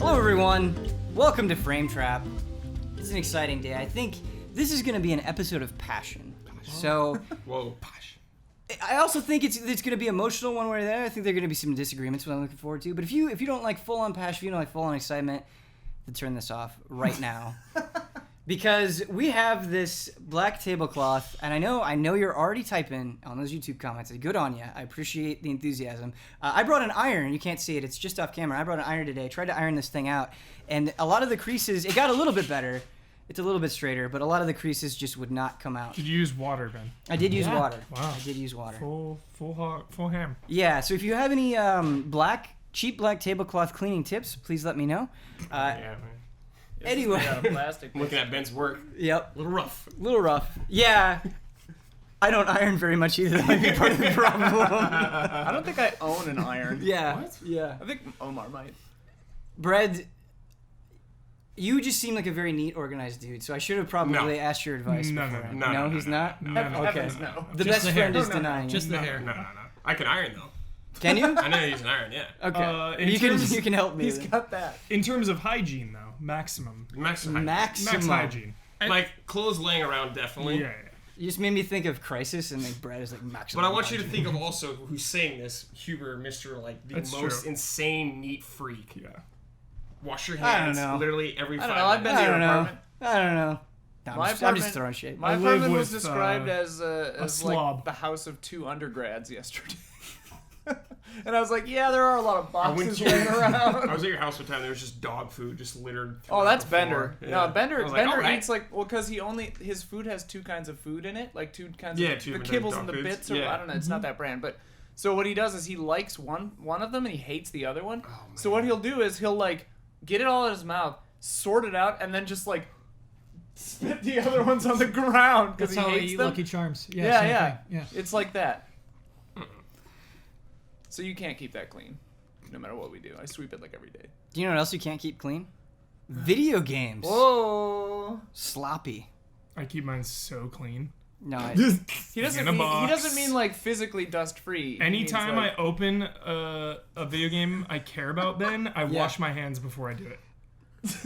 Hello everyone, welcome to Frame Trap. It's an exciting day. I think this is going to be an episode of passion. So, whoa, passion. I also think it's going to be emotional one way or the other. I think there are going to be some disagreements, what I'm looking forward to. But if you don't like full-on passion, if you don't like full-on excitement, then turn this off right now. Because we have this black tablecloth, and I know you're already typing on those YouTube comments. Good on you. I appreciate the enthusiasm. I brought an iron. You can't see it. It's just off camera. I brought an iron today. Tried to iron this thing out, and a lot of the creases, it got a little bit better. It's a little bit straighter, but a lot of the creases just would not come out. Did you use water, Ben? I did use water. Wow. I did use water. Full ham. Yeah, so if you have any cheap black tablecloth cleaning tips, please let me know. Yeah, man. Anyway. Looking at Ben's work. Yep. A little rough. Yeah. I don't iron very much either. That might be part of the problem. I don't think I own an iron. Yeah. What? Yeah. I think Omar might. Brad, you just seem like a very neat, organized dude, so I should have probably asked your advice before. No, he's not? No. Okay. No. The Just best the friend hair. is denying Just you. the hair. No. I can iron, though. Can you? I know you use an iron, yeah. Okay. In You can help me. He's then. got that. In terms of hygiene, though, maximum. Maximum. Max Maximum. hygiene. Like, clothes laying around, definitely. Yeah. You just made me think of Crisis, and like Brad is like maximum. But I want you to think of also who's saying this, Huber, Mr. like the That's most true. insane neat freak. Yeah. Wash your I don't hands know. literally every 5 I don't know, I've been minutes. to I your don't know. apartment. I don't know. No, My I'm just apartment- throwing shade. My I live apartment was with, described as slob. like the house of 2 undergrads yesterday. And I was like, yeah, there are a lot of boxes laying around. I was at your house one time. There was just dog food just littered. Oh, that's throughout the Bender. floor. No, Yeah. Bender. I was like, Bender all right. eats like because his food has 2 kinds of food in it, like 2 kinds Yeah, of 2 the different kibbles dog and the foods. bits. Or Yeah. I don't know. It's not that brand, but so what he does is he likes one of them and he hates the other one. Oh, So what he'll do is he'll like get it all in his mouth, sort it out, and then just like spit the other ones on the ground because That's he how I hates eat them. Lucky Charms. Yeah, same yeah, thing. Yeah. It's like that. So you can't keep that clean, no matter what we do. I sweep it like every day. Do you know what else you can't keep clean? Video games. Whoa. Sloppy. I keep mine so clean. No, He doesn't In a mean, he box. doesn't mean like physically dust free. Anytime I open a video game I care about, Ben, I Yeah. wash my hands before I do it.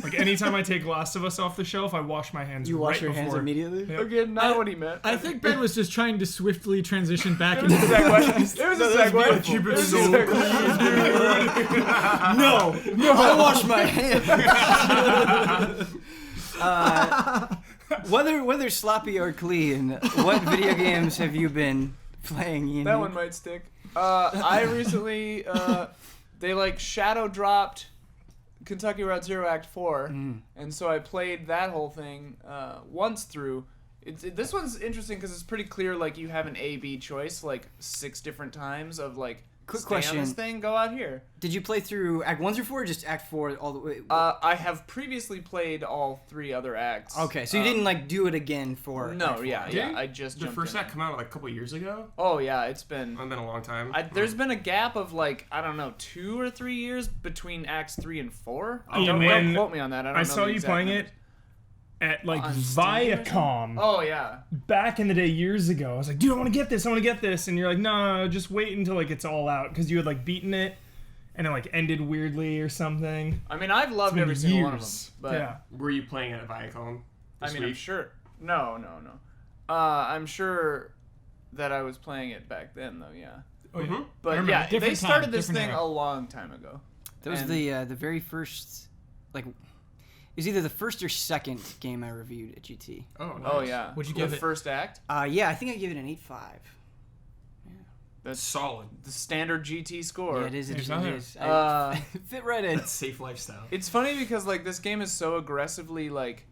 Like anytime I take Last of Us off the shelf, I wash my hands. you wash right your hands before. immediately? Yep. Okay, not what he meant. I think Ben was just trying to swiftly transition back into It was a segue. It was a segue. Keep it was so a segue. No, I wash my hands. Whether sloppy or clean, what video games have you been playing, Ian? That one might stick. I recently they like shadow dropped Kentucky Route Zero Act 4, and so I played that whole thing once through. This one's interesting because it's pretty clear. Like you have an A/B choice, like 6 different times of like. Quick stay question. on this thing, go out here. Did you play through Act 1 through 4 or just Act 4 all the way? I have previously played all 3 other acts. Okay, so you didn't like do it again for No, Act 4. yeah, Did yeah. you? I just The jumped first in. act come out like a couple years ago. Oh yeah, it's been. It's been a long time. There's been a gap of like I don't know 2 or 3 years between acts 3 and 4. Oh, Don't man. quote me on that. I don't I know saw the you exact playing numbers. it at like On Steam or Viacom Oh yeah. back in the day years ago. I was like, dude, I want to get this. And you're like, no, just wait until like it's all out because you had like beaten it and it like ended weirdly or something. I mean, I've loved been every single one of them, years. but Yeah. Were you playing it at Viacom? I this mean, I'm week? sure. No. I'm sure that I was playing it back then, though. Yeah. Oh, yeah. Mhm. I But remember. yeah, they Different started time, this different thing era. a long time ago. That was And- the very first, like, it was either the first or second game I reviewed at GT. Oh, nice. Oh yeah. Would you the give it? first act? Yeah, I think I gave it an 8.5. That's Solid. the standard GT score. Yeah, it is. It There's is. nothing. It is. Uh, Fit right in. Safe lifestyle. It's funny because like this game is so aggressively like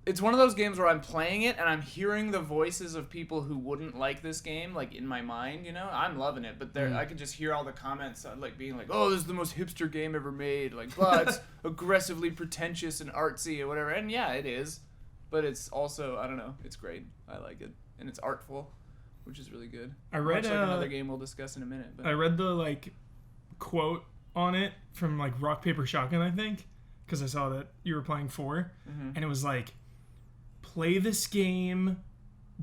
it's one of those games where I'm playing it and I'm hearing the voices of people who wouldn't like this game like in my mind, you know? I'm loving it, but there I can just hear all the comments like being like, "Oh, this is the most hipster game ever made." Like, "Well, it's aggressively pretentious and artsy or whatever." And yeah, it is. But it's also, I don't know, it's great. I like it. And it's artful, which is really good. I read Much like another game we'll discuss in a minute, but I read the like quote on it from like Rock Paper Shotgun, I think, because I saw that you were playing 4, and it was like, play this game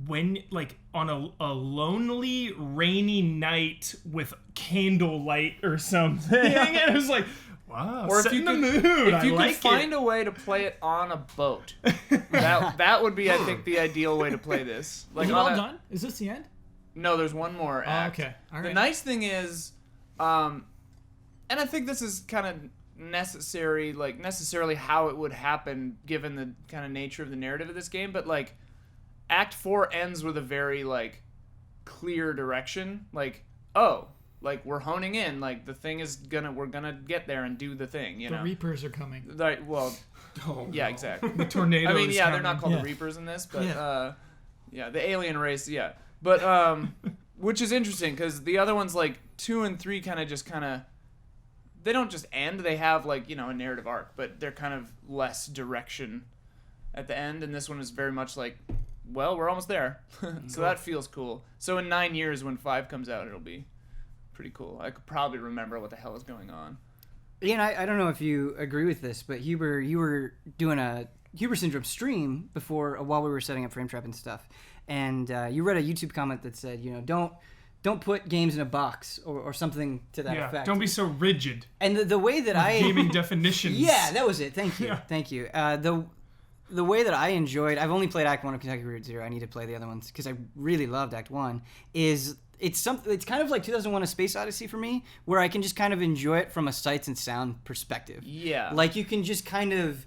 when like on a lonely rainy night with candlelight or something. And it was like, Wow. Or if setting you the could, mood. if you I like could find it. a way to play it on a boat, that would be, I think, the ideal way to play this. Is it on all a- done? Is this the end? No, there's one more act. okay. All The right. nice thing is, and I think this is kind of necessarily how it would happen given the kind of nature of the narrative of this game, but like Act 4 ends with a very like clear direction, like, oh, like we're honing in, like the thing is we're gonna get there and do the thing, you The know. Reapers are coming. Like, well, Oh, yeah, no. exactly. The tornado. I mean, is yeah, coming. they're not called Yeah. the Reapers in this, but Yeah. the alien race, yeah. But which is interesting because the other ones like 2 and 3 kind of they don't just end; they have like a narrative arc, but they're kind of less direction at the end. And this one is very much like, well, we're almost there, so that feels cool. So in 9 years, when 5 comes out, it'll be pretty cool. I could probably remember what the hell is going on. Ian, I don't know if you agree with this, but Huber, you were doing a Huber Syndrome stream before while we were setting up Frame Trap and stuff, and you read a YouTube comment that said, don't put games in a box or something to that Yeah. effect. Don't be so rigid. And the way that I Gaming definitions. yeah, that was it. Thank you, Yeah. thank you. The way that I enjoyed, I've only played Act 1 of Kentucky Route Zero. I need to play the other ones because I really loved Act 1. It's kind of like 2001: A Space Odyssey for me, where I can just kind of enjoy it from a sights and sound perspective. Yeah. Like you can just kind of,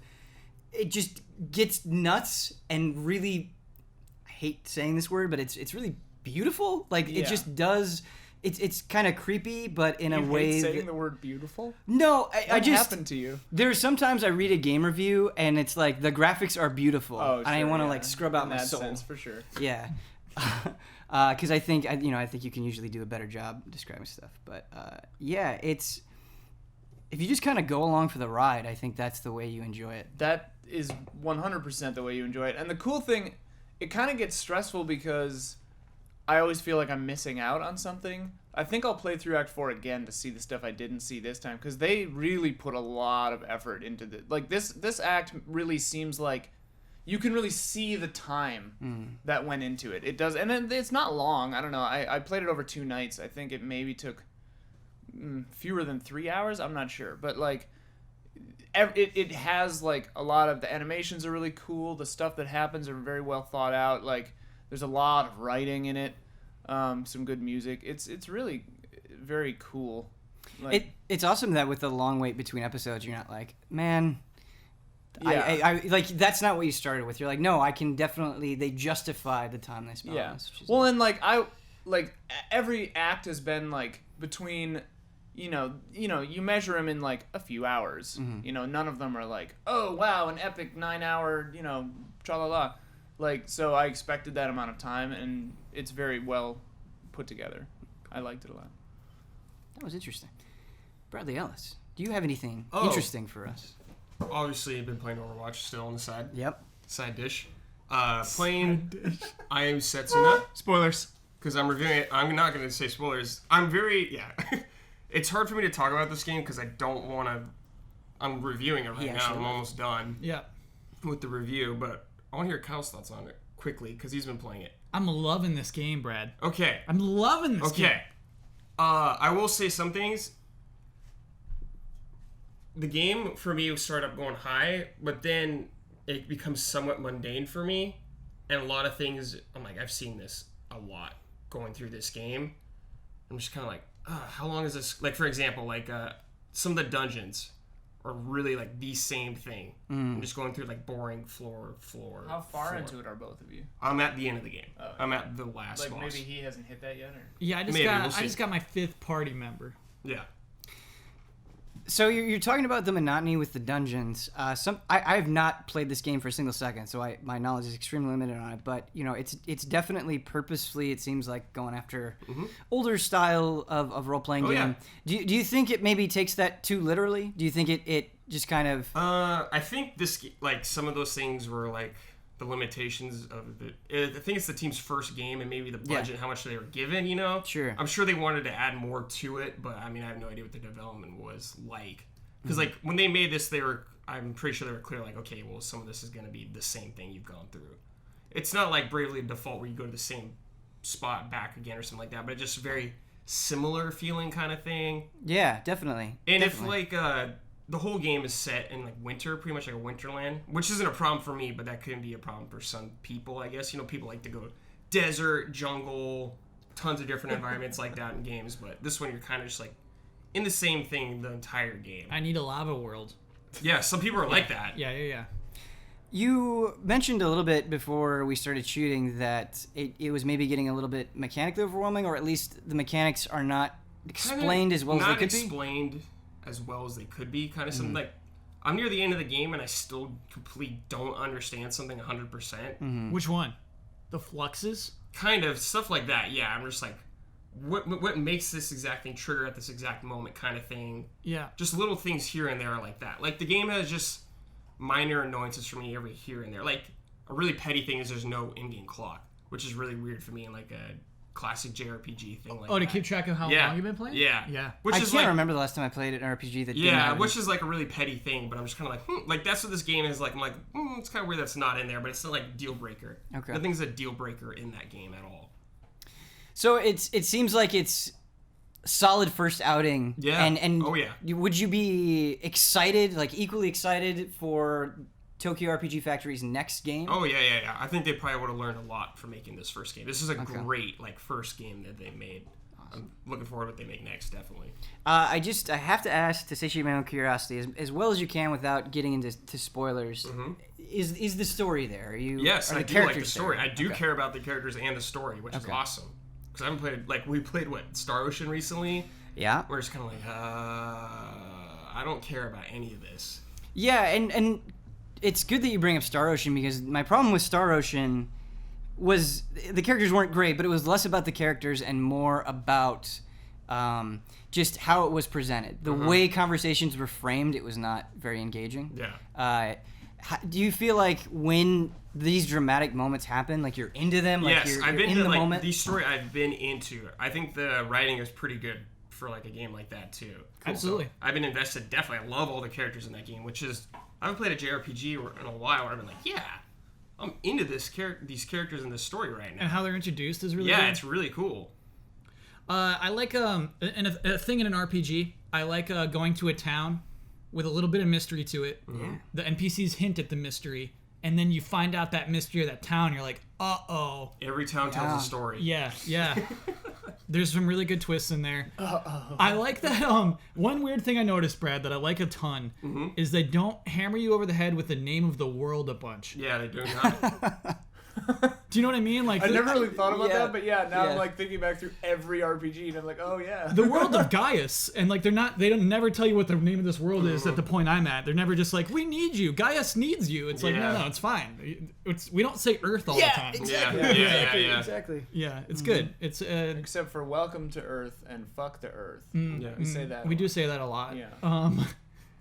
it just gets nuts and really, I hate saying this word, but it's really beautiful. Like it Yeah. just does. It's kind of creepy, but in a You way hate saying that, the word beautiful? no, I What just happened to you? there's sometimes I read a game review and it's like the graphics are beautiful, Oh, and I sure, want to yeah. like scrub out In my that soul. sense, for sure. Yeah, because I think I think you can usually do a better job describing stuff. But yeah, it's if you just kind of go along for the ride, I think that's the way you enjoy it. That is 100% the way you enjoy it. And the cool thing, it kind of gets stressful because I always feel like I'm missing out on something. I think I'll play through Act 4 again to see the stuff I didn't see this time because they really put a lot of effort into the like this act really seems like you can really see the time that went into it. It does, and it's not long. I don't know. I played it over 2 nights. I think it maybe took fewer than 3 hours. I'm not sure, but like it has like a lot of the animations are really cool. The stuff that happens are very well thought out. Like there's a lot of writing in it. Some good music. It's really very cool. Like, It's awesome that with the long wait between episodes, you're not like, man. Yeah. I like that's not what you started with. You're like, no, I can definitely. They justify the time they spent on yeah. this. which is Well, nice. and like every act has been like between, you measure them in like a few hours. None of them are like, oh wow, an epic 9-hour, tra la la. Like, so I expected that amount of time, and it's very well put together. I liked it a lot. That was interesting. Bradley Ellis, do you have anything Oh. interesting for us? Obviously, I've been playing Overwatch still on the side Yep. dish. Playing I Am Setsuna Spoilers. because I'm reviewing it. I'm not going to say spoilers. It's hard for me to talk about this game because I don't want to. I'm reviewing it right Yeah, now. sure. I'm almost done Yeah. with the review, but I want to hear Kyle's thoughts on it quickly because he's been playing it. I'm loving this game, Brad. Okay. I'm loving this game. Okay. I will say some things. The game for me started up going high, but then it becomes somewhat mundane for me, and a lot of things I'm like, I've seen this a lot going through this game. I'm just kind of like, how long is this? Like for example, like some of the dungeons are really like the same thing. I'm just going through like boring floor. How far floor. into it are both of you? I'm at the end of the game. Oh. I'm at the last Like boss. maybe he hasn't hit that yet, or Yeah, I Maybe, we'll I see. just got my 5th party member. Yeah. So you're talking about the monotony with the dungeons. I have not played this game for a single second, so my knowledge is extremely limited on it. But it's definitely purposefully, it seems like, going after older style of role playing Oh, game. yeah. Do you think it maybe takes that too literally? Do you think it just kind of I think this, like, some of those things were, like, the limitations of I think it's the team's first game and maybe the budget, how much they were given, Sure. I'm sure they wanted to add more to it, but, I mean, I have no idea what the development was like. Because, like, when they made this, I'm pretty sure they were clear, like, okay, well, some of this is going to be the same thing you've gone through. It's not like Bravely Default where you go to the same spot back again or something like that, but it's just very similar feeling kind of thing. Yeah, definitely. And Definitely. if, like, the whole game is set in like winter, pretty much like a winterland, which isn't a problem for me, but that could be a problem for some people, I guess. You know, people like to go desert, jungle, tons of different environments like that in games, but this one you're kind of just like in the same thing the entire game. I need a lava world. Yeah, some people are like that. Yeah. You mentioned a little bit before we started shooting that it was maybe getting a little bit mechanically overwhelming, or at least the mechanics are not explained as well as they could be. Not explained as well as they could be. Kind of something like, I'm near the end of the game and I still completely don't understand something 100%. Which one? The fluxes? Kind of stuff like that. Yeah, I'm just like, what makes this exact thing trigger at this exact moment, kind of thing. Yeah. Just little things here and there like that. Like the game has just minor annoyances for me every here and there. Like a really petty thing is there's no in-game clock, which is really weird for me in like a classic JRPG thing like that. Oh, to keep track of how long you've been playing? Yeah. I can't remember the last time I played an RPG that didn't have which is like a really petty thing, but I'm just kind of like, like that's what this game is like. I'm like, it's kind of weird that's not in there, but it's not like a deal breaker. Okay. Nothing's a deal breaker in that game at all. So it seems like it's solid first outing. Yeah. And oh yeah. Would you be excited, like equally excited for Tokyo RPG Factory's next game? Oh yeah. I think they probably would have learned a lot from making this first game. This is a great like first game that they made. Awesome. I'm looking forward to what they make next, definitely. I have to ask, to satiate my own curiosity, as well as you can without getting into spoilers. Is the story there? Yes, I do like the story. I do care about the characters and the story, which is awesome. Because I haven't played, like, we played, Star Ocean recently? Yeah. We're just kind of like, I don't care about any of this. Yeah, and it's good that you bring up Star Ocean, because my problem with Star Ocean was the characters weren't great, but it was less about the characters and more about just how it was presented. The way conversations were framed, it was not very engaging. Yeah. Do you feel like when these dramatic moments happen, like you're into them? Like yes, you're I've been in to the like moment? the story I've been into. I think the writing is pretty good for like a game like that too. Cool. Absolutely. So I've been invested. Definitely, I love all the characters in that game. Which is, I haven't played a JRPG in a while where I've been like, yeah, I'm into these characters in this story right now. And how they're introduced is really good. Yeah, it's really cool. I like a thing in an RPG. I like going to a town with a little bit of mystery to it. Yeah. The NPCs hint at the mystery, and then you find out that mystery of that town. You're like, uh-oh. Every town tells a story. Yeah. There's some really good twists in there. I like that. One weird thing I noticed, Brad, that I like a ton is they don't hammer you over the head with the name of the world a bunch. Yeah, they do not. Do you know what I mean? Like I never really thought about Yeah. that, but now Yeah. I'm like thinking back through every RPG, and I'm like, oh yeah. the world of Gaius, and like they don't never tell you what the name of this world is at the point I'm at. They're never just like, we need you. Gaius needs you. It's like, no, it's fine. We don't say Earth all the time. Exactly. Yeah. Exactly. Yeah, it's good. It's Except for welcome to Earth and fuck the Earth. Yeah. We say that. we do say that a lot. Yeah.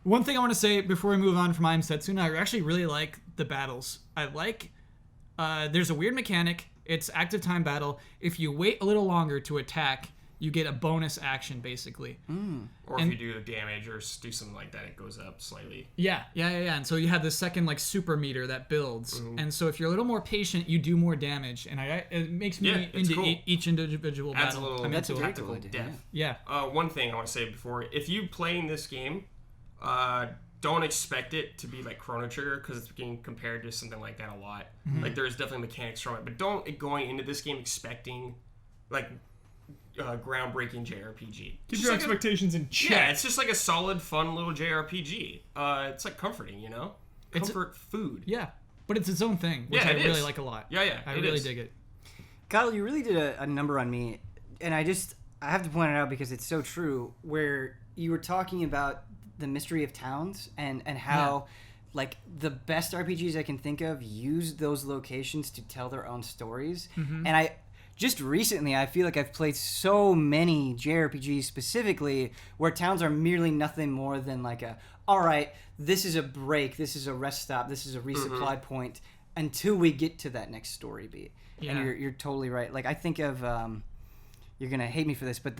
One thing I want to say before we move on from Am Setsuna, I actually really like the battles. I like. There's a weird mechanic. It's active time battle. If you wait a little longer to attack, you get a bonus action, basically. Or if you do damage or do something like that, it goes up slightly. Yeah. And so you have this second like super meter that builds. And so if you're a little more patient, you do more damage. And it makes me it's into cool. each individual Adds battle. a little That's a very tactical cool idea, depth. Yeah. One thing I want to say before, if you playing this game, don't expect it to be like Chrono Trigger, because it's being compared to something like that a lot. Like there's definitely mechanics from it, but don't going into this game expecting like groundbreaking JRPG. Keep your expectations in check. It's just like a solid, fun little JRPG. It's like comforting, you know, comfort food. Yeah. But it's its own thing, which I it really is. like a lot. Yeah, I it really is. dig it. Kyle, you really did a number on me, and I have to point it out because it's so true, where you were talking about the mystery of towns and how like the best RPGs I can think of use those locations to tell their own stories. And I just recently I feel like I've played so many JRPGs specifically where towns are merely nothing more than like all right, this is a break, this is a rest stop, this is a resupply point until we get to that next story beat. And you're totally right. Like I think of you're gonna hate me for this, but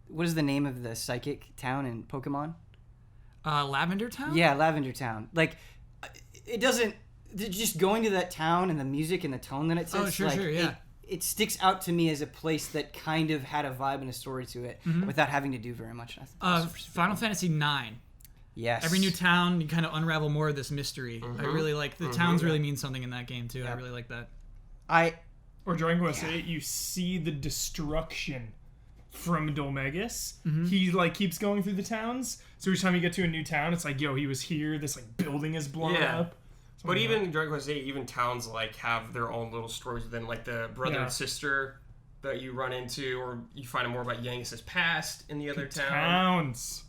what is the name of the psychic town in Pokemon? Lavender Town? Yeah, Lavender Town. Like, it doesn't... Just going to that town and the music and the tone that it sets, sure, yeah. It sticks out to me as a place that kind of had a vibe and a story to it without having to do very much. Final Fantasy IX. Yes. Every new town, you kind of unravel more of this mystery. I really like the towns. Really mean something in that game too. I really like that. Or Dragon Quest 8, you see the destruction from Dolmegus. He like keeps going through the towns, so each time you get to a new town, it's like, yo, he was here. This like building is blown up. But even in Dragon Quest 8, even towns like have their own little stories within, like the brother and sister that you run into, or you find out more about Yangis's past in the other town. Towns.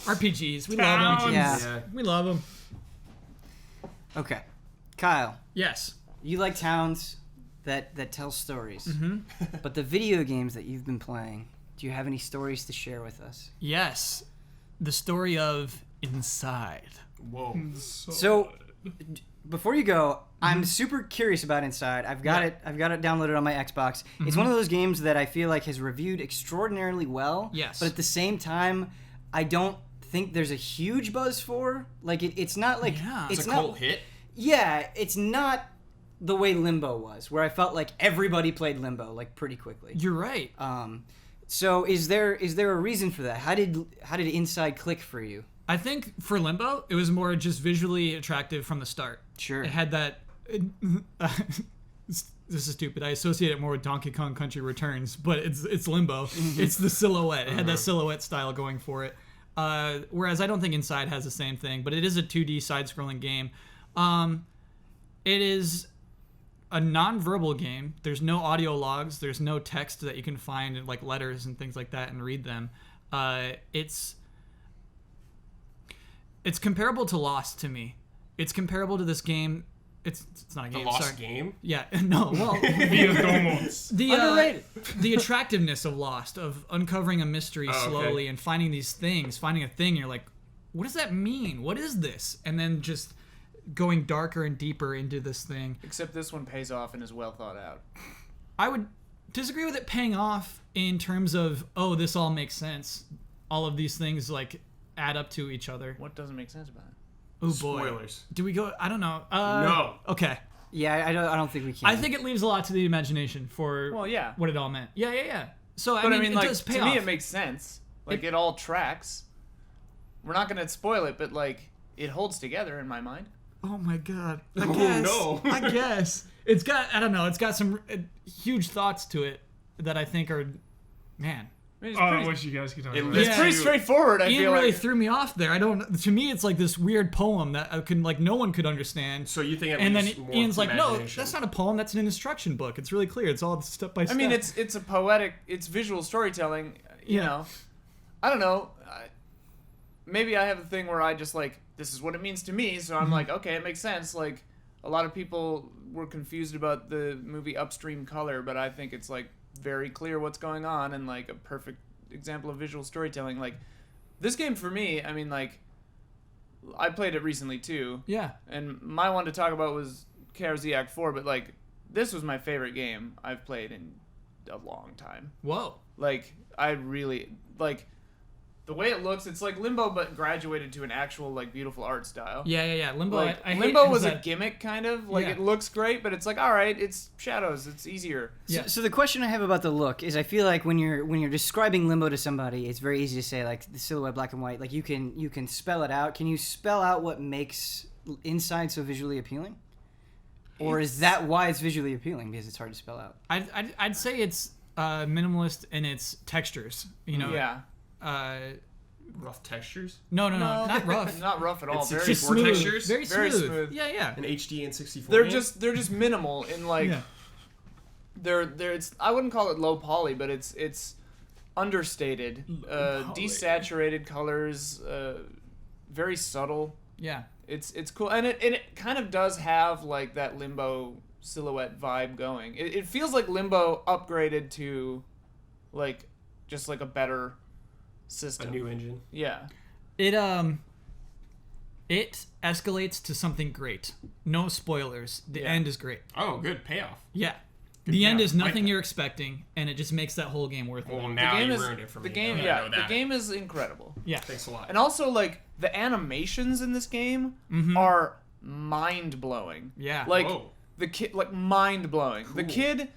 RPGs, we love them. Yeah. We love them. Okay. Kyle, Yes. you like towns that tell stories. But the video games that you've been playing, do you have any stories to share with us? Yes. The story of Inside. Whoa. So, before you go, I'm super curious about Inside. I've got it downloaded on my Xbox. It's one of those games that I feel like has reviewed extraordinarily well. Yes. But at the same time, I don't think there's a huge buzz for. Like it's not like It's a not, cult hit. Yeah, it's not the way Limbo was, where I felt like everybody played Limbo like pretty quickly. You're right. So is there a reason for that? How did Inside click for you? I think for Limbo, it was more just visually attractive from the start. Sure. It had that. This is stupid. I associate it more with Donkey Kong Country Returns, but it's Limbo. It's the silhouette. It had that silhouette style going for it. Whereas I don't think Inside has the same thing, but it is a 2D side-scrolling game. It is a non-verbal game. There's no audio logs. There's no text that you can find in like letters and things like that and read them. It's comparable to Lost to me. It's comparable to this game. It's not a game. The Lost sorry. game? Yeah. No. Well, Via Domos. Underrated. The attractiveness of Lost, of uncovering a mystery slowly and finding these things, finding a thing. You're like, what does that mean? What is this? And then just going darker and deeper into this thing. Except this one pays off and is well thought out. I would disagree with it paying off in terms of, oh, this all makes sense. All of these things like add up to each other. What doesn't make sense about it? Oh boy. Spoilers. Do we go? I don't know. No. Okay. Yeah, I don't think we can. I think it leaves a lot to the imagination for Well, yeah. what it all meant. Yeah. So But I mean, like, it does pay to off. me, it makes sense. Like, it all tracks. We're not going to spoil it, but, like, it holds together in my mind. Oh my god. I Oh, guess. no. I guess. It's got, I don't know, it's got some huge thoughts to it that I think are, man. I mean, it's I pretty, wish you guys could talk It about lives it. it's pretty you- straightforward, I Ian feel really like. threw me off there. To me, it's like this weird poem that I can, like, no one could understand. So you think it And then leaves more Ian's like, no, imagination. that's not a poem, that's an instruction book. It's really clear. It's all step by step. I mean, it's a poetic, it's visual storytelling, you Yeah. know. I don't know. Maybe I have a thing where I just, like, this is what it means to me, so I'm like, okay, it makes sense. Like, a lot of people were confused about the movie Upstream Color, but I think it's, like, very clear what's going on and, like, a perfect example of visual storytelling. Like, this game for me, I mean, like, I played it recently too, Yeah. and my one to talk about was Karaziak 4, but, like, this was my favorite game I've played in a long time. Whoa. Like, I really, like, the way it looks, it's like Limbo, but graduated to an actual, like, beautiful art style. Yeah. Limbo, Like, I hate Limbo was a that- gimmick, kind of. Like, Yeah. it looks great, but it's like, all right, it's shadows. It's easier. Yeah. So the question I have about the look is, I feel like when you're describing Limbo to somebody, it's very easy to say like the silhouette, black and white. Like you can spell it out. Can you spell out what makes Inside so visually appealing? Or is that why it's visually appealing, because it's hard to spell out? I'd say it's minimalist in its textures. You know. Yeah. rough textures. No, not rough. Not rough at all. It's Very, Just 64 smooth. textures? Very Very smooth. smooth. Yeah. An HD and 64. they're game? just minimal in, like, Yeah. they're it's, I wouldn't call it low poly, but it's understated, poly. desaturated colors, very subtle. Yeah. It's cool, and it kind of does have, like, that Limbo silhouette vibe going. It feels like Limbo upgraded to, like, just like a better system. a new engine. Yeah. It escalates to something great. No spoilers. The Yeah. end is great. Oh, good payoff. Yeah. The end is payoff. nothing Like you're expecting, and it just makes that whole game worth it. Well, The now game you is ruined it for the me. game. Now I Yeah, know the that. game is incredible. Yeah. Thanks a lot. And also, like, the animations in this game are mind blowing. Yeah. Like, Whoa. the kid, like, mind blowing. The kid,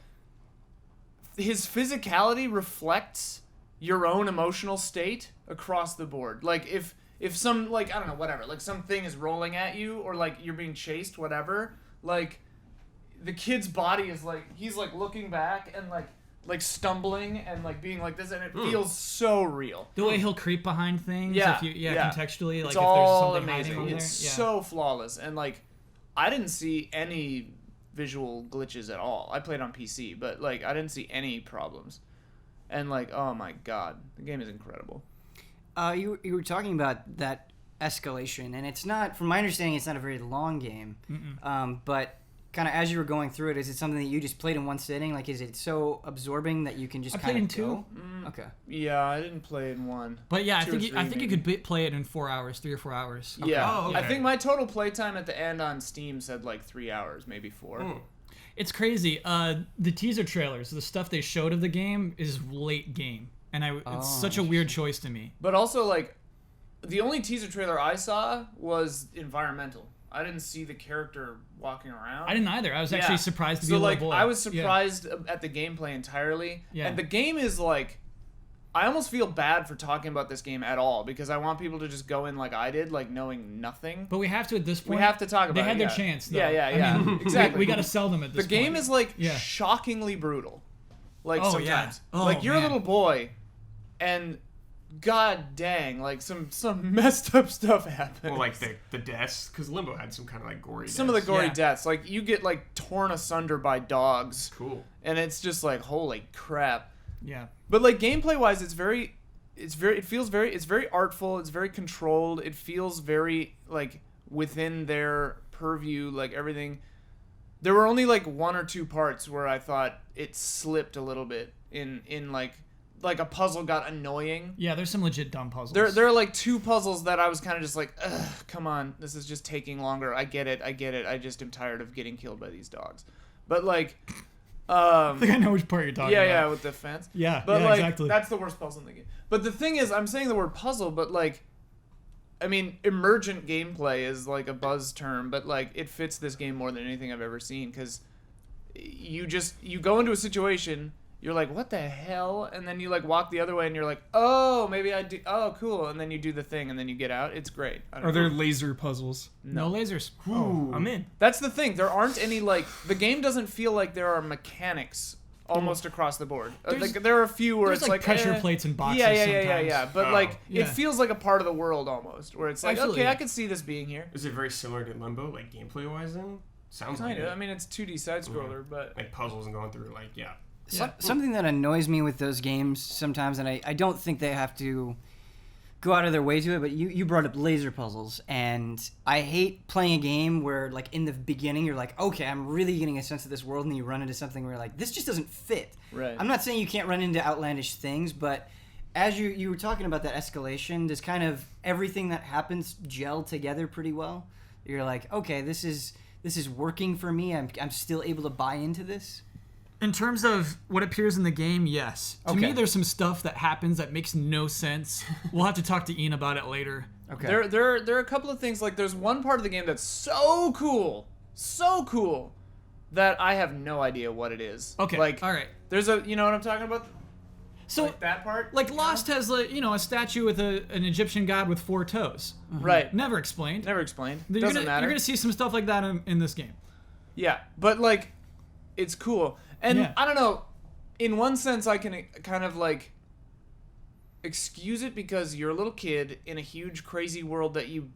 his physicality reflects your own emotional state across the board. Like, if if some, like, I don't know, whatever, like some thing is rolling at you or like you're being chased, whatever, like the kid's body is like, he's like looking back and like stumbling and like being like this, and it feels so real. The way he'll creep behind things. Yeah, If you, yeah. Contextually, It's like if all there's something amazing. hiding on It's there. so flawless, and like I didn't see any visual glitches at all. I played on PC, but like I didn't see any problems. And like, oh my god, the game is incredible. You were talking about that escalation, and it's not, from my understanding, it's not a very long game. But kind of as you were going through it, is it something that you just played in one sitting? Like, is it so absorbing that you can just I kind played of in two. Okay. Yeah, I didn't play in one. But yeah, I Two or think three, you could play it in 4 hours, 3 or 4 hours. Yeah, Oh, okay. I think my total playtime at the end on Steam said like 3 hours, maybe 4. It's crazy. The teaser trailers, the stuff they showed of the game is late game, and it's such a weird choice to me. But also, like, the only teaser trailer I saw was environmental. I didn't see the character walking around. I didn't either. I was actually surprised to be so a little like boy. I was surprised at the gameplay entirely. Yeah. And the game is like, I almost feel bad for talking about this game at all because I want people to just go in like I did, like knowing nothing. But we have to at this point. We have to talk about They it. had their yeah. chance, though. Yeah. I mean, exactly. We got to sell them at this The game point. is like Yeah. shockingly brutal. Like Oh, sometimes. yeah. Oh, like you're man. a little boy and god dang, like some messed up stuff happens. Well, like the deaths, because Limbo had some kind of like gory. some of the deaths. gory Yeah. deaths. Like you get like torn asunder by dogs. Cool. And it's just like holy crap. Yeah. But like gameplay wise, it's very artful. It's very controlled. It feels very like within their purview. Like everything. There were only like 1 or 2 parts where I thought it slipped a little bit in like a puzzle got annoying. Yeah, there's some legit dumb puzzles. There are like 2 puzzles that I was kind of just like, ugh, come on, this is just taking longer. I get it. I just am tired of getting killed by these dogs. But like, I think I know which part you're talking about. yeah, with the fence. Yeah, But yeah, like exactly. that's the worst puzzle in the game. But the thing is, I'm saying the word puzzle, but like, I mean, emergent gameplay is like a buzz term, but like it fits this game more than anything I've ever seen because you go into a situation, you're like, what the hell? And then you like walk the other way and you're like, oh, maybe I do. Oh, cool. And then you do the thing and then you get out. It's great. I don't Are know. there laser puzzles? no lasers. Oh, I'm in. That's the thing. There aren't any like the game doesn't feel like there are mechanics almost across the board. Like, there are a few where There's it's like pressure plates and boxes. Yeah. sometimes. But Oh. like Yeah. it feels like a part of the world almost, where it's like, Absolutely. okay, I could see this being here. Is it very similar to Limbo, like gameplay wise? Then sounds like Kind of. it. I mean, it's 2D side scroller, but Like puzzles and going through like yeah. Something that annoys me with those games sometimes, and I don't think they have to go out of their way to it, but you brought up laser puzzles, and I hate playing a game where, like, in the beginning, you're like, okay, I'm really getting a sense of this world, and then you run into something where you're like, this just doesn't fit. Right. I'm not saying you can't run into outlandish things, but as you were talking about that escalation, does kind of everything that happens gel together pretty well? You're like, okay, this is working for me. I'm still able to buy into this. In terms of what appears in the game, yes. To Okay. me, there's some stuff that happens that makes no sense. We'll have to talk to Ian about it later. Okay. there are a couple of things. Like there's one part of the game that's so cool that I have no idea what it is. Okay, Like all right. There's a, you know what I'm talking about? So, Like that part. like Lost has, like, a statue with an Egyptian god with 4 toes. Right. Never explained. Never explained. You're Doesn't gonna, matter. You're gonna see some stuff like that in this game. Yeah, but like, it's cool, and Yeah. I don't know. In one sense, I can kind of like excuse it because you're a little kid in a huge, crazy world that you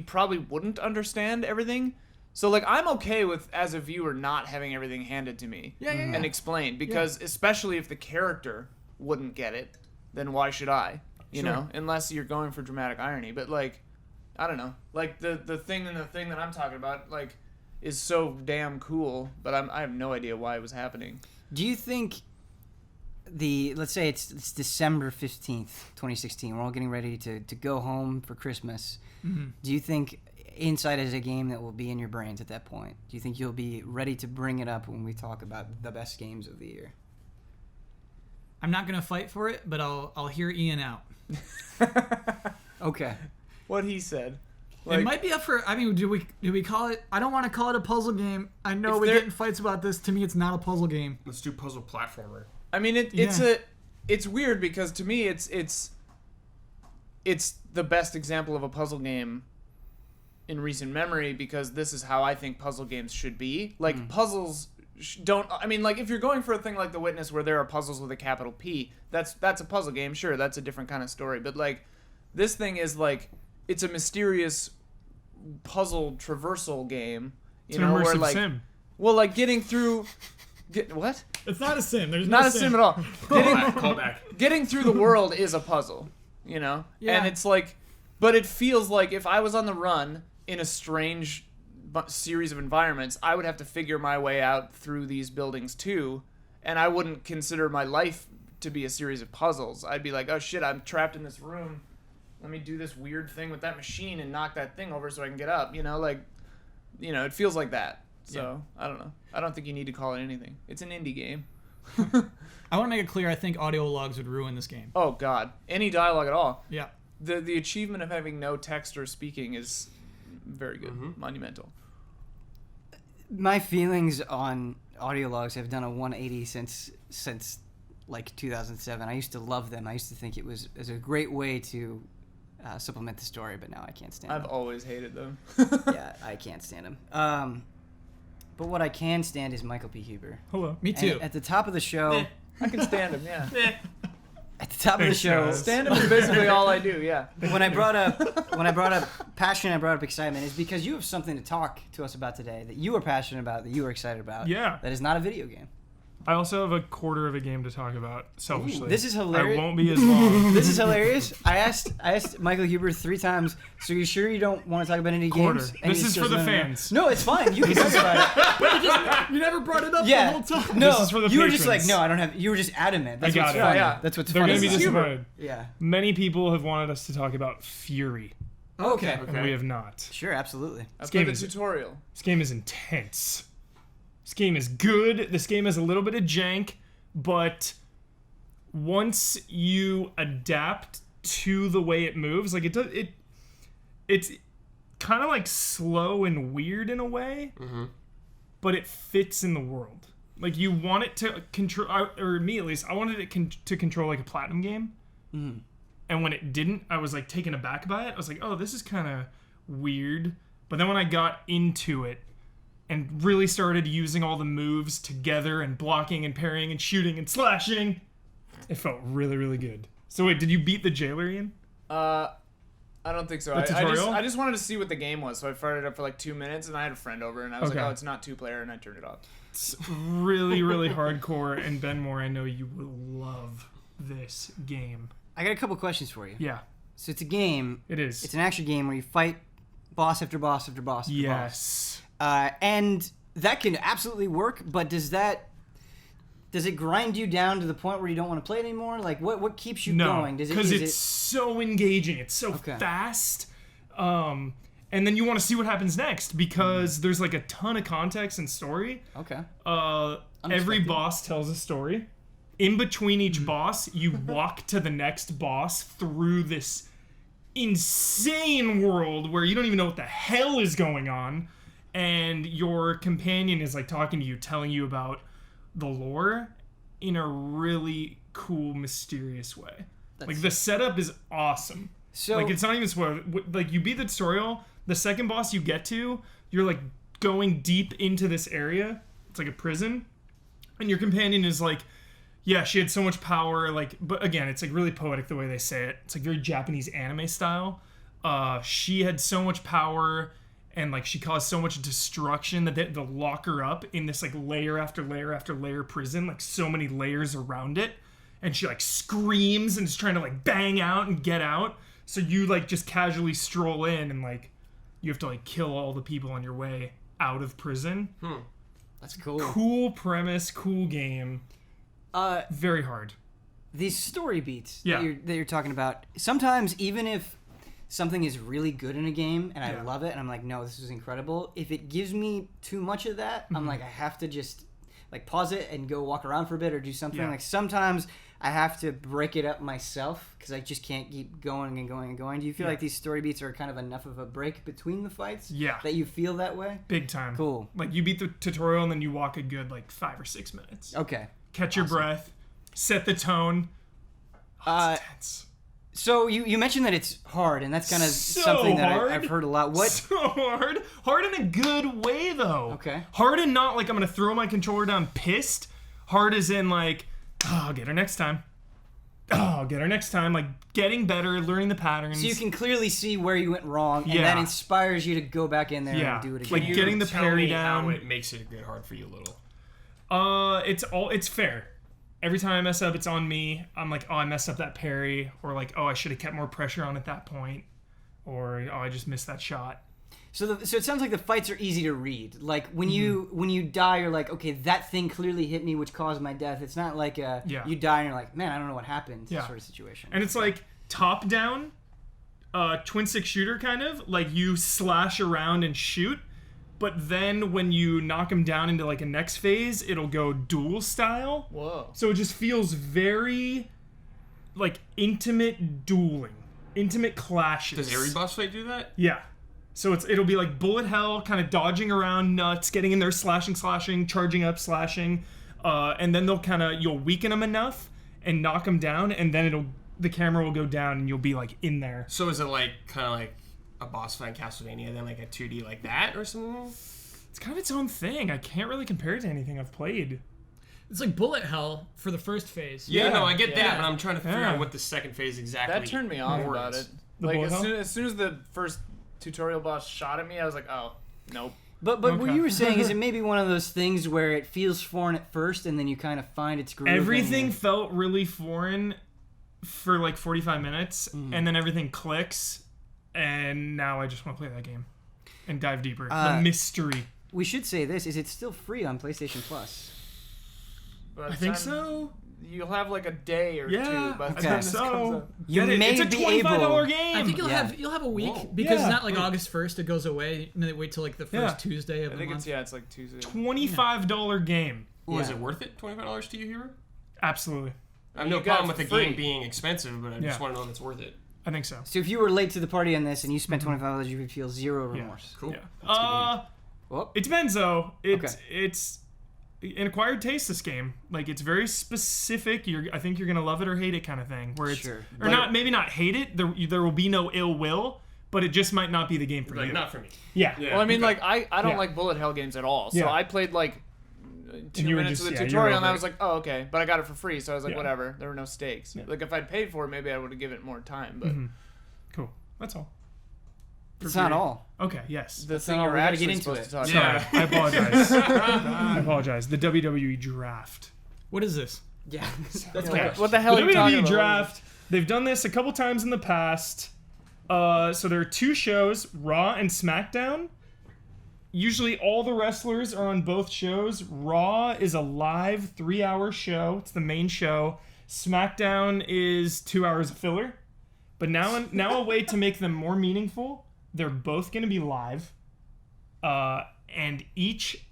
probably wouldn't understand everything. So like, I'm okay with, as a viewer, not having everything handed to me Yeah. and explained, because especially if the character wouldn't get it, then why should I? You Sure. know, unless you're going for dramatic irony. But like, I don't know, like the thing that I'm talking about, like, is so damn cool, but I have no idea why it was happening. Do you think let's say it's December 15th, 2016, we're all getting ready to go home for Christmas. Mm-hmm. Do you think Inside is a game that will be in your brains at that point? Do you think you'll be ready to bring it up when we talk about the best games of the year? I'm not gonna fight for it, but I'll hear Ian out. Okay. What he said. It might be up for. I mean, do we call it? I don't want to call it a puzzle game. I know If we there- get in fights about this. To me, it's not a puzzle game. Let's do puzzle platformer. I mean, it's weird because to me it's it's the best example of a puzzle game in recent memory because this is how I think puzzle games should be. Like, puzzles don't... I mean, like, if you're going for a thing like The Witness where there are puzzles with a capital P, that's a puzzle game. Sure, that's a different kind of story. But, like, this thing is, like, it's a mysterious puzzle traversal game. It's an immersive where, like, sim. well, like, getting through... what? It's not a sim. There's Not no a sim at all. Callback. Getting through the world is a puzzle, you know? Yeah. And it's like... But it feels like if I was on the run in a strange series of environments, I would have to figure my way out through these buildings too, and I wouldn't consider my life to be a series of puzzles. I'd be like, oh shit, I'm trapped in this room. Let me do this weird thing with that machine and knock that thing over so I can get up. It feels like that. So, I don't know. I don't think you need to call it anything. It's an indie game. I want to make it clear, I think audio logs would ruin this game. Oh god. Any dialogue at all. Yeah. The achievement of having no text or speaking is very good. Monumental. My feelings on audio logs have done a 180 since like 2007. I used to love them. I used to think it was a great way to supplement the story, but now I can't stand I've them. always hated them. Yeah, I can't stand them. But what I can stand is Michael P. Huber. Hello. Me too. And at the top of the show, I can stand him, yeah. at the top of the Thanks, show, guys. Stand him is basically all I do, yeah. when I brought up passion, I brought up excitement, is because you have something to talk to us about today that you are passionate about, that you are excited about. Yeah. That is not a video game. I also have a quarter of a game to talk about, selfishly. This is hilarious. I won't be as long. This is hilarious. I asked Michael Huber 3 times, so you sure you don't want to talk about any Quarter. games? And This he is goes, for the "No, no, no." fans. No, it's fine. You can talk about it. You never brought it up Yeah. the whole time. No, This is for the you were just like, patrons. no, I don't have. You were just adamant. That's I got what's it. funny. Yeah. That's what's They're funny. going to be This is disappointed. Yeah. Many people have wanted us to talk about Furi, Okay. and we have not. Sure, absolutely. I game played the is- tutorial. This game is intense. This game is good. This game has a little bit of jank, but once you adapt to the way it moves, like it's kind of like slow and weird in a way, but it fits in the world. Like, you want it to control, or me at least, I wanted it to control like a platinum game. And when it didn't, I was like taken aback by it. I was like, oh, this is kind of weird. But then when I got into it and really started using all the moves together and blocking and parrying and shooting and slashing, it felt really, really good. So wait, did you beat the jailer, Ian? I don't think so. The tutorial? I just wanted to see what the game was, so I fired it up for like 2 minutes, and I had a friend over, and I was Okay. like, oh, it's not 2-player, and I turned it off. It's really, really hardcore, and Ben Moore, I know you will love this game. I got a couple questions for you. Yeah, So it's a game. it is. It's an action game where you fight boss after boss after boss after boss. Yes. And that can absolutely work, but does it grind you down to the point where you don't want to play it anymore? Like, what keeps you No, going? because it's so engaging. It's so Okay. fast. And then you want to see what happens next because there's like a ton of context and story. Okay. Every Unexpected. boss tells a story. In between each boss, you walk to the next boss through this insane world where you don't even know what the hell is going on. And your companion is like talking to you, telling you about the lore in a really cool, mysterious way. Like, the setup is awesome. So Like, it's not even spoiler. Like, you beat the tutorial, the second boss you get to, you're like going deep into this area. It's like a prison. And your companion is like, yeah, she had so much power. Like, but again, it's like really poetic the way they say it. It's like very Japanese anime style. She had so much power and like she caused so much destruction that they had to lock her up in this like layer after layer after layer prison, like so many layers around it. And she like screams and is trying to like bang out and get out. So you like just casually stroll in and like you have to like kill all the people on your way out of prison. that's cool. Cool premise, cool game. Very hard. These story beats Yeah. that you're talking about. Sometimes even if something is really good in a game and I Yeah. love it and I'm like, no, this is incredible. If it gives me too much of that, Mm-hmm. I'm like, I have to just like pause it and go walk around for a bit or do something. Yeah. Like sometimes I have to break it up myself because I just can't keep going and going and going. Do you feel Yeah. like these story beats are kind of enough of a break between the fights? Yeah. That you feel that way? Big time. Cool. Like you beat the tutorial and then you walk a good like 5 or 6 minutes. Okay. Catch your breath, set the tone. Oh, it's intense. So you mentioned that it's hard, and that's kind of So something that hard. I've heard a lot. What? So hard in a good way though. Okay. Hard and not like I'm gonna throw my controller down pissed. Hard as in like, oh, I'll get her next time. Oh, I'll get her next time. Like getting better, learning the patterns. So you can clearly see where you went wrong, and Yeah. that inspires you to go back in there Yeah. and do it again. Like You getting the tell parry me down. How it makes it get hard for you a little. It's fair. Every time I mess up, it's on me. I'm like, oh, I messed up that parry, or like, oh, I should have kept more pressure on at that point, or oh, I just missed that shot. So it sounds like the fights are easy to read. Like when you die, you're like, okay, that thing clearly hit me, which caused my death. It's not like you die and you're like, man, I don't know what happened. Yeah. Sort of situation. And it's like top down, twin stick shooter kind of like you slash around and shoot, but then when you knock them down into like a next phase, it'll go duel style. Whoa. So it just feels very like intimate dueling, intimate clashes. Does every boss fight do that? Yeah. So it'll be like bullet hell, kind of dodging around nuts, getting in there, slashing, charging up, slashing, and then you'll weaken them enough and knock them down, and then the camera will go down and you'll be like in there. So is it like kind of like a boss fight in Castlevania, then like a 2D like that or something? It's kind of its own thing. I can't really compare it to anything I've played. It's like bullet hell for the first phase. Yeah, no, I get Yeah. that, but I'm trying to figure Yeah. out what the second phase exactly. That turned me off more about is. it. The Like bullet hell? as soon as the first tutorial boss shot at me, I was like, oh, nope. But what Okay. you were saying is it may be one of those things where it feels foreign at first, and then you kind of find its groove. Everything and- felt really foreign for like 45 minutes, and then everything clicks, and now I just want to play that game and dive deeper. The mystery. We should say this: is it still free on PlayStation Plus? By I the think time- so. You'll have like a day or Yeah, two by the I time think this so. comes up. You Get it. may It's a be $25 able. game. I think you'll Yeah. have a week Whoa. because Yeah. it's not like August 1st it goes away and then they wait till like the first Yeah. Tuesday of I the think month. it's like Tuesday. $25 game. Was Yeah. it worth it? $25 to you, Hubert? Absolutely. I have no You got problem it with the for free. game being expensive, but I Yeah. just want to know if it's worth it. I think so. So if you were late to the party on this and you spent $25, you would feel zero remorse. Cool. Yeah. Well, It depends though. Okay. It's an acquired taste. This game, like it's very specific. I think you're gonna love it or hate it kind of thing. Where it's Sure. or not, maybe not hate it. There will be no ill will, but it just might not be the game for Like, you. not for me. Yeah. Yeah. Well, I mean, Okay. like I don't Yeah. like bullet hell games at all. So Yeah. I played like 2 you were minutes just- of the yeah, you were tutorial, and over I it. was like, oh, okay. But I got it for free, so I was like, Yeah. whatever. There were no stakes. Yeah. Like if I'd paid for it, maybe I would have given it more time. But Cool. That's all. it's not all. Okay. Yes. the thing not all. you're We gotta actually get into supposed it. to talk Sorry. about. I apologize. I apologize. The WWE draft. What is this? Yeah. Okay. What the hell The are you talking WWE about? draft. They've done this a couple times in the past. So there are 2 shows, Raw and SmackDown. Usually all the wrestlers are on both shows. Raw is a live 3-hour show. It's the main show. SmackDown is 2 hours of filler. But now a way to make them more meaningful, they're both going to be live. And each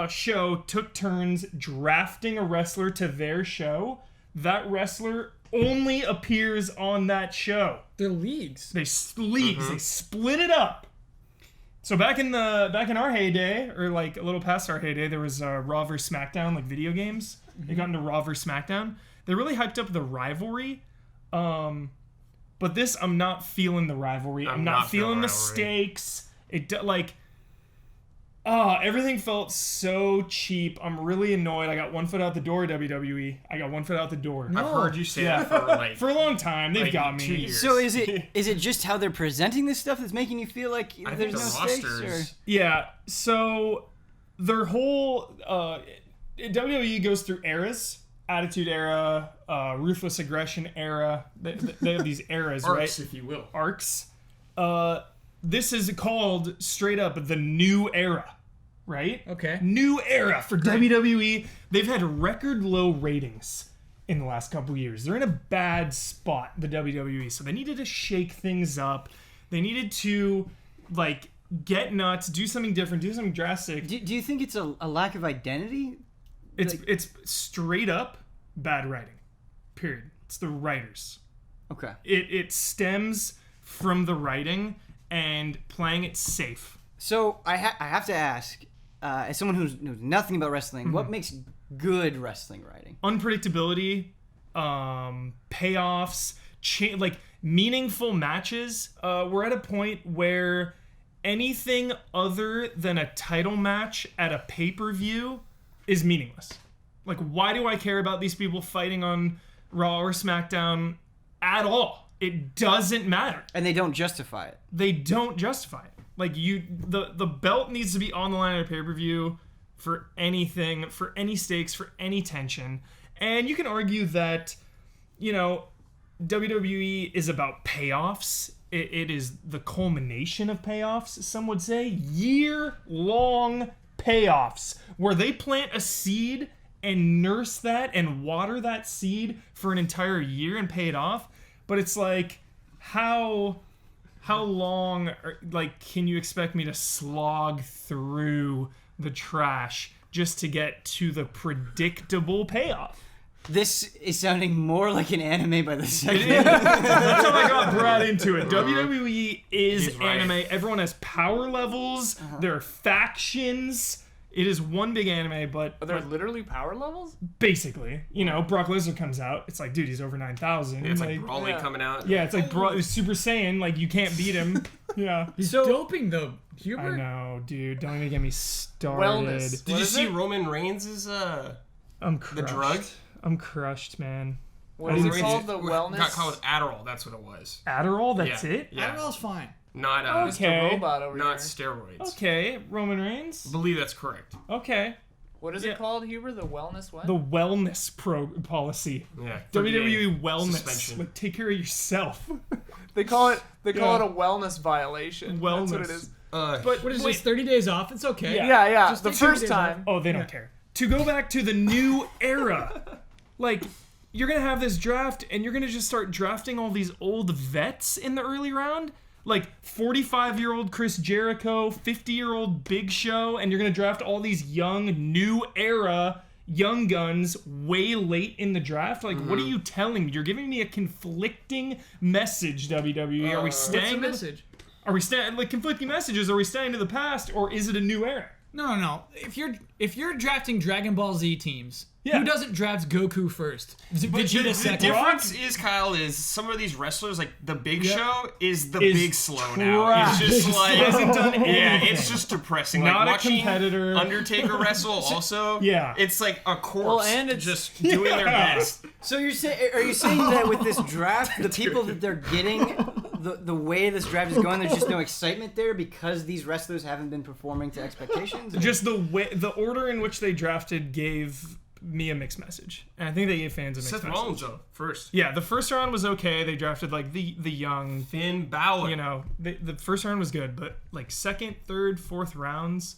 show took turns drafting a wrestler to their show. That wrestler only appears on that show. They're leagues. They leagues. They split it up. So back in our heyday, or like a little past our heyday, there was Raw vs SmackDown, like video games. They got into Raw vs SmackDown. They really hyped up the rivalry. But this, I'm not feeling the rivalry. I'm not feeling the rivalry. stakes. Everything felt so cheap. I'm really annoyed. I got one foot out the door, WWE. I got one foot out the door. I've heard you say Yeah. that for like For a long time, they've like got 2 me. years. So is it just how they're presenting this stuff that's making you feel like I there's think no the stakes? rosters. Or? Yeah, so their whole WWE goes through eras: Attitude Era, Ruthless Aggression Era. They have these eras, arcs, right? if you will. Arcs. This is called straight up the New Era, right? Okay. New Era for WWE. They've had record low ratings in the last couple years. They're in a bad spot, the WWE. So they needed to shake things up. They needed to like get nuts, do something different, do something drastic. Do you think it's a lack of identity? It's straight up bad writing. Period. It's the writers. Okay. It stems from the writing and playing it safe. So I have to ask, as someone who knows nothing about wrestling, what makes good wrestling writing? Unpredictability payoffs, like meaningful matches. We're at a point where anything other than a title match at a pay-per-view is meaningless. Like, why do I care about these people fighting on Raw or SmackDown at all? It doesn't matter. And they don't justify it. They don't justify it. Like, the belt needs to be on the line at a pay-per-view for anything, for any stakes, for any tension. And you can argue that, you know, WWE is about payoffs. It is the culmination of payoffs, some would say. Year-long payoffs where they plant a seed and nurse that and water that seed for an entire year and pay it off. But it's like, how long, like, can you expect me to slog through the trash just to get to the predictable payoff? This is sounding more like an anime by the second. That's how I got brought into it. WWE is anime. Everyone has power levels. There are factions. It is one big anime, but... Are there literally power levels? Basically. You know, Brock Lesnar comes out. It's like, dude, he's over 9,000. It's like Brawley coming out. Yeah, it's like Super Saiyan. Like, you can't beat him. Yeah. He's doping, though. I know, dude. Don't even get me started. Wellness. Did you see Roman Reigns' I'm crushed. the drug? I'm crushed, man. What is it called? The wellness? Got caught with Adderall. That's what it was. Adderall? That's Yeah. it? Yeah. Adderall's fine. Not Okay. Mr. Robot over not here. steroids. Okay, Roman Reigns. I believe that's correct. Okay. What is it called, Huber? The wellness what? The wellness policy. Yeah. WWE wellness. Suspension. Like, take care of yourself. They call it a wellness violation. Wellness. That's what it is. But What is this, 30 days off? It's okay. Yeah. Just The take 30 first days time. Oh, they don't care. To go back to the new era, like, you're going to have this draft, and you're going to just start drafting all these old vets in the early round? Like, 45-year-old Chris Jericho, 50-year-old Big Show, and you're going to draft all these young, new era young guns way late in the draft? Like, what are you telling me? You're giving me a conflicting message, WWE. Are we What's the staying message? Are we staying, like, conflicting messages? Are we staying to the past, or is it a new era? No. If you're drafting Dragon Ball Z teams, Yeah. who doesn't draft Goku first? Vegeta The second. difference is, Kyle, is some of these wrestlers, like the Big Yep. Show, is the Is big slow now. trash. It's just like Hasn't done yeah, anything. it's just depressing. Not like a watching competitor. Undertaker wrestle. Also, Yeah. it's like a corpse. Well, and it's- just doing their best. So are you saying that with this draft, the people that they're getting, the way this draft is going, there's just no excitement there because these wrestlers haven't been performing to expectations? Just the order in which they drafted gave me a mixed message, and I think they gave fans a mixed Seth message. Rollins though first. Yeah, the first round was okay. They drafted like the young, Finn Balor. you know, the first round was good, but like second, third, fourth rounds,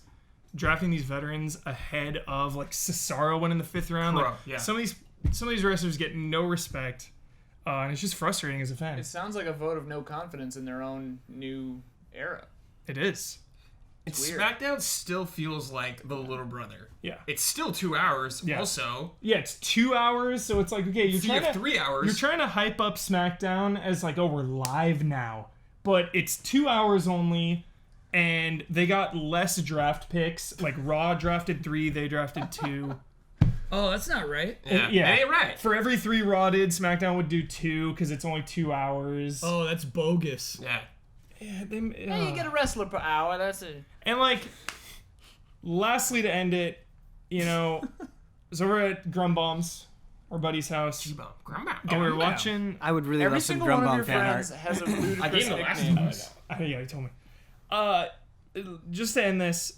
drafting these veterans ahead of like Cesaro went in the fifth round. Bro, Like yeah. some of these wrestlers get no respect, and it's just frustrating as a fan. It sounds like a vote of no confidence in their own new era. It is. Weird. SmackDown still feels like the little brother. Yeah. It's still 2 hours. Yeah. Also, Yeah, it's 2 hours, so it's like, okay, you're you trying have to 3 hours. You're trying to hype up SmackDown as like, oh, we're live now. But it's 2 hours only, and they got less draft picks. Like, Raw drafted 3, they drafted 2. Oh, that's not right. Yeah, Yeah. That ain't right. For every 3 Raw did, SmackDown would do 2, because it's only 2 hours. Oh, that's bogus. Yeah. Yeah, Hey, you get a wrestler per hour. That's it. And, like, lastly to end it, you know, so we're at Grumbomb's, our buddy's house. And we were watching... I would really Every love some single one of Grumbomb your fan friends art. has a I gave ludicrous him the last nickname. one. Yeah, he told me. Just to end this,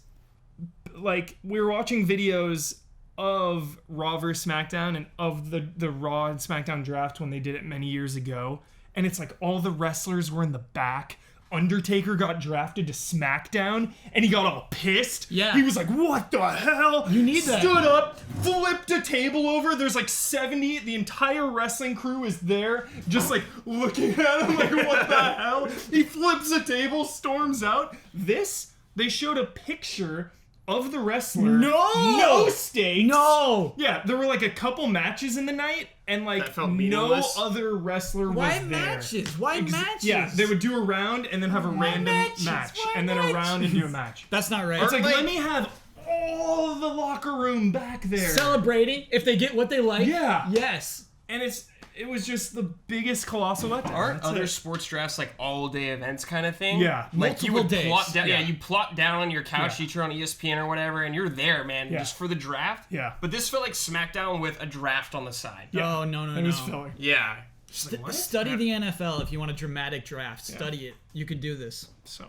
like, we were watching videos of Raw vs. SmackDown and of the Raw and SmackDown draft when they did it many years ago, and it's like all the wrestlers were in the back. Undertaker got drafted to SmackDown, and he got all pissed. Yeah. He was like, what the hell? You need that. Stood up, flipped a table over. There's like 70, the entire wrestling crew is there, just like looking at him like, what the hell? He flips a table, storms out. They showed a picture of the wrestler. No stakes. No! Yeah, there were like a couple matches in the night, and like That felt no meaningless. other wrestler Why was there. matches? Why matches? Yeah, they would do a round and then have a random matches? match, Why and then a round and matches? do a match. That's not right. It's like, Like- let me have all the locker room back there. Celebrating if they get what they like. Yeah. Yes. and it was just the biggest colossal letdown. Aren't That's other it. sports drafts like all-day events kind of thing? Yeah. Like you Multiple would days. plot down. Yeah. Yeah, you plot down on your couch, Yeah. you turn on ESPN or whatever, and you're there, man, Yeah. just for the draft. Yeah. But this felt like SmackDown with a draft on the side. Yeah. Oh, no. It was filler. Yeah. Just like, what? Study the NFL if you want a dramatic draft. Study it. You can do this. So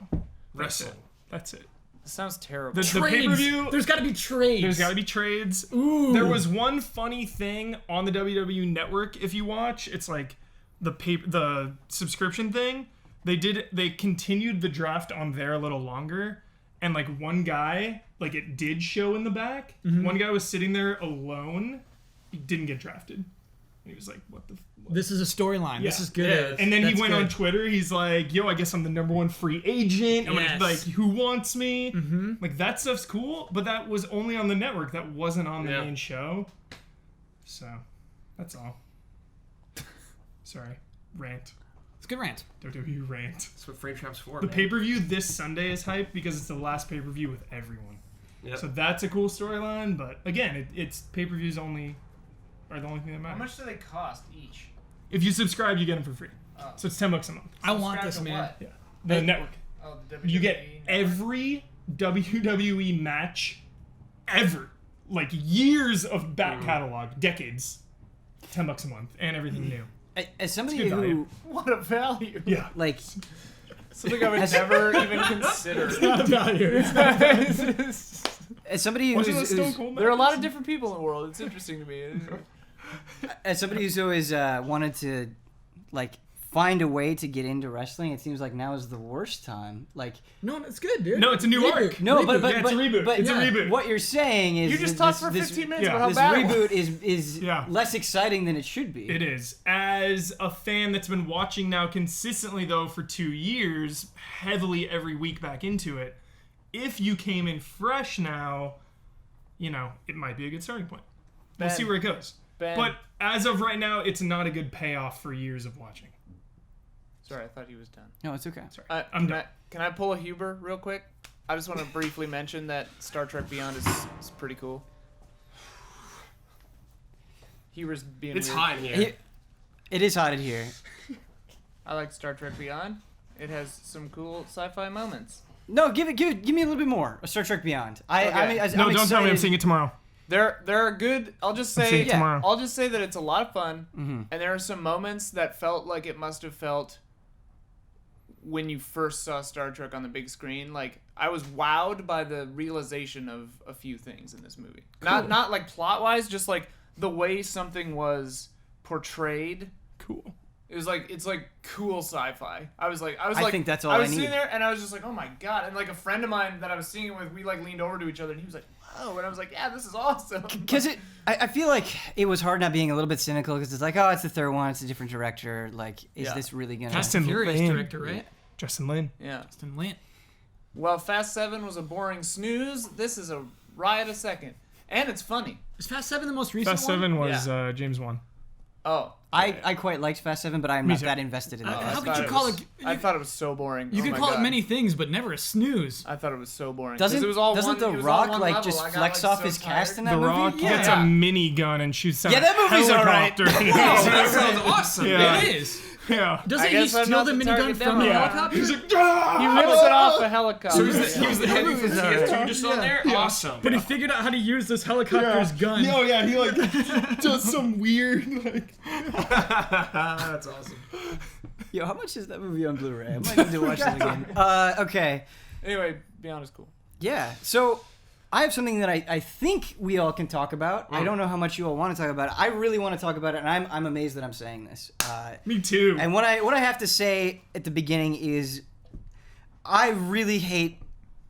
Wrestling. that's it. This sounds terrible. The Trades. pay-per-view. There's got to be trades. There's got to be trades. Ooh. There was one funny thing on the WWE Network. If you watch, it's like the subscription thing. They continued the draft on there a little longer, and like one guy, like it did show in the back. One guy was sitting there alone. He didn't get drafted. And he was like, "What the." This is a storyline. This Yeah. is good. Yeah. And then he That's went on good. Twitter. He's like, "Yo, I guess I'm the #1 free agent. I'm Yes. gonna, like, who wants me?" Mm-hmm. Like that stuff's cool, but that was only on the network. That wasn't on the Yeah. main show. So, that's all. Sorry, rant. It's a good rant. WWE rant. That's what Frame Trap's for, The man. pay-per-view this Sunday is hyped because it's the last pay-per-view with everyone. Yep. So that's a cool storyline. But again, it's pay-per-views only are the only thing that matters. How much do they cost each? If you subscribe, you get them for free. Oh. So it's $10 a month. I want Subscribe this, to man. what? Yeah, the network. Oh, the WWE You get network? every WWE match ever, like years of back catalog, decades, $10 a month, and everything new. As somebody good who value. What a value. Yeah, like Something I would never even consider. as somebody wasn't that who's, Stone who's Cold? There are a lot of different people in the world. It's interesting to me. as somebody who's always wanted to like find a way to get into wrestling, it seems like now is the worst time. Like No, it's good, dude. No, it's a new Reboot. arc. no, Reboot. but Yeah, it's a reboot. But It's a reboot. What you're saying is You just this- talked for this- 15 minutes yeah, about how This bad it reboot was. is Yeah. less exciting than it should be. It is. As a fan that's been watching now consistently, though, for 2 years, heavily every week back into it, if you came in fresh now, you know, it might be a good starting point. We'll Ben. see where it goes. Ben. But as of right now, it's not a good payoff for years of watching. Sorry, I thought he was done. No, it's okay. I'm can done. Can I pull a Huber real quick? I just want to briefly mention that Star Trek Beyond is pretty cool. Huber's being It's weird. hot in here. It is hot in here. I like Star Trek Beyond. It has some cool sci-fi moments. No, give me a little bit more. A Star Trek Beyond. Okay. I'm No, don't tell me I'm excited. seeing it tomorrow. There are good. I'll just I'm seeing say it tomorrow. I'll just say that it's a lot of fun, Mm-hmm. and there are some moments that felt like it must have felt when you first saw Star Trek on the big screen. Like I was wowed by the realization of a few things in this movie. Not like plot wise, just like the way something was portrayed. Cool. It was like it's like cool sci-fi. I was like think that's all I was I need. sitting there and I was just like, oh my god! And like a friend of mine that I was seeing it with, we like leaned over to each other and he was like, whoa! And I was like, yeah, this is awesome. Because I feel like it was hard not being a little bit cynical because it's like, oh, it's the third one, it's a different director. Like, is Yeah. this really gonna? Fast and Furious Lin. director, right? Justin Lin. Yeah. Justin Lin. Well, Fast 7 was a boring snooze. This is a riot a second. And it's funny. Is Fast 7 the most recent Fast one? 7 was James Wan. Oh. I quite liked Fast 7, but I'm not too. that invested in that. How Fast could you Seven. call it? I thought it was so boring. You Oh can my call God. it many things, but never a snooze. I thought it was so boring. 'Cause Doesn't it was all doesn't one, The it was all Rock one like level. just I got, flex like, off so his tired. cast in that The movie? Rock Yeah. gets a minigun and shoots out Yeah, that movie's alright. helicopter. That sounds awesome. Yeah. It is. Yeah. Doesn't I he guess I'm steal not the the minigun target from demo. the Yeah. helicopter? He's like, "Ah!" He rips it off a helicopter. So he was the heavy for CS2 just on there? Yeah. Awesome. But he figured out how to use this helicopter's gun. Oh yeah, he like does some weird like. That's awesome. Yo, how much is that movie on Blu-ray? I might need to watch it again. Okay. Anyway, Beyond is cool. Yeah. So I have something that I think we all can talk about. I don't know how much you all want to talk about it. I really want to talk about it, and I'm amazed that I'm saying this. Me too. And what I have to say at the beginning is, I really hate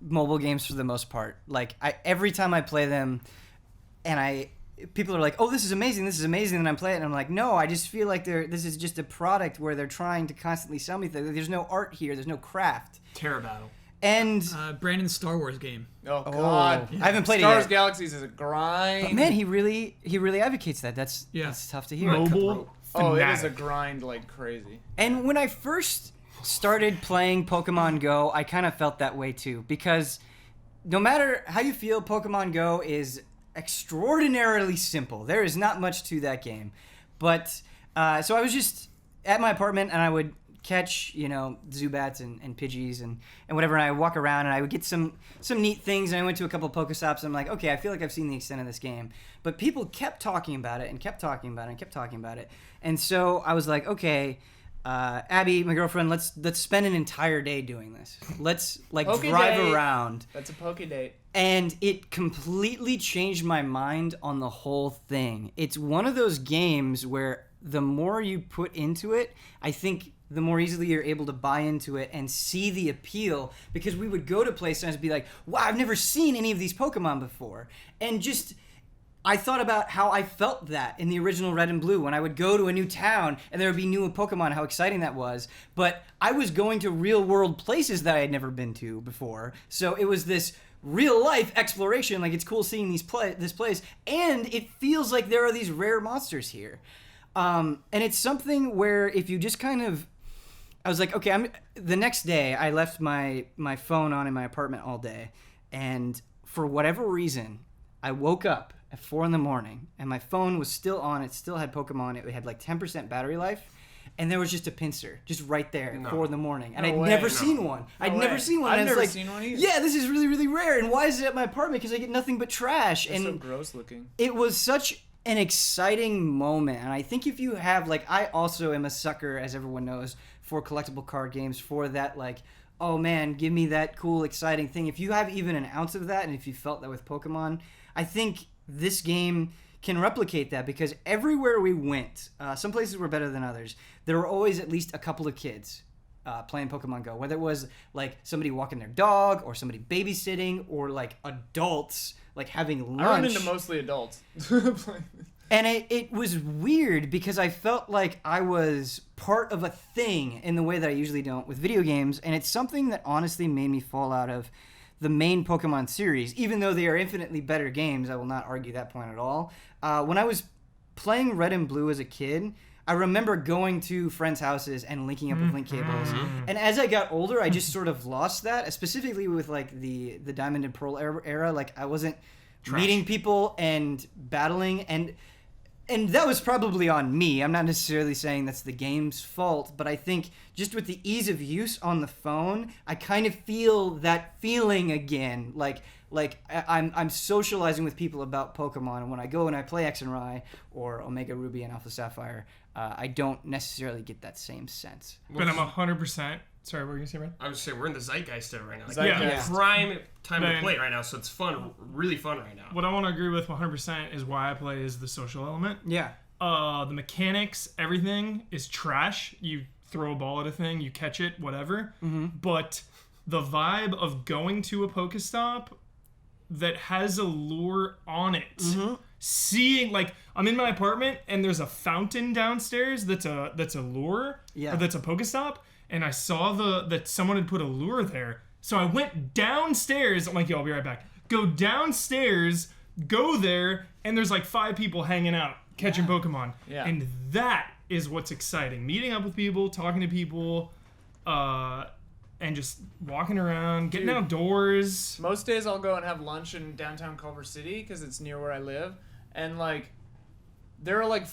mobile games for the most part. Like every time I play them, and people are like, "Oh, this is amazing! This is amazing!" and I'm playing it, and I'm like, "No, I just feel like this is just a product where they're trying to constantly sell me things. There's no art here. There's no craft." Terror Battle. And Brandon's Star Wars game. Oh, God. I haven't played Star it Wars yet. Galaxies is a grind. But man, he really advocates that. That's tough to hear. Mobile. Oh, it is a fanatic. grind like crazy. And when I first started playing Pokemon Go, I kind of felt that way too, because no matter how you feel, Pokemon Go is extraordinarily simple. There is not much to that game. But so I was just at my apartment, and I would catch, Zubats and Pidgeys and whatever, and I would walk around, and I would get some neat things, and I went to a couple of Pokestops, and I'm like, okay, I feel like I've seen the extent of this game. But people kept talking about it, and kept talking about it, and kept talking about it. And so I was like, okay, Abby, my girlfriend, let's spend an entire day doing this. Let's drive around. That's a Poke date. And it completely changed my mind on the whole thing. It's one of those games where the more you put into it, I think the more easily you're able to buy into it and see the appeal, because we would go to places and be like, wow, I've never seen any of these Pokemon before. And just, I thought about how I felt that in the original Red and Blue when I would go to a new town and there would be new Pokemon, how exciting that was. But I was going to real world places that I had never been to before. So it was this real life exploration. Like, it's cool seeing this place, and it feels like there are these rare monsters here. And it's something where if you just kind of, I was like, okay, the next day I left my phone on in my apartment all day, and for whatever reason, I woke up at 4 a.m. and my phone was still on. It still had Pokemon. It had like 10% battery life, and there was just a pincer just right there at 4 a.m. And I'd never seen one. I'd never seen one. I've never seen one either. Yeah, this is really, really rare. And why is it at my apartment? Because I get nothing but trash. It's and so gross looking. It was such an exciting moment, and I think if you have, like, I also am a sucker, as everyone knows, for collectible card games, for that, like, oh man, give me that cool, exciting thing. If you have even an ounce of that, and if you felt that with Pokemon, I think this game can replicate that, because everywhere we went, some places were better than others, there were always at least a couple of kids playing Pokemon Go, whether it was like somebody walking their dog, or somebody babysitting, or like adults like having lunch. I run into mostly adults. And it was weird, because I felt like I was part of a thing in the way that I usually don't with video games, and it's something that honestly made me fall out of the main Pokemon series. Even though they are infinitely better games, I will not argue that point at all. When I was playing Red and Blue as a kid, I remember going to friends' houses and linking up with link cables. And as I got older, I just sort of lost that, specifically with like the Diamond and Pearl era. Like, I wasn't meeting people and battling, and that was probably on me. I'm not necessarily saying that's the game's fault, but I think just with the ease of use on the phone, I kind of feel that feeling again. Like I'm socializing with people about Pokemon, and when I go and I play X and Y or Omega Ruby and Alpha Sapphire, I don't necessarily get that same sense. But I'm 100%. Sorry, what were you gonna say, Brad? I was saying we're in the zeitgeist of it right now. Like, Zeitgeist. Prime time to play it right now, so it's fun, really fun right now. What I want to agree with 100% is why I play is the social element. Yeah. The mechanics, everything is trash. You throw a ball at a thing, you catch it, whatever. But the vibe of going to a Pokestop that has a lure on it. Seeing, like, I'm in my apartment and there's a fountain downstairs that's a lure, or that's a Pokestop, and I saw that someone had put a lure there. So I went downstairs. I'm like, yo, I'll be right back. Go downstairs, go there, and there's like 5 people hanging out, catching Pokemon. Yeah. And that is what's exciting. Meeting up with people, talking to people, and just walking around, getting outdoors. Most days I'll go and have lunch in downtown Culver City because it's near where I live. And, like, there are, like,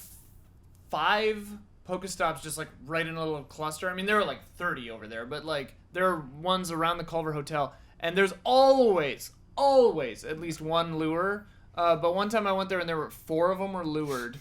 5 Pokestops just, like, right in a little cluster. I mean, there are, like, 30 over there. But, like, there are ones around the Culver Hotel. And there's always at least one lure. But one time I went there and there were 4 of them were lured.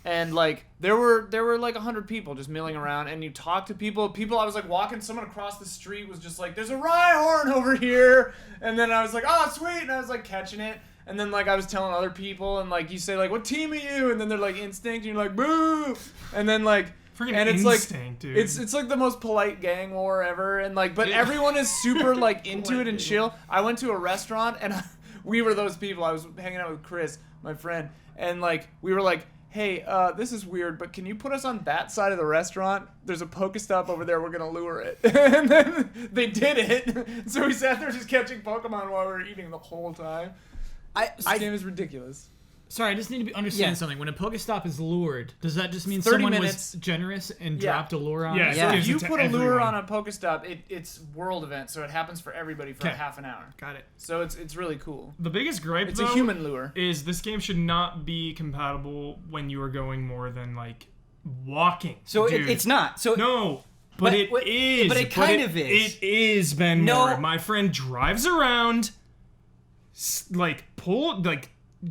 And, like, there were like 100 people just milling around, and you talk to people. I was, like, walking, someone across the street was just like, there's a Rhyhorn over here! And then I was like, oh, sweet! And I was, like, catching it. And then, like, I was telling other people, and, like, you say, like, what team are you? And then they're, like, Instinct, and you're like, boo! And then, like, Freaking and it's Instinct, like, dude. it's like the most polite gang war ever, and, like, but everyone is super, like, into it and chill. I went to a restaurant, and we were those people. I was hanging out with Chris, my friend, and, like, we were like, hey, this is weird, but can you put us on that side of the restaurant? There's a Pokestop over there. We're going to lure it. And then they did it. So we sat there just catching Pokemon while we were eating the whole time. This game is ridiculous. Sorry, I just need to understand something. When a Pokestop is lured, does that just mean 30 someone minutes. was generous and dropped a lure on Yeah, it? yeah. If you to put a lure everyone. on a Pokestop, it's world event, so it happens for everybody for a half an hour. Got it. So it's really cool. The biggest gripe, It's though, a human lure. is this game should not be compatible when you are going more than, like, walking. So dude. it's not. So No, but it is. But it kind of is. It is, Ben No. Moore. My friend drives around,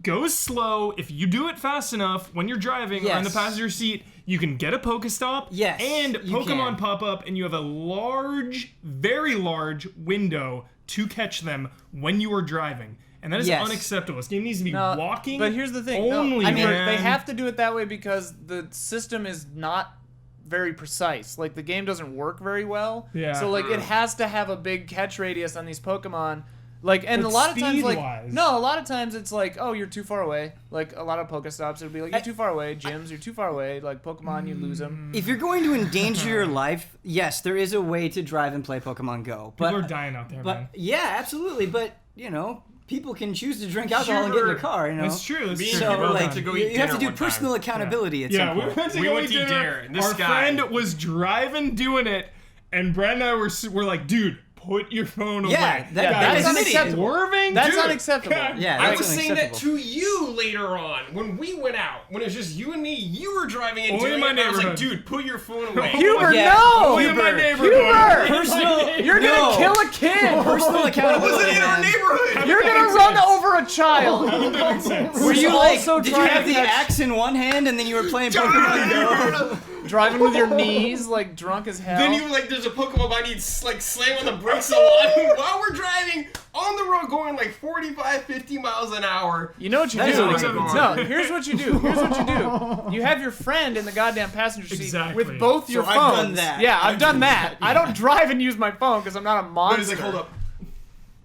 goes slow. If you do it fast enough when you're driving or in the Yes. passenger seat, you can get a Pokestop. Yes, And you Pokemon can. pop up, and you have a large, very large window to catch them when you are driving. And that is Yes. unacceptable. This game needs to be No, walking. But here's the thing. Only, I mean, man. they have to do it that way because the system is not very precise. Like, the game doesn't work very well. Yeah. So, like, it has to have a big catch radius on these Pokemon. Like, and But a lot of times, like, speed-wise- no, a lot of times it's like, oh, you're too far away. Like, a lot of Pokestops, it'll be like, you're too far away. Gyms, you're too far away. Like, Pokemon, you lose them. if you're going to endanger your life, yes, there is a way to drive and play Pokemon Go. But People are dying out there, man. yeah, absolutely. But people can choose to drink alcohol and get in a car. That's true. That's Me true. and So Well like, to go you eat have to dinner do one personal time. accountability at Yeah, some we point. went to We go went eat to eat dinner. dinner, and this Our guy- friend was driving, doing it, and Brad and I were like, dude, put your phone away. Yeah, that That's is an idiot. unacceptable. Swerving? That's Dude. unacceptable. God. Yeah, I that's was saying that unacceptable. to you later on when we went out. When it was just you and me, you were driving and Only doing in my it. And I was like, neighborhood. dude, put your phone away. Huber, Yeah. no! Only in my Huber. neighborhood. Personal, You're gonna no. kill a kid! Personal accountability. Wasn't in our man. neighborhood. You're gonna run over a child! That makes sense. Were you also like? Did you trying have to the catch- axe in one hand and then you were playing Pokemon Go? Driving with your knees, like, drunk as hell. Then you like, there's a Pokemon behind you, like slam on the brakes a lot while we're driving on the road, going like 45, 50 miles an hour. You know what you That is do? unacceptable. No, here's what you do. Here's what you do. You have your friend in the goddamn passenger seat Exactly. with both your So phones. I've done that. Yeah, I've done that. I don't drive and use my phone because I'm not a But monster. he's like, hold up.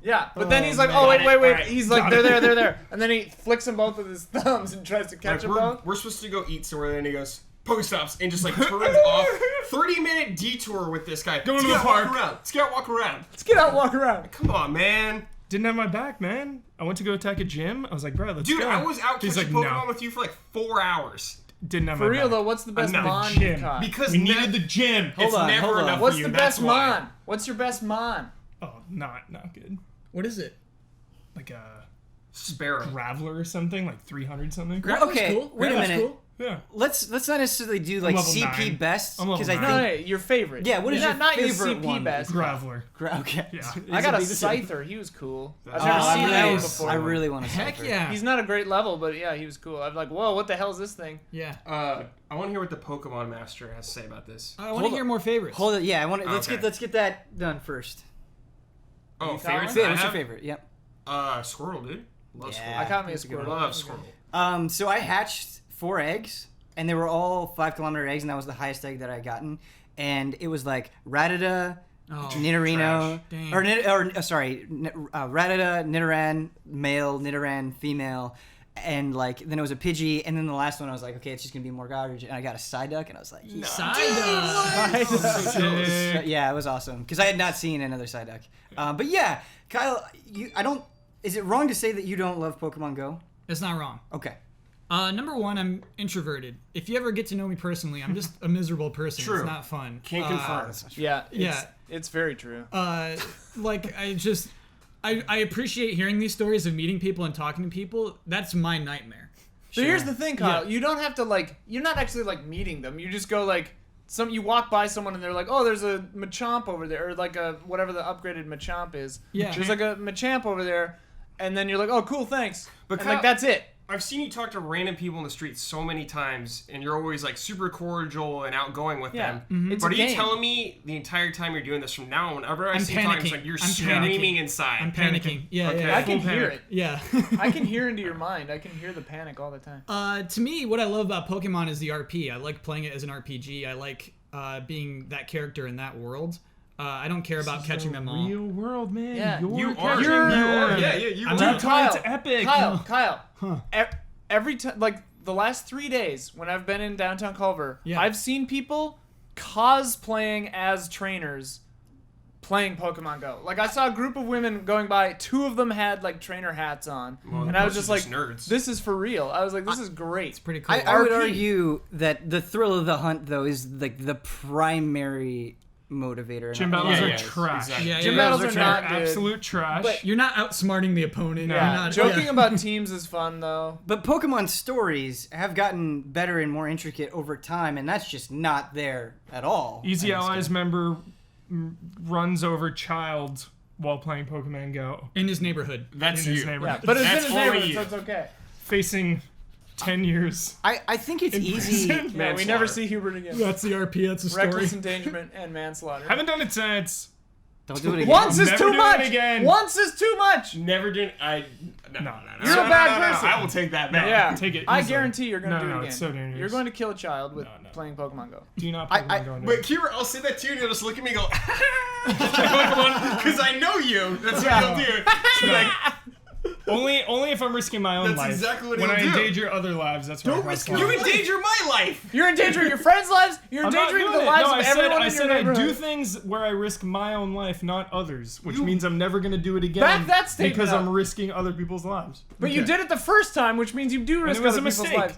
Yeah, but then he's like, man. oh, wait. Alright, He's like, got they're it. there. And then he flicks them both with his thumbs and tries to catch Like, them both. we're supposed to go eat somewhere, and he goes, Pokestops, and just like turns off. 30-minute detour with this guy. Going to Let's the get out, park. walk around. Let's get out, walk around. Let's get out and walk around. Come on, man. Didn't have my back, man. I went to go attack a gym. I was like, bro, let's Dude, go. I was out He's catching like, Pokemon no. with you for like 4 hours. Didn't have For my real, back. though, what's the best Not mon the you gym. caught? Because We needed the gym. it's on, never hold on. enough What's for you. the That's best why. mon? What's your best mon? Oh, not good. What is it? Like a Sparrow. Graveler or something, like 300 something. Graveler's Okay, cool. wait a Graveler's minute. Cool. Yeah. Let's not necessarily do like level CP 9. best I'm level because I 9. No, think no, your favorite. Yeah, what is your not favorite your CP one? best? Graveler. okay. Yeah. I got a Is it big? Scyther. He was cool. I've That's never awesome. seen that one Nice. before. I really want to. Heck yeah. He's not a great level, but yeah, he was cool. I'm like, whoa, what the hell is this thing? Yeah. I want to hear what the Pokemon Master has to say about this. I want to Hold hear on. more favorites. Hold it. Yeah, I want. Let's Okay. get that done first. Oh, You favorites? got one? I What's your have? favorite? Yep. Squirtle, dude. Love Yeah. I caught me a that's a good Squirtle. Squirtle. Love Squirtle. So I hatched 4 eggs, and they were all 5-kilometer eggs, and that was the highest egg that I gotten. And it was like Rattata, Oh, Nidorino, Dang. Rattata, Nidoran, male, Nidoran, female, and like then it was a Pidgey, and then the last one I was like, okay, it's just gonna be more garbage, and I got a Psyduck, and I was like, yeah, Psyduck. yeah, it was awesome because I had not seen another Psyduck. But yeah, Kyle, I don't. Is it wrong to say that you don't love Pokemon Go? It's not wrong. Okay. Number one, I'm introverted. If you ever get to know me personally, I'm just a miserable person. True. It's not fun. Can't confirm. Yeah, Yeah. it's very true. Like I appreciate hearing these stories of meeting people and talking to people. That's my nightmare. So here's the thing, Kyle. Yeah. You don't have to like. You're not actually like meeting them. You just go like. You walk by someone and they're like, oh, there's a Machamp over there, or like a whatever the upgraded Machamp is. Yeah. There's like a Machamp over there, and then you're like, oh, cool, thanks. But And Kyle- like that's it. I've seen you talk to random people in the street so many times, and you're always like super cordial and outgoing with Yeah. them. It's But a are you game. telling me the entire time you're doing this from now on, whenever I I'm see you talking, it's panicking. like you're I'm screaming panicking. inside? I'm panicking. Yeah, Okay. yeah. I can full hear panic. it. Yeah. I can hear into your mind. I can hear the panic all the time. To me, what I love about Pokemon is the RP. I like playing it as an RPG. I like being that character in that world. I don't care about catching them all. Real world, man. Yeah. You're You are. catching You them. are. Yeah, you I'm are. not Kyle, It's epic. Kyle. Every time, like the last 3 days when I've been in downtown Culver, Yeah. I've seen people cosplaying as trainers playing Pokemon Go. Like I saw a group of women going by, 2 of them had like trainer hats on, Well, and I was most just are like, nerds. this is for real. I was like, this is great. Pretty cool. I would RP. argue that the thrill of the hunt, though, is like the primary motivator. Gym not- battles Yeah, are yeah, trash. exactly. Yeah, Gym yeah, battles they're are trash. not good. Absolute trash. But- You're not outsmarting the opponent. No. You're not, Joking yeah. about teams is fun though. But Pokemon stories have gotten better and more intricate over time, and that's just not there at all. Easy in this Allies game. member runs over child while playing Pokemon Go, in his neighborhood. That's in his you. neighborhood. But it's That's in his only neighborhood, you. so it's okay. Facing 10 years. I think it's in easy. prison. Yeah, we Manslaughter. never see Hubert again. That's the RP. That's the story. Reckless endangerment and manslaughter. Haven't done it since. Don't do it again. Once is Never too do it much. again. Once is too much. Never doing. No. You're a bad person. I will take that back. Yeah, Take it I easily. guarantee you're gonna No, do no, it again. it's so dangerous. You're going to kill a child with No. playing Pokemon Go. Do not I- Pokemon Go. But Kira, I'll say that too, and you'll just look at me and go, because I know you. That's what you'll do. She'll be like, Only if I'm risking my own That's life. exactly what when he'll I do. endanger other lives, that's what don't risk it. You endanger my life. You're endangering your friends' lives. You're I'm not endangering doing the it. lives No, of I said everyone I in said your I do neighborhood. things where I risk my own life, not others, which means I'm never gonna do it again. Back that statement because up. I'm risking other people's lives. But you did it the first time, which means you do risk it was other a people's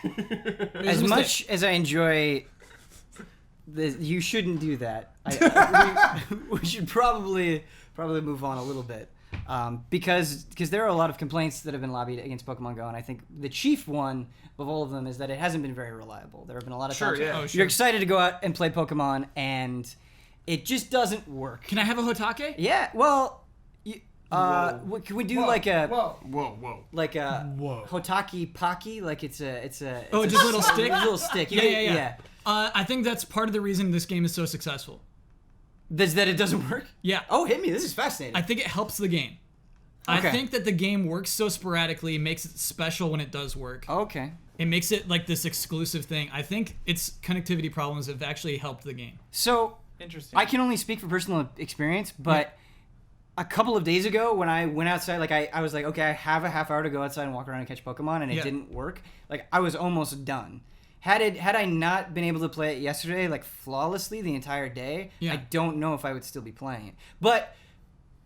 mistake. lives. As much as I enjoy, you shouldn't do that. We should probably move on a little bit, because there are a lot of complaints that have been lobbied against Pokemon Go, and I think the chief one of all of them is that it hasn't been very reliable. There have been a lot of times yeah. Oh, you're excited to go out and play Pokemon, and it just doesn't work. Can I have a HOTTAKE? Yeah, well, can we do like a Whoa. like a Whoa. Hotaki Pocky? Like it's a Oh, just a little stick? little stick. Yeah. I think that's part of the reason this game is so successful. Does that it doesn't work? Yeah. Oh, hit me. This is fascinating. I think it helps the game. Okay. I think that the game works so sporadically, makes it special when it does work. Okay. It makes it like this exclusive thing. I think its connectivity problems have actually helped the game. So Interesting. I can only speak for personal experience, but a couple of days ago when I went outside, like I was like, okay, I have a half hour to go outside and walk around and catch Pokemon, and it Yeah. didn't work. Like I was almost done. Had I not been able to play it yesterday, like flawlessly the entire day, Yeah. I don't know if I would still be playing it. But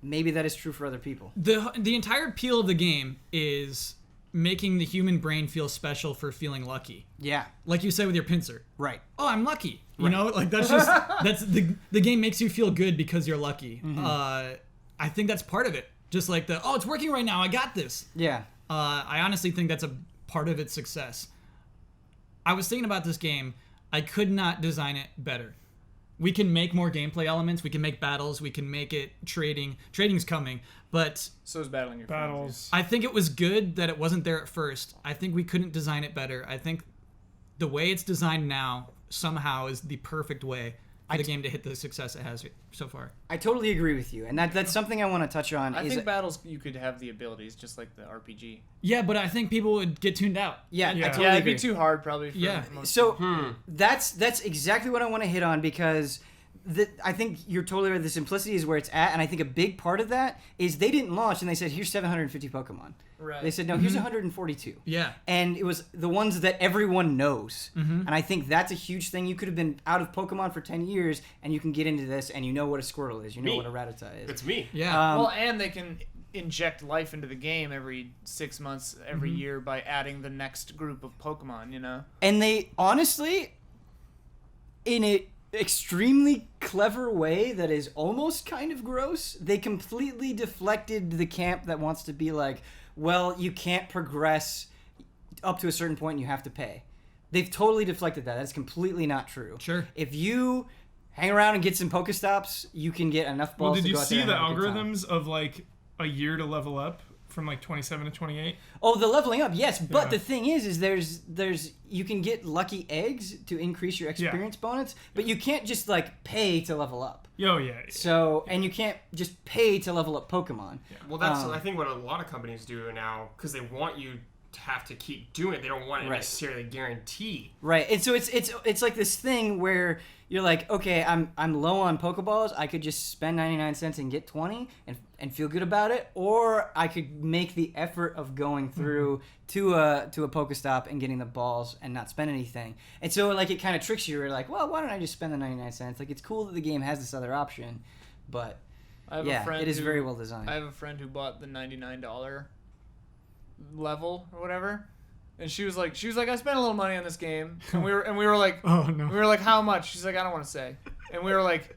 maybe that is true for other people. The entire appeal of the game is making the human brain feel special for feeling lucky. Yeah. Like you said with your pincer. Right. Oh, I'm lucky. You know, like that's just that's the game makes you feel good because you're lucky. I think that's part of it. Just like it's working right now. I got this. Yeah. I honestly think that's a part of its success. I was thinking about this game. I could not design it better. We can make more gameplay elements. We can make battles. We can make it trading. Trading's coming, but So is battling your Battles. I think it was good that it wasn't there at first. I think we couldn't design it better. I think the way it's designed now somehow is the perfect way for the game to hit the success it has so far. I totally agree with you, and that's something I want to touch on. I think battles you could have the abilities just like the RPG. Yeah, but I think people would get tuned out. Yeah, I Yeah. totally Yeah, it'd agree. be too hard probably. For Yeah. most So that's exactly what I want to hit on, because I think you're totally right. The simplicity is where it's at, and I think a big part of that is they didn't launch and they said, here's 750 Pokemon. Right. They said, no, here's 142. Yeah. And it was the ones that everyone knows. And I think that's a huge thing. You could have been out of Pokemon for 10 years, and you can get into this, and you know what a Squirtle is. You know Me. what a Rattata is. It's me. Yeah. Well, and they can inject life into the game every 6 months, every year by adding the next group of Pokemon. You know. And they honestly, in an extremely clever way that is almost kind of gross, they completely deflected the camp that wants to be like, well, you can't progress up to a certain point and you have to pay. They've totally deflected that. That's completely not true. Sure. If you hang around and get some Pokestops, you can get enough balls Well, did to you go out see there the and have a good time. algorithms of like a year to level up from like 27 to 28? Oh, the leveling up, yes. But Yeah. the thing is there's you can get lucky eggs to increase your experience bonus, but you can't just like pay to level up. Yo, yeah. So, and you can't just pay to level up Pokemon. Well, that's I think what a lot of companies do now, because they want you to have to keep doing it. They don't want it Right. necessarily guaranteed. Right. And so it's like this thing where you're like, okay, I'm low on Pokeballs. I could just spend 99 cents and get 20 and feel good about it, or I could make the effort of going through to a Pokestop and getting the balls and not spend anything. And so like it kind of tricks you. You're like, well, why don't I just spend the 99 cents? Like it's cool that the game has this other option, but I have yeah, a friend it is who- very well designed. I have a friend who bought the $99 level or whatever, And she was like, I spent a little money on this game, and we were like, Oh no. we were like, how much? She's like, I don't want to say, and we were like,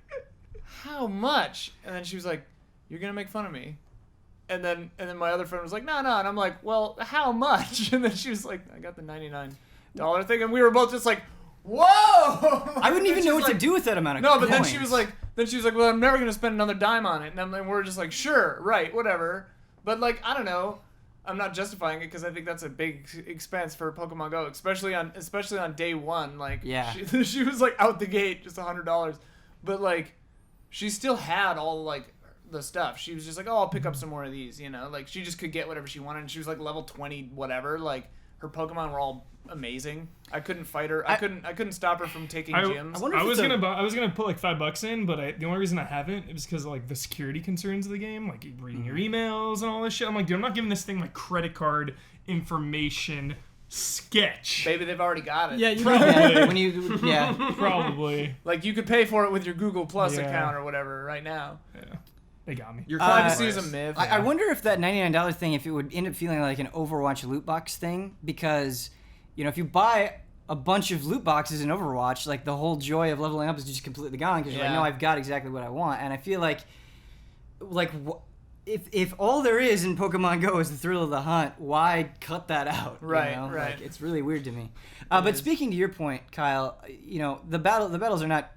how much? And then she was like, you're gonna make fun of me, and then my other friend was like, no, and I'm like, well, how much? And then she was like, I got the $99 thing, and we were both just like, whoa! I wouldn't even know what to do with that amount of No, but coins. then she was like, well, I'm never gonna spend another dime on it, and we're just like, sure, right, whatever. But like, I don't know. I'm not justifying it because I think that's a big expense for Pokemon Go, especially on day one. Like, Yeah. she was like out the gate just $100, but like, she still had all like the stuff. She was just like, oh, I'll pick up some more of these, you know. Like, she just could get whatever she wanted, and she was like level 20 whatever. Like, her Pokemon were all amazing. I couldn't fight her. I couldn't stop her from taking gyms. I was gonna put like $5 in, but the only reason I haven't is because of like the security concerns of the game, like reading your emails and all this shit. I'm like, dude, I'm not giving this thing like credit card information sketch. Maybe they've already got it. Yeah, you Probably. when you Probably. Like, you could pay for it with your Google Plus Yeah. account or whatever right now. Yeah. They got me. Your Privacy is a myth. I wonder if that $99 thing, if it would end up feeling like an Overwatch loot box thing, because, you know, if you buy a bunch of loot boxes in Overwatch, like, the whole joy of leveling up is just completely gone, because you're like, Yeah. no, I've got exactly what I want. And I feel like if all there is in Pokemon Go is the thrill of the hunt, why cut that out? Right, you know? right. Like, it's really weird to me. But speaking to your point, Kyle, you know, the battles are not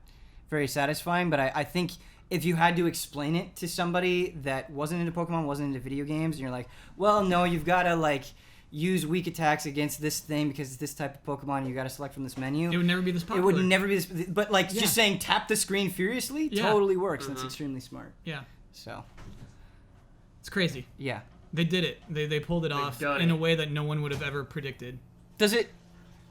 very satisfying, but I think if you had to explain it to somebody that wasn't into Pokemon, wasn't into video games, and you're like, well, no, you've got to, like, use weak attacks against this thing because it's this type of Pokemon, you got to select from this menu. It would never be this It popular. would never be this, but, like, Yeah. just saying tap the screen furiously Yeah. totally works. That's extremely smart. Yeah, So, it's crazy. yeah. They did it. They pulled it off done in it. a way that no one would have ever predicted. Does it,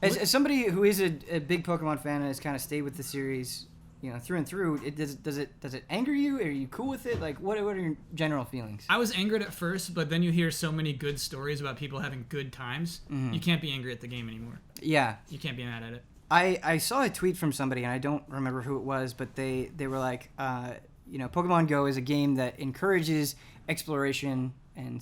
as somebody who is a big Pokemon fan and has kind of stayed with the series, you know, through and through, does it anger you? Are you cool with it? Like, what are your general feelings? I was angered at first, but then you hear so many good stories about people having good times. You can't be angry at the game anymore. Yeah. You can't be mad at it. I saw a tweet from somebody, and I don't remember who it was, but they were like, you know, Pokemon Go is a game that encourages exploration and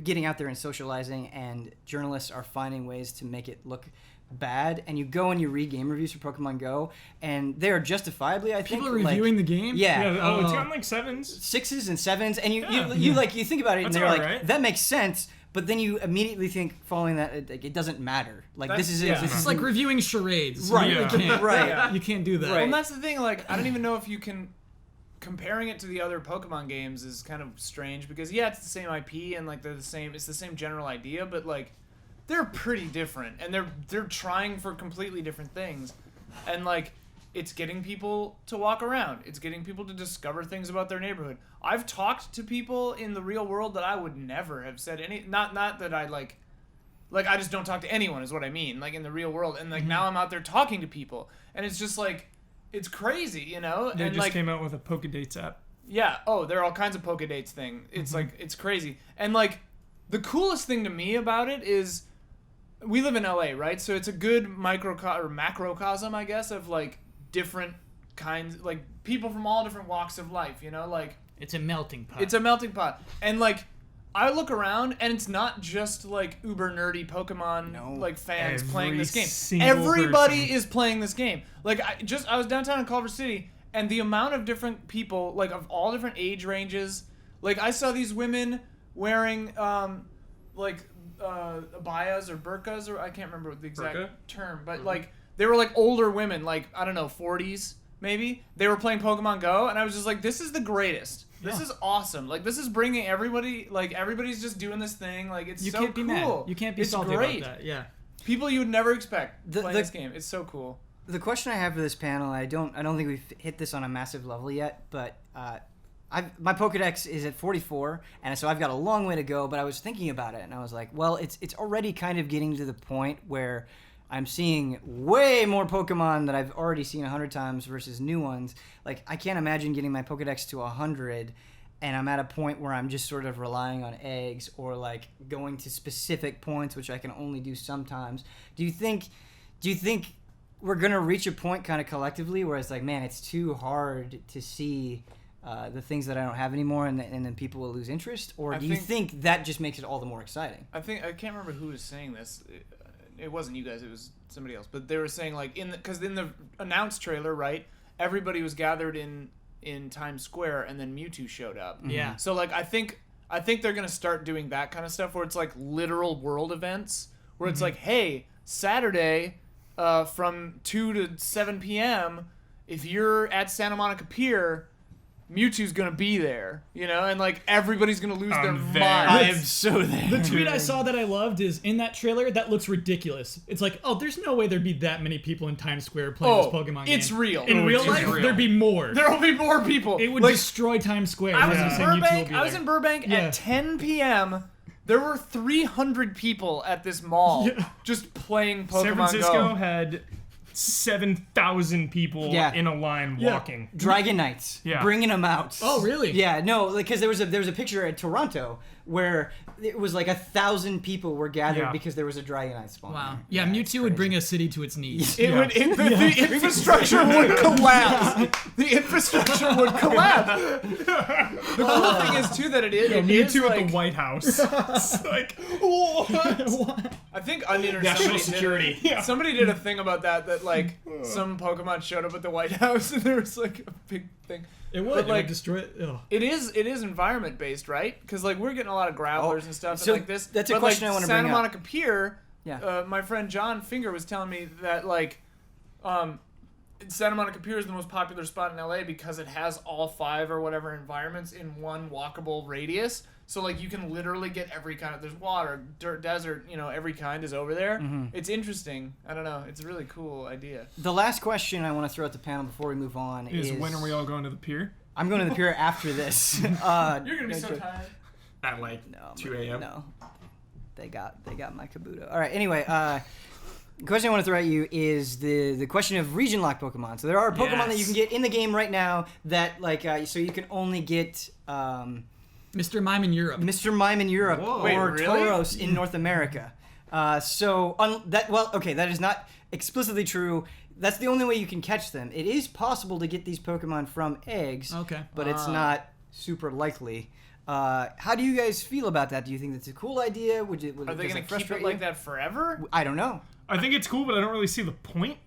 getting out there and socializing, and journalists are finding ways to make it look bad. And you go and you read game reviews for Pokemon Go, and they are justifiably, I think, People are reviewing the game? Yeah. Yeah, it's gotten like 7s. 6s and 7s, and you Yeah. like you think about it, and That's they're like, alright. that makes sense. But then you immediately think, following that, it doesn't matter. Like, this is yeah. this It's is like reviewing charades. Right. You really Yeah. can't. Right. You can't do that. Right. Well, and that's the thing. Like, I don't even know if you can. Comparing it to the other Pokemon games is kind of strange because yeah, it's the same IP and like they're the same. It's the same general idea, but like they're pretty different, and they're trying for completely different things, and like it's getting people to walk around. It's getting people to discover things about their neighborhood. I've talked to people in the real world that I would never have said any. Not that I like I just don't talk to anyone is what I mean. Like in the real world, and like now I'm out there talking to people, and it's just like. It's crazy, you know? They and just like, came out with a Pokedates app. yeah, oh, there are all kinds of Pokedates thing. It's like, it's crazy. And like, the coolest thing to me about it is, we live in LA, right? So it's a good macrocosm, I guess, of like different kinds, like people from all different walks of life, you know? Like, It's a melting pot. it's a melting pot. And like, I look around and it's not just like uber nerdy Pokemon like fans playing this game. single Everybody person. is playing this game. Like I was downtown in Culver City and the amount of different people like of all different age ranges. Like I saw these women wearing abayas or burkas or I can't remember the exact Burqa? term, but like they were like older women, like I don't know, 40s maybe. They were playing Pokemon Go and I was just like, this is the greatest. This is awesome. Like this is bringing everybody. Like everybody's just doing this thing. Like it's you so can't be mad. cool. You can't be it's salty great. about that. Yeah. People you would never expect The- playing the- this game. It's so cool. The question I have for this panel, I don't think we've hit this on a massive level yet, but my Pokedex is at 44, and so I've got a long way to go. But I was thinking about it, and I was like, well, it's already kind of getting to the point where I'm seeing way more Pokemon that I've already seen 100 times versus new ones. Like, I can't imagine getting my Pokedex to 100, and I'm at a point where I'm just sort of relying on eggs or, like, going to specific points, which I can only do sometimes. Do you think we're going to reach a point kind of collectively where it's like, man, it's too hard to see the things that I don't have anymore, and then people will lose interest? Or do you think that just makes it all the more exciting? I can't remember who was saying this. It wasn't you guys. It was somebody else. But they were saying like because in the announced trailer, right, everybody was gathered in Times Square, and then Mewtwo showed up. Yeah. So like I think they're gonna start doing that kind of stuff where it's like literal world events where it's like, hey, Saturday, from 2 to 7 p.m. if you're at Santa Monica Pier, Mewtwo's gonna be there, and like everybody's gonna lose their mind. I am so there. The tweet I saw that I loved is, in that trailer, that looks ridiculous. It's like, oh, there's no way there'd be that many people in Times Square playing this Pokemon game. It's real. In real life, there'd be more. There'll be more people. It would destroy Times Square. I was in Burbank at 10 p.m. There were 300 people at this mall just playing Pokemon San Francisco Go. had 7,000 people in a line walking. Dragon Knights, bringing them out. Oh, really? Yeah, no, because there was a picture at Toronto where it was like 1,000 people were gathered because there was a Dragon Knight spawn. Wow. Yeah, Mewtwo would bring a city to its knees. The infrastructure would collapse. The infrastructure would collapse. The cool thing is too that it is Mewtwo like, at the White House. It's like, what? I think Onion or National security. Somebody did a thing about that like some Pokemon showed up at the White House and there was like a big thing. It would. But, like, it would destroy it. Ugh. It is environment based, right? Because like we're getting a lot of growlers and stuff so and like this. that's a but, question like, I want to bring up. Santa Monica Pier. Yeah. My friend John Finger was telling me that like, Santa Monica Pier is the most popular spot in LA because it has all 5 or whatever environments in one walkable radius. So like you can literally get every kind of, there's water, dirt, desert, every kind is over there. Mm-hmm. It's interesting. I don't know. It's a really cool idea. The last question I want to throw at the panel before we move on is When are we all going to the pier? I'm going to the pier after this. You're gonna be so tired. At like 2 a.m. No, they got my Kabuto. All right. Anyway, the question I want to throw at you is the question of region lock Pokemon. So there are Pokemon that you can get in the game right now that like so you can only get Mr. Mime in Europe. Mr. Mime in Europe Whoa. or Wait, really? Tauros in North America. That is not explicitly true. That's the only way you can catch them. It is possible to get these Pokemon from eggs, but it's not super likely. How do you guys feel about that? Do you think that's a cool idea? Are they going to keep it like that forever? I don't know. I think it's cool, but I don't really see the point.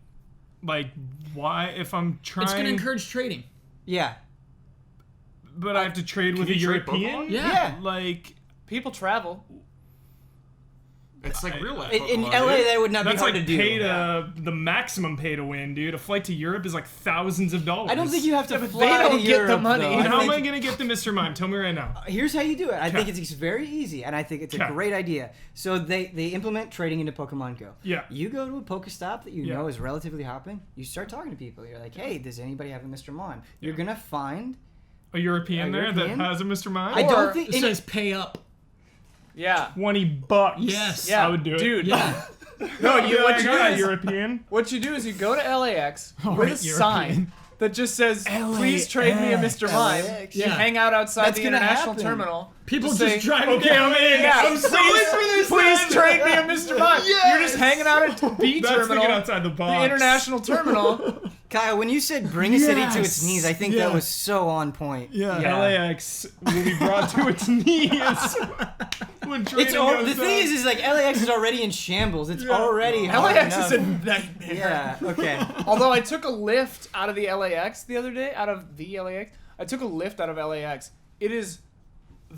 Like, why, if I'm trying... It's going to encourage trading. Yeah. But I have to trade with a you trade European? Pokemon? Yeah. Like... People travel. It's like real life. In Pokemon, LA, dude. that would not That's be hard like to do. the maximum pay to win, dude. A flight to Europe is like thousands of dollars. I don't think you have to but fly they don't to get the Europe, money. though. And how am I think- going to get the Mr. Mime? Tell me right now. Here's how you do it. I think Okay. it's very easy, and I think it's a Okay. great idea. So they implement trading into Pokemon Go. Yeah. You go to a Pokestop that you Yeah. know is relatively hopping. You start talking to people. You're like, hey, does anybody have a Mr. Mime? You're going to find... A European there European? that has a Mr. Mime? I Or- don't think... It says pay up. Yeah. $20. Yes. Yeah. I would do it. Dude. Yeah. No, What what you European? you do is you go to LAX with right, a sign European. that just says, "Please trade me a Mr. Mime." LAX. You Yeah. hang out outside That's the gonna international happen. terminal. People Just just say, drive Okay, I'm in. Yeah, I'm so in for this. please then. trade me a Mr. Mime. You're just hanging out at B That's terminal, thinking outside the box. the international terminal. Kyle, when you said bring a city to its Yes. knees, I think that was so on point. Yeah. LAX will be brought to its knees. When trading goes The thing on. is like LAX is already in shambles. It's already hard LAX is a enough. nightmare. Yeah, okay. Although I took a lift out of the LAX the other day, I took a lift out of LAX. It is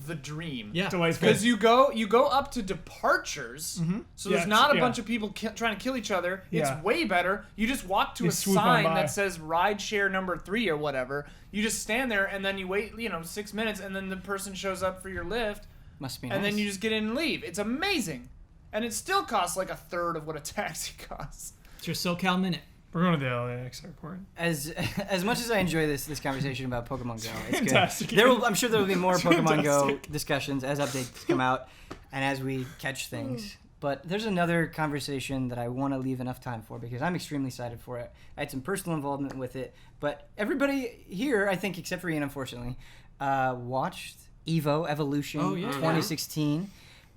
the dream. Yeah. Delightful. Because you go up to departures, so there's Yes, not a yeah. bunch of people trying to kill each other. Yeah. It's way better. You just walk to You a swoop on sign by. that says ride share number 3 or whatever. You just stand there and then you wait, 6 minutes, and then the person shows up for your lift, Must be nice. and then you just get in and leave. It's amazing, and it still costs like a third of what a taxi costs. It's your SoCal Minute. We're going to the LAX airport. As much as I enjoy this conversation about Pokemon Go, it's Fantastic. good. I'm sure there will be more Pokemon Go fantastic. discussions as updates come out and as we catch things. But there's another conversation that I want to leave enough time for because I'm extremely excited for it. I had some personal involvement with it, but everybody here, I think, except for Ian, unfortunately, watched EVO Evolution 2016.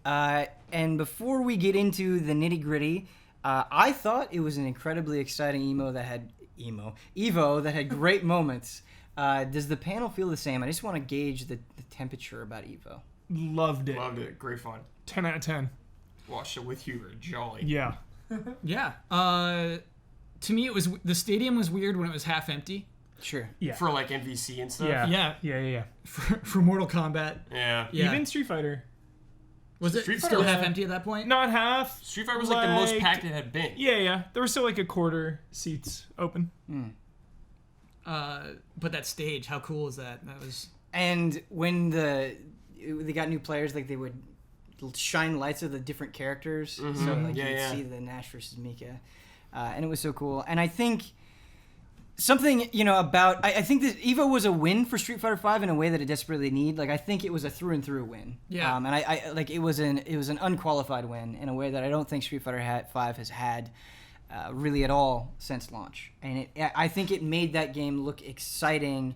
And before we get into the nitty gritty, I thought it was an incredibly exciting EVO that had great moments. Does the panel feel the same? I just want to gauge the temperature about Evo. Loved it. Loved it. Great fun. 10 out of 10. Watched it with you. Jolly. Yeah. Yeah. To me, the stadium was weird when it was half empty. Sure. Yeah. For like MVC and stuff. Yeah. Yeah. For Mortal Kombat. Yeah. Yeah. Even Street Fighter. Was it Street still Fighter- half empty at that point? Not half. Street Fighter was like the most packed it had been. Yeah. There were still like a quarter seats open. But that stage, how cool is that? That was. And when they got new players, like they would shine lights of the different characters, so like you could see the Nash versus Mika, and it was so cool. And I think something about I think that Evo was a win for Street Fighter V in a way that it desperately needed. Like I think it was a through and through win. Yeah. And I like it was an unqualified win in a way that I don't think Street Fighter V has had. Really at all since launch, and I think it made that game look exciting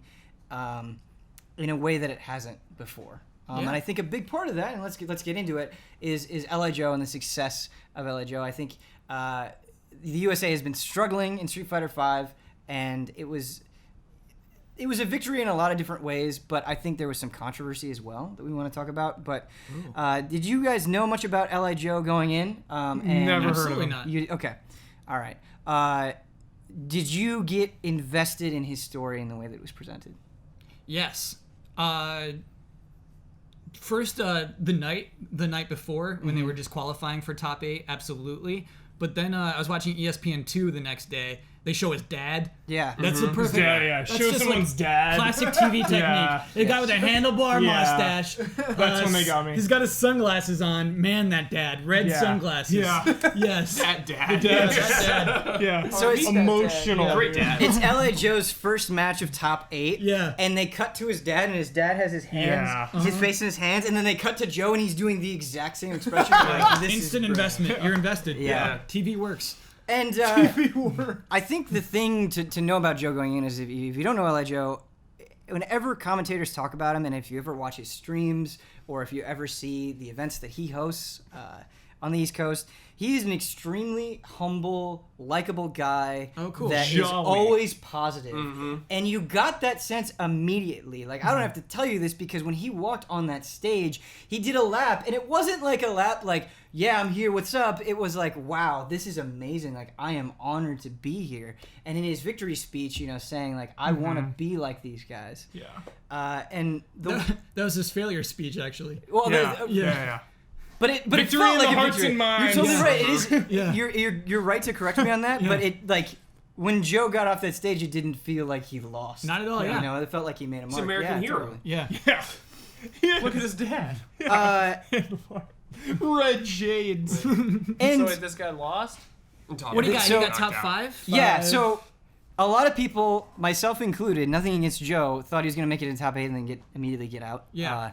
in a way that it hasn't before. And I think a big part of that, and let's get into it, is LI Joe and the success of LI Joe. I think the USA has been struggling in Street Fighter V, and it was a victory in a lot of different ways, but I think there was some controversy as well that we want to talk about. But did you guys know much about LI Joe going in? And Never heard of Absolutely him. not. Okay. All right. Did you get invested in his story in the way that it was presented? Yes. First, the night before when they were just qualifying for top 8, absolutely. But then I was watching ESPN 2 the next day. They show his dad. Yeah. That's the perfect. Yeah. That's Show just someone's dad. Classic TV technique. Yeah. The guy with a handlebar Yeah. mustache. That's when they got me. He's got his sunglasses on. Man, that dad. Red Yeah. sunglasses. Yeah. Yes. That dad. Yes, that dad. Yeah. So it's- emotional. Yeah. Great dad. It's LA Joe's first match of top 8. Yeah. And they cut to his dad, and his dad has his hands, Yeah. his face in his hands, and then they cut to Joe, and he's doing the exact same expression. Like, this is Instant brilliant. investment. You're invested. Yeah. TV works. And I think the thing to know about Joe going in is if you don't know LI Joe, whenever commentators talk about him, and if you ever watch his streams or if you ever see the events that he hosts on the East Coast, he is an extremely humble, likable guy. Oh, cool. That is Jolly. always positive. And you got that sense immediately. Like, I don't have to tell you this because when he walked on that stage, he did a lap, and it wasn't like a lap like, yeah, I'm here, what's up? It was like, wow, this is amazing. Like, I am honored to be here. And in his victory speech, saying, like, I want to be like these guys. Yeah. And That was his failure speech, actually. well, Yeah. yeah. Yeah. But it Victory felt in like the a hearts victory. and minds. You're totally Yeah. right. It is. Yeah. You're right to correct me on that. But it like when Joe got off that stage, it didn't feel like he lost. Not at all, yeah. It felt like he made a mark. He's an American hero. Totally. Yeah. Yeah. Look at his dad. Red shades. And So wait, this guy lost? What do you got? So- You got top 5? yeah, so a lot of people, myself included, nothing against Joe, thought he was going to make it in top 8 and then immediately get out. Yeah.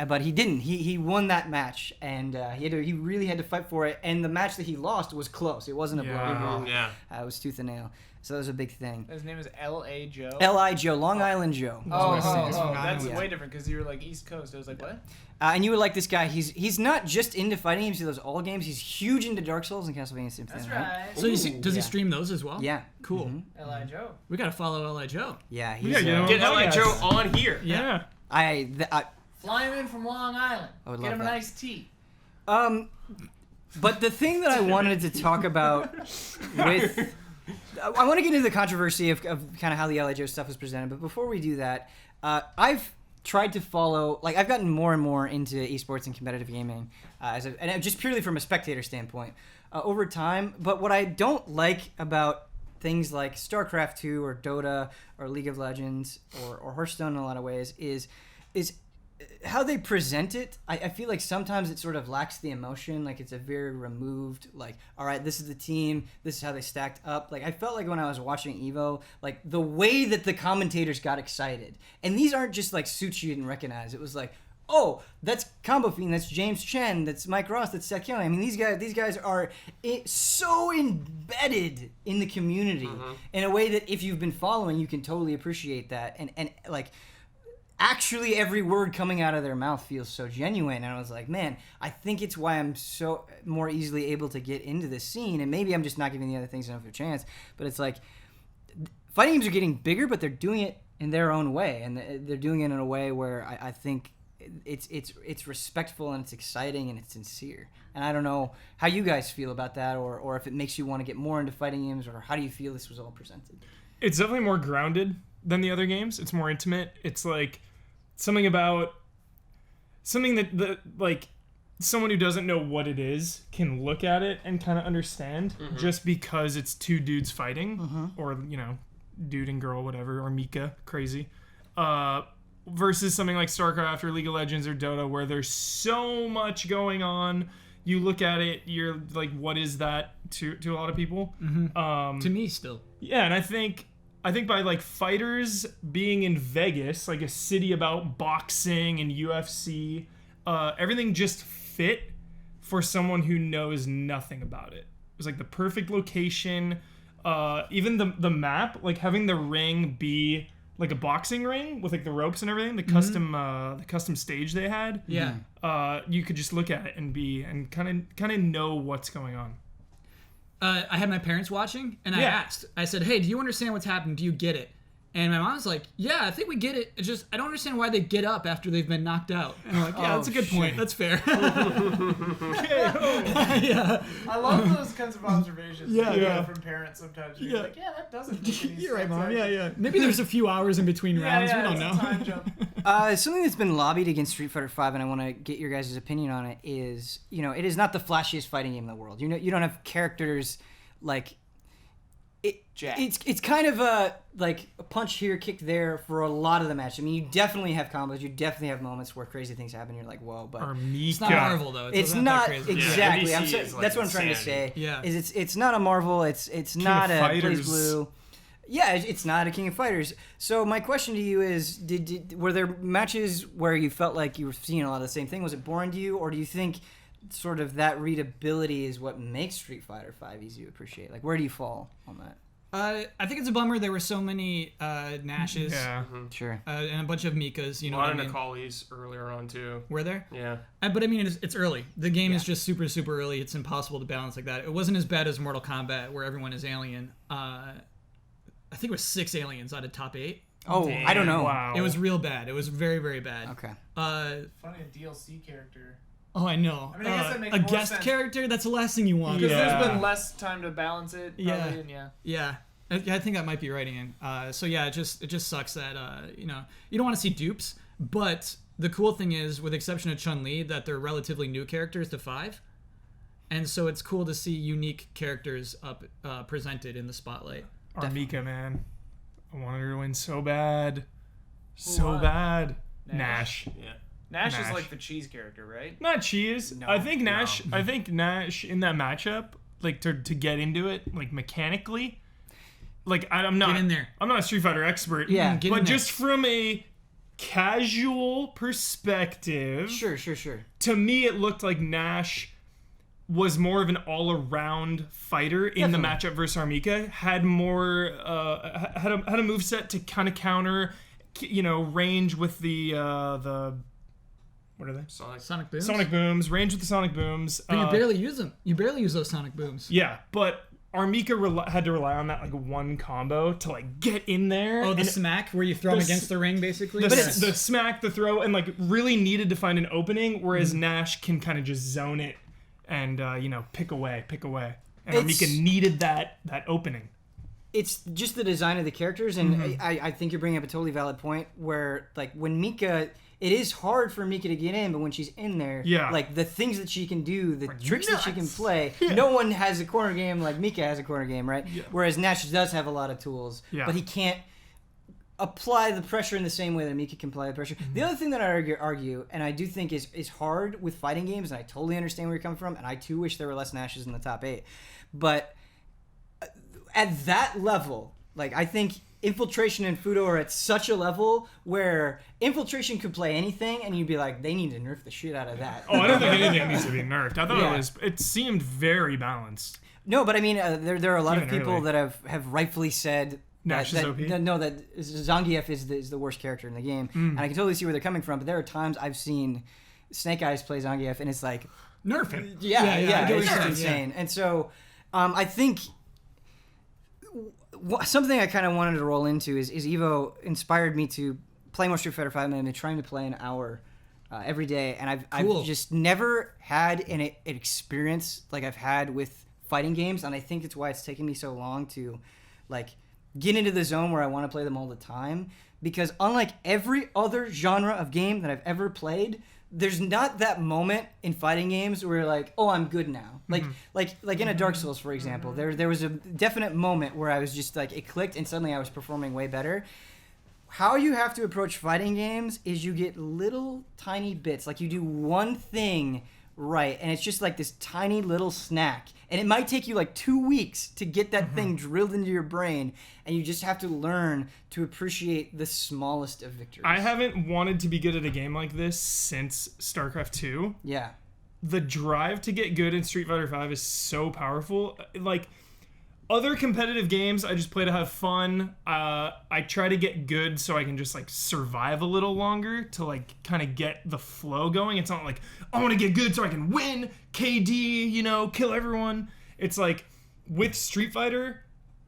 But he didn't. He won that match, and he really had to fight for it. And the match that he lost was close. It wasn't a bloody draw. Yeah. It was tooth and nail. So that was a big thing. His name is L.A. Joe. L.I. Joe, Long Island Joe. Oh, Long that's Island. way different because you were like East Coast. I was like, what? And you would like this guy. He's not just into fighting games. He does all games. He's huge into Dark Souls and Castlevania Symphony. That's right. So does he Yeah. stream those as well? Yeah. Cool. L.I. Joe. We gotta follow LI Joe. Yeah. He's, Yeah, you know. Get LI Yes. Joe on here. Yeah. Yeah. Fly him in from Long Island. I would Get love him an that. iced tea. But the thing that I wanted to talk about with... I want to get into the controversy of kind of how the LI Joe stuff was presented, but before we do that, I've tried to follow... Like, I've gotten more and more into esports and competitive gaming, and just purely from a spectator standpoint, over time. But what I don't like about things like StarCraft 2 or Dota or League of Legends or Hearthstone in a lot of ways is how they present it. I feel like sometimes it sort of lacks the emotion. Like, it's a very removed, like, all right, this is the team, this is how they stacked up. Like, I felt like when I was watching Evo, like, the way that the commentators got excited, and these aren't just like suits you didn't recognize. It was like, oh, that's Combo Fiend, that's James Chen, that's Mike Ross, that's Seth Kelly. I mean, these guys are so embedded in the community in a way that if you've been following, you can totally appreciate that. And like, actually every word coming out of their mouth feels so genuine. And I was like, man, I think it's why I'm so more easily able to get into this scene. And maybe I'm just not giving the other things enough of a chance. But it's like, fighting games are getting bigger, but they're doing it in their own way, and they're doing it in a way where I think it's respectful and it's exciting and it's sincere. And I don't know how you guys feel about that, or if it makes you want to get more into fighting games, or how do you feel this was all presented? It's definitely more grounded than the other games. It's more intimate. It's like something that like someone who doesn't know what it is can look at it and kind of understand, just because it's two dudes fighting, or dude and girl, whatever, or Mika, crazy, versus something like StarCraft or League of Legends or Dota, where there's so much going on. You look at it, you're like, what is that to a lot of people? To me, still. Yeah, and I think by like fighters being in Vegas, like a city about boxing and UFC, everything just fit for someone who knows nothing about it. It was like the perfect location. Even the map, like having the ring be like a boxing ring with like the ropes and everything, the custom stage they had. Yeah. You could just look at it and kind of know what's going on. I had my parents watching, and I asked. I said, "Hey, do you understand what's happening? Do you get it?" And my mom's like, "Yeah, I think we get it. It's just I don't understand why they get up after they've been knocked out." And I'm like, "Yeah, that's a good point. That's fair." Yeah. I love those kinds of observations. Yeah. From parents sometimes. You're like, yeah, that doesn't make any You're right, sense, Mom. actually. Yeah. Maybe there's a few hours in between rounds. We don't it's know. a time jump. Something that's been lobbied against Street Fighter V, and I want to get your guys' opinion on it, is, it is not the flashiest fighting game in the world. You don't have characters like Jack. It's kind of a punch here, kick there for a lot of the match. I mean, you definitely have combos, you definitely have moments where crazy things happen. You're like, whoa, but It's not Marvel though. it's not not that crazy. exactly. Yeah, NBC is like that's what I'm trying to insanity. say. Yeah. Is it's not a Marvel. It's not a Fighters. BlazBlue. Yeah, it's not a King of Fighters. So my question to you is, were there matches where you felt like you were seeing a lot of the same thing? Was it boring to you, or do you think sort of that readability is what makes Street Fighter V easy to appreciate? Like, where do you fall on that? I think it's a bummer there were so many Nashes Sure. and a bunch of Mikas. You A know lot what I of mean? Nakalis earlier on too. Were there? Yeah. But I mean, it's early. The game is just super, super early. It's impossible to balance like that. It wasn't as bad as Mortal Kombat, where everyone is alien. I think it was 6 aliens out of top 8. Oh, I don't know. Wow. It was real bad. It was very, very bad. Okay. Funny, a DLC character. Oh, I know. I mean, I guess that makes a more guest sense. character? That's the last thing you want. Because Yeah. there's been less time to balance it. Yeah. Probably, and Yeah. I think that might be writing in. So yeah, it just sucks that you don't want to see dupes. But the cool thing is, with the exception of Chun-Li, that they're relatively new characters to 5, and so it's cool to see unique characters up presented in the spotlight. Armika, man. I wanted her to win so bad. won? Bad. Nash. Nash. Yeah. Nash is Nash. like the cheese character, right? Not cheese. No. I think Nash in that matchup, like to get into it, like mechanically, like I'm not Get in there. I'm not a Street Fighter expert. Yeah. Get in but there. just from a casual perspective, Sure. to me it looked like Nash was more of an all-around fighter in the matchup versus Armika. Had more had a moveset to kind of counter, range with the what are they? Sonic booms. Sonic booms, range with the Sonic booms. But you barely use them. You barely use those Sonic booms. Yeah, but Armika had to rely on that like one combo to like get in there. Oh, the and smack where you throw them the against the ring, basically. the smack, the throw, and like really needed to find an opening, whereas Nash can kind of just zone it and pick away. And Armika needed that opening. It's just the design of the characters, and I think you're bringing up a totally valid point where, like, when Mika, it is hard for Mika to get in, but when she's in there, like, the things that she can do, the tricks that she can play, no one has a corner game like Mika has a corner game, right? Yeah. Whereas Nash does have a lot of tools, but he can't apply the pressure in the same way that Mika can apply the pressure. The other thing that I argue, and I do think is hard with fighting games, and I totally understand where you're coming from, and I too wish there were less Nashes in the top 8, but at that level, like, I think Infiltration and Fudo are at such a level where Infiltration could play anything, and you'd be like, they need to nerf the shit out of that. Oh, I don't think anything needs to be nerfed. I thought it seemed very balanced. No, but I mean, there are a lot of Even people early. that have rightfully said Nash is OP? that Zangief is the worst character in the game, and I can totally see where they're coming from. But there are times I've seen Snake Eyes play Zangief, and it's like, Nerf him. yeah, I get what it's you're just saying, insane. And so I think something I kind of wanted to roll into is Evo inspired me to play more Street Fighter 5, and I've been trying to play an hour every day, and Cool. I've just never had an experience like I've had with fighting games, and I think it's why it's taken me so long to like get into the zone where I want to play them all the time, because unlike every other genre of game that I've ever played, there's not that moment in fighting games where you're like, oh, I'm good now. Like in a Dark Souls, for example, there was a definite moment where I was just like, it clicked and suddenly I was performing way better. How you have to approach fighting games is you get little tiny bits. Like you do one thing right, and it's just like this tiny little snack. And it might take you like 2 weeks to get that thing drilled into your brain, and you just have to learn to appreciate the smallest of victories. I haven't wanted to be good at a game like this since StarCraft 2. Yeah. The drive to get good in Street Fighter 5 is so powerful. Like, other competitive games, I just play to have fun. I try to get good so I can just like survive a little longer to like kind of get the flow going. It's not like I want to get good so I can win, KD, kill everyone. It's like with Street Fighter,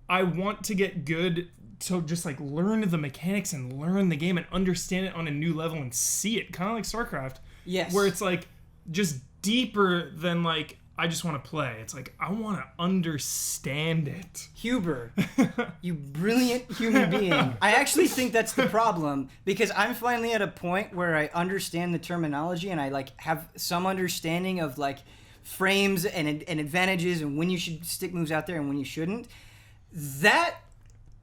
I want to get good to just like learn the mechanics and learn the game and understand it on a new level and see it, kind of like StarCraft. Yes. Where it's like just deeper than like I just want to play. It's like, I want to understand it. Huber, you brilliant human being. I actually think that's the problem, because I'm finally at a point where I understand the terminology and I like have some understanding of like frames and advantages and when you should stick moves out there and when you shouldn't. That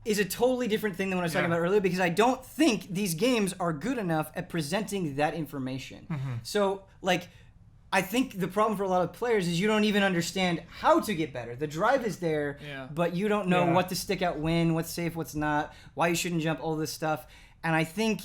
is a totally different thing than what I was talking about earlier, because I don't think these games are good enough at presenting that information. So like, I think the problem for a lot of players is you don't even understand how to get better. The drive is there, but you don't know what to stick out when, what's safe, what's not, why you shouldn't jump, all this stuff. And I think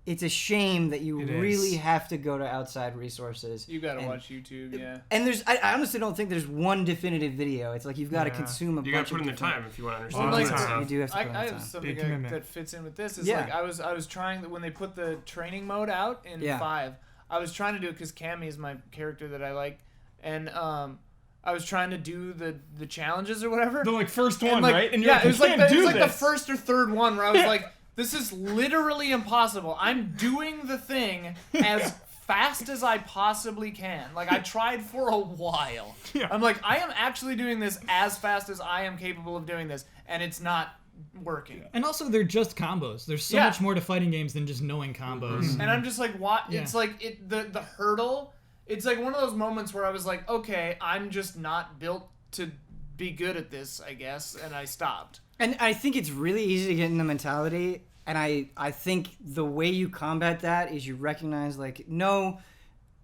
it's a shame that you really have to go to outside resources. You gotta watch YouTube, And I honestly don't think there's one definitive video. It's like you've got to consume a bunch of You gotta put in the different- time if you want to understand. Well, what's like, going on. You do have to put in I the have time. something that fits in with this. Is Yeah. like I was trying when they put the training mode out in 5. I was trying to do it because Cammy is my character that I like, and I was trying to do the challenges or whatever. The like first one, like, right? And you're it was like the this. first or third one where I was like, this is literally impossible. I'm doing the thing as fast as I possibly can. Like, I tried for a while. Yeah. I'm like, I am actually doing this as fast as I am capable of doing this, and it's not working. And also, they're just combos. There's so much more to fighting games than just knowing combos. And I'm just like, what? Yeah. It's like the hurdle. It's like one of those moments where I was like, okay, I'm just not built to be good at this, I guess, and I stopped. And I think it's really easy to get in the mentality, and I think the way you combat that is you recognize, like, no,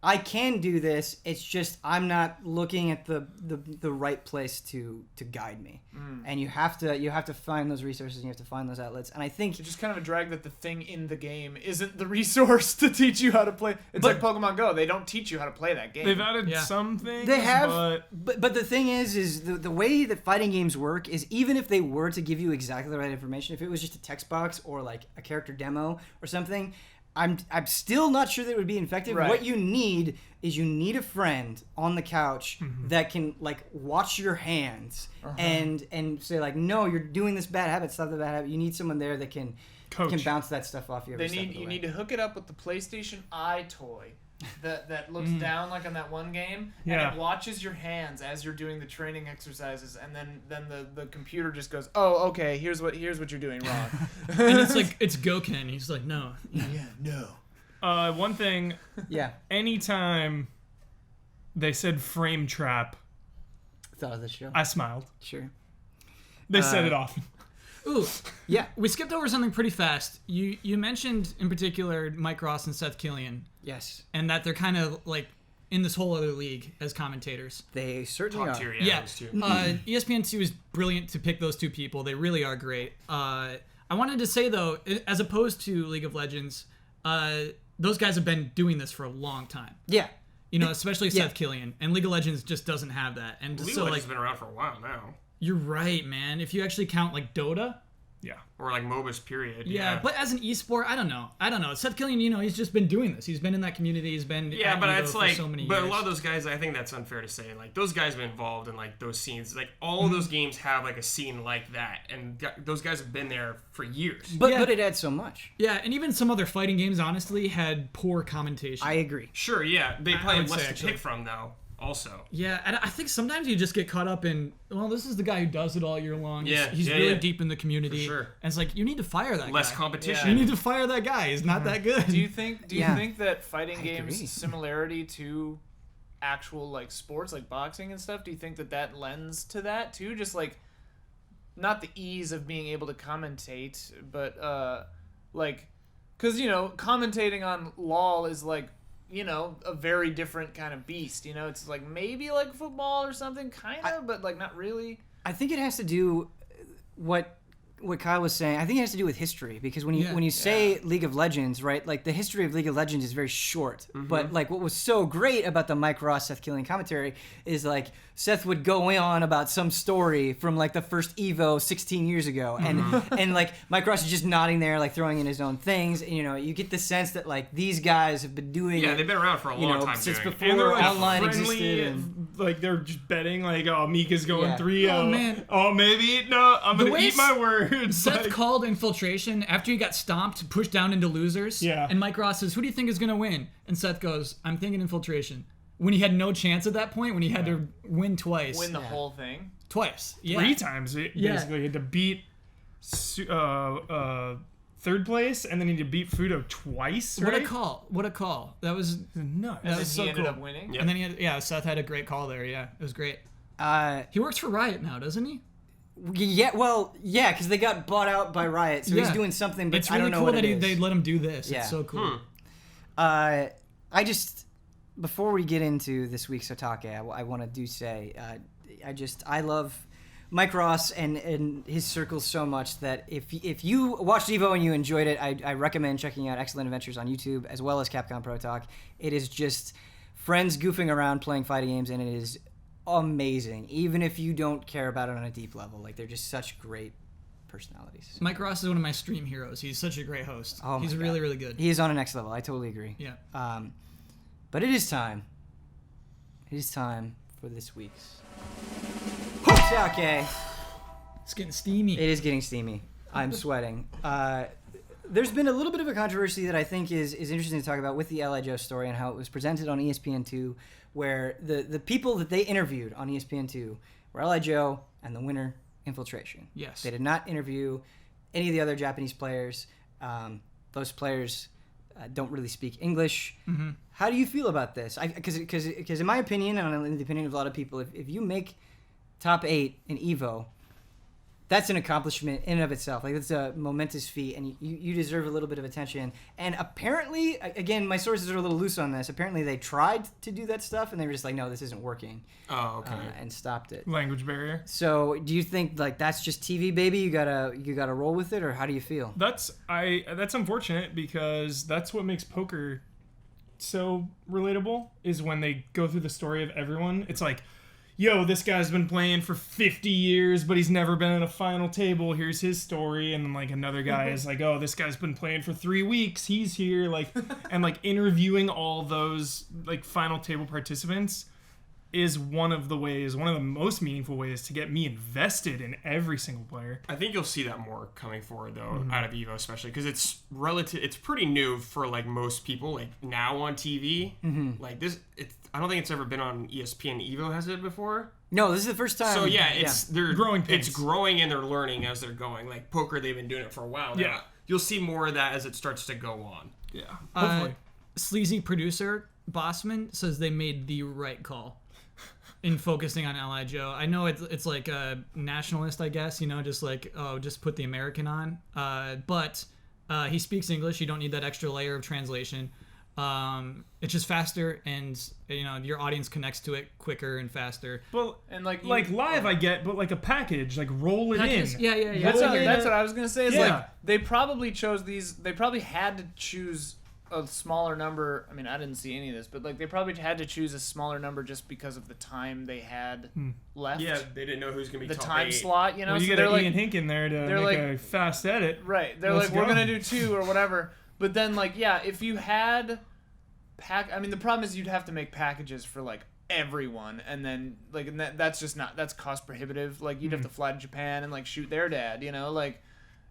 I can do this. It's just I'm not looking at the right place to guide me. And you have to find those resources and you have to find those outlets. And I think It's just kind of a drag that the thing in the game isn't the resource to teach you how to play. It's like Pokemon Go. They don't teach you how to play that game. They've added some things. they have, but but the thing is the way that fighting games work is, even if they were to give you exactly the right information, if it was just a text box or like a character demo or something, I'm still not sure that it would be effective. Right. What you need is a friend on the couch that can like watch your hands and say like, no, you're doing this bad habit, stop the bad habit. You need someone there that can bounce that stuff off you. You need to hook it up with the PlayStation Eye toy that looks down like on that one game, and it watches your hands as you're doing the training exercises, and then the computer just goes, oh, okay, here's what you're doing wrong. And it's like, it's Goken. He's like, no. no. one thing, anytime they said frame trap, Thought of the show. I smiled. Sure. They said it often. Ooh, Yeah. we skipped over something pretty fast. You mentioned in particular Mike Ross and Seth Killian, Yes. and that they're kind of like in this whole other league as commentators. They certainly Top are. tier, Yeah, those two. ESPN2 is brilliant to pick those two people. They really are great. I wanted to say though, as opposed to League of Legends, those guys have been doing this for a long time. Yeah. Especially Seth Killian, and League of Legends just doesn't have that. And League so of like, Legends has been around for a while now. you're right, man. If you actually count like Dota, Yeah. Or like MOBAs, period. Yeah, but as an esport, I don't know. Seth Killian, he's just been doing this. He's been in that community. He's been yeah, at but Evo it's for like, so many but years. a lot of those guys, I think that's unfair to say. Like those guys have been involved in like those scenes. Like all of those games have like a scene like that, and those guys have been there for years. But it adds so much. Yeah, and even some other fighting games, honestly, had poor commentation. I agree. Sure, yeah, they I probably would have less say, to pick from though. Also. Yeah, and I think sometimes you just get caught up in, well, this is the guy who does it all year long. Yeah, He's yeah, really yeah. deep in the community. For sure. And it's like, you need to fire that Less guy. competition. You need to fire that guy. He's not that good. Do you think that fighting I games agree. similarity to actual like sports like boxing and stuff, do you think that lends to that too? Just like not the ease of being able to commentate, but like cuz commentating on LOL is like a very different kind of beast, it's like maybe like football or something kind of, but like not really. I think it has to do what Kyle was saying. I think it has to do with history, because when you say League of Legends, right? Like the history of League of Legends is very short. But like what was so great about the Mike Ross Seth Killian commentary is like Seth would go on about some story from like the first Evo 16 years ago, and like Mike Ross is just nodding there, like throwing in his own things. And, you get the sense that like these guys have been doing Yeah, it, they've been around for a long time since doing it. And they're before like Outline friendly, existed. And, like they're just betting like, oh, Mika's going Yeah. 3-0. Oh, man. Oh, maybe no, I'm The gonna way eat my words. Seth Like, called Infiltration after he got stomped, pushed down into losers. Yeah. And Mike Ross says, who do you think is going to win? And Seth goes, I'm thinking Infiltration. When he had no chance at that point, when he had to win twice. Win the whole thing. Twice. Yeah. 3 times basically. Yeah. He had to beat third place, and then he had to beat Fudo twice. What Right? a call. What a call. That was... Nuts. That And was he so ended cool. up winning. And then Seth had a great call there. Yeah, it was great. He works for Riot now, doesn't he? yeah, because they got bought out by Riot, so he's Yeah. doing something, but It's I really don't know cool what that it is. they let him do this. Yeah. It's so cool. I just, before we get into this week's HOTTAKE, I want to say, I love Mike Ross and his circles so much that if you watched Evo and you enjoyed it, I recommend checking out Excellent Adventures on YouTube as well as Capcom Pro Talk. It is just friends goofing around playing fighting games, and it is amazing, even if you don't care about it on a deep level. Like, they're just such great personalities. Mike Ross is one of my stream heroes. He's such a great host. Oh my He's God. really, really good. He is on a next level. I totally agree. Yeah. But it is time. It is time for this week's HOTTAKE. It's getting steamy. It is getting steamy. I'm sweating. There's been a little bit of a controversy that I think is interesting to talk about with the LI Joe story and how it was presented on ESPN2, where the people that they interviewed on ESPN2 were LI Joe and the winner, Infiltration. Yes. They did not interview any of the other Japanese players. Those players don't really speak English. Mm-hmm. How do you feel about this? Because in my opinion, and in the opinion of a lot of people, if you make top 8 in Evo, that's an accomplishment in and of itself. Like, that's a momentous feat, and you deserve a little bit of attention. And apparently, again, my sources are a little loose on this. Apparently, they tried to do that stuff, and they were just like, no, this isn't working. Oh, okay. And stopped it. Language barrier. So, do you think like that's just TV, baby? You gotta roll with it, or how do you feel? That's unfortunate, because that's what makes poker so relatable, is when they go through the story of everyone. It's like, yo, this guy's been playing for 50 years, but he's never been in a final table. Here's his story. And then, like, another guy is like, oh, this guy's been playing for 3 weeks. He's here. Like, and, like, interviewing all those, like, final table participants is one of the most meaningful ways to get me invested in every single player. I think you'll see that more coming forward, though, out of Evo, especially because it's pretty new for like most people. Like now on TV, like this, I don't think it's ever been on ESPN. Evo has it before. No, this is the first time. So yeah, they're Growing pains. It's growing and they're learning as they're going. Like poker, they've been doing it for a while now. Yeah. You'll see more of that as it starts to go on. Yeah, hopefully. Sleazy producer Bossman says they made the right call in focusing on LI Joe. I know it's like a nationalist, I guess, just like, oh, just put the American on. But he speaks English. You don't need that extra layer of translation. It's just faster, and your audience connects to it quicker and faster. Well, And like live, I get, but like a package, like roll it Package- in. Yeah. That's Roll it in. what I was gonna say. Is Yeah. like they probably chose these. They probably had to choose a smaller number. I mean, I didn't see any of this, but like they probably had to choose a smaller number just because of the time they had left. Yeah, they didn't know who's gonna be The top time 8. slot, you know. Well, you so get they're Ian like, Hink in there to they're make like- a fast edit. right? They're Let's like, we're go. gonna do 2 or whatever. But then like, yeah, if you had I mean, the problem is you'd have to make packages for like everyone, and then like, and that's just not, that's cost prohibitive. Like you'd have to fly to Japan and like shoot their dad, you know, like.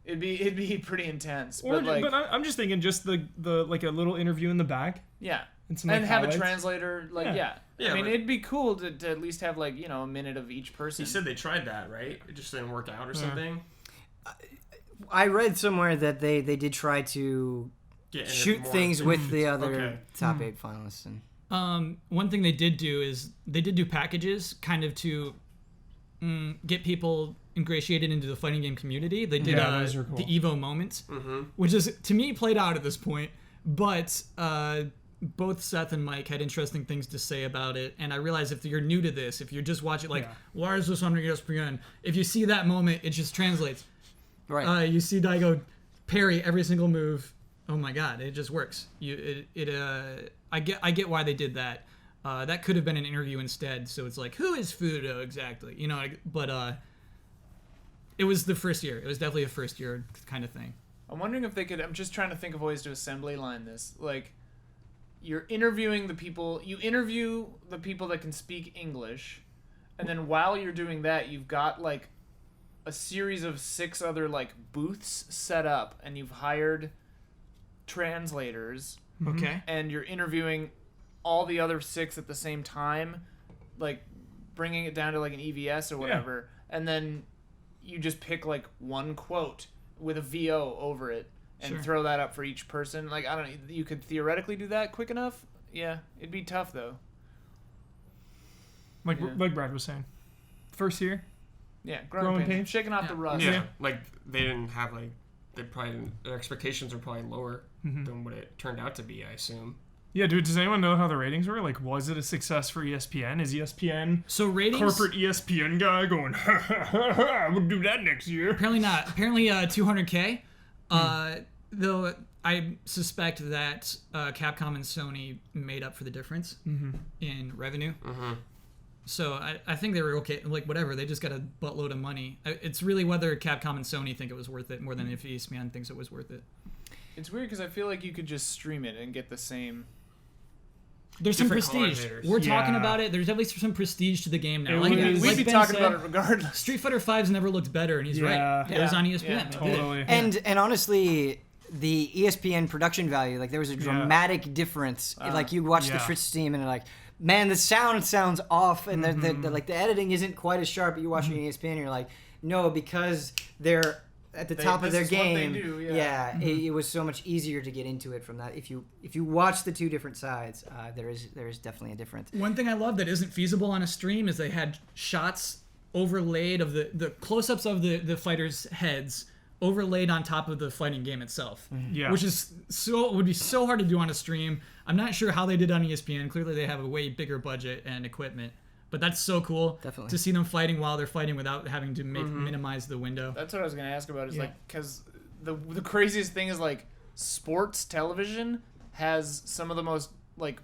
It'd be pretty intense. Or, But like, but I'm just thinking, just the like a little interview in the back. yeah. And some, like, And have highlights. a translator, like, Yeah. Yeah, I mean, but- it'd be cool to at least have, like, you know, a minute of each person. He said they tried that, right? It just didn't work out or something. I read somewhere that they did try to Get in it shoot more. things with the other Okay. top 8 finalists. And One thing they did do is they did do packages kind of to get people ingratiated into the fighting game community. They did those are cool. the Evo moments, which is, to me, played out at this point. But both Seth and Mike had interesting things to say about it. And I realize if you're new to this, if you're just watching, like, why is this on ESPN? If you see that moment, it just translates. right. You see Daigo parry every single move. Oh my god, it just works. I get why they did that. That could have been an interview instead. So it's like, who is Fudo exactly? You know, but it was the first year. It was definitely a first year kind of thing. I'm wondering if they could. I'm just trying to think of ways to assembly line this. Like, you're interviewing the people. You interview the people that can speak English, and then while you're doing that, you've got like a series of 6 other like booths set up, and you've hired translators, Okay. and you're interviewing all the other 6 at the same time, like bringing it down to like an EVS or whatever, and then you just pick like one quote with a VO over it and Sure. throw that up for each person. Like, I don't know, you could theoretically do that quick enough. Yeah, it'd be tough though. Like Yeah. like Brad was saying, first year. Yeah, Growing growing pains, pains. shaking off the rust. Yeah, like they didn't have like they probably didn't, their expectations are probably lower than what it turned out to be. I assume. Yeah, dude. Does anyone know how the ratings were? Like, was it a success for ESPN? Is ESPN So ratings. corporate ESPN guy going? Ha, ha, ha, ha, we'll do that next year. Apparently not. Apparently 200K. Though I suspect that Capcom and Sony made up for the difference in revenue. So I think they were okay. Like, whatever. They just got a buttload of money. It's really whether Capcom and Sony think it was worth it more than if ESPN thinks it was worth it. It's weird because I feel like you could just stream it and get the same. There's some Different prestige. commentators. We're talking Yeah. about it. There's definitely some prestige to the game now. It Like, was- We'd like be Ben talking said, about it regardless. Street Fighter 5's never looked better, and he's Yeah. right. It was on ESPN. Yeah, It did. Totally. And honestly, the ESPN production value, like there was a dramatic difference. Like you watch the yeah. Twitch stream and like, man, the sound sounds off, and the like the editing isn't quite as sharp. But you're watching ESPN, and you're like, no, because they're at the top of this their is what they game. do, yeah. It was so much easier to get into it from that. If you watch the two different sides, there is definitely a difference. One thing I love that isn't feasible on a stream is they had shots overlaid of the close-ups of the fighters' heads overlaid on top of the fighting game itself. Yeah. Which is would be so hard to do on a stream. I'm not sure how they did on ESPN. Clearly they have a way bigger budget and equipment. But that's so cool Definitely. to see them fighting while they're fighting without having to minimize the window. That's what I was gonna ask about. Is Yeah. like, because the craziest thing is like sports television has some of the most like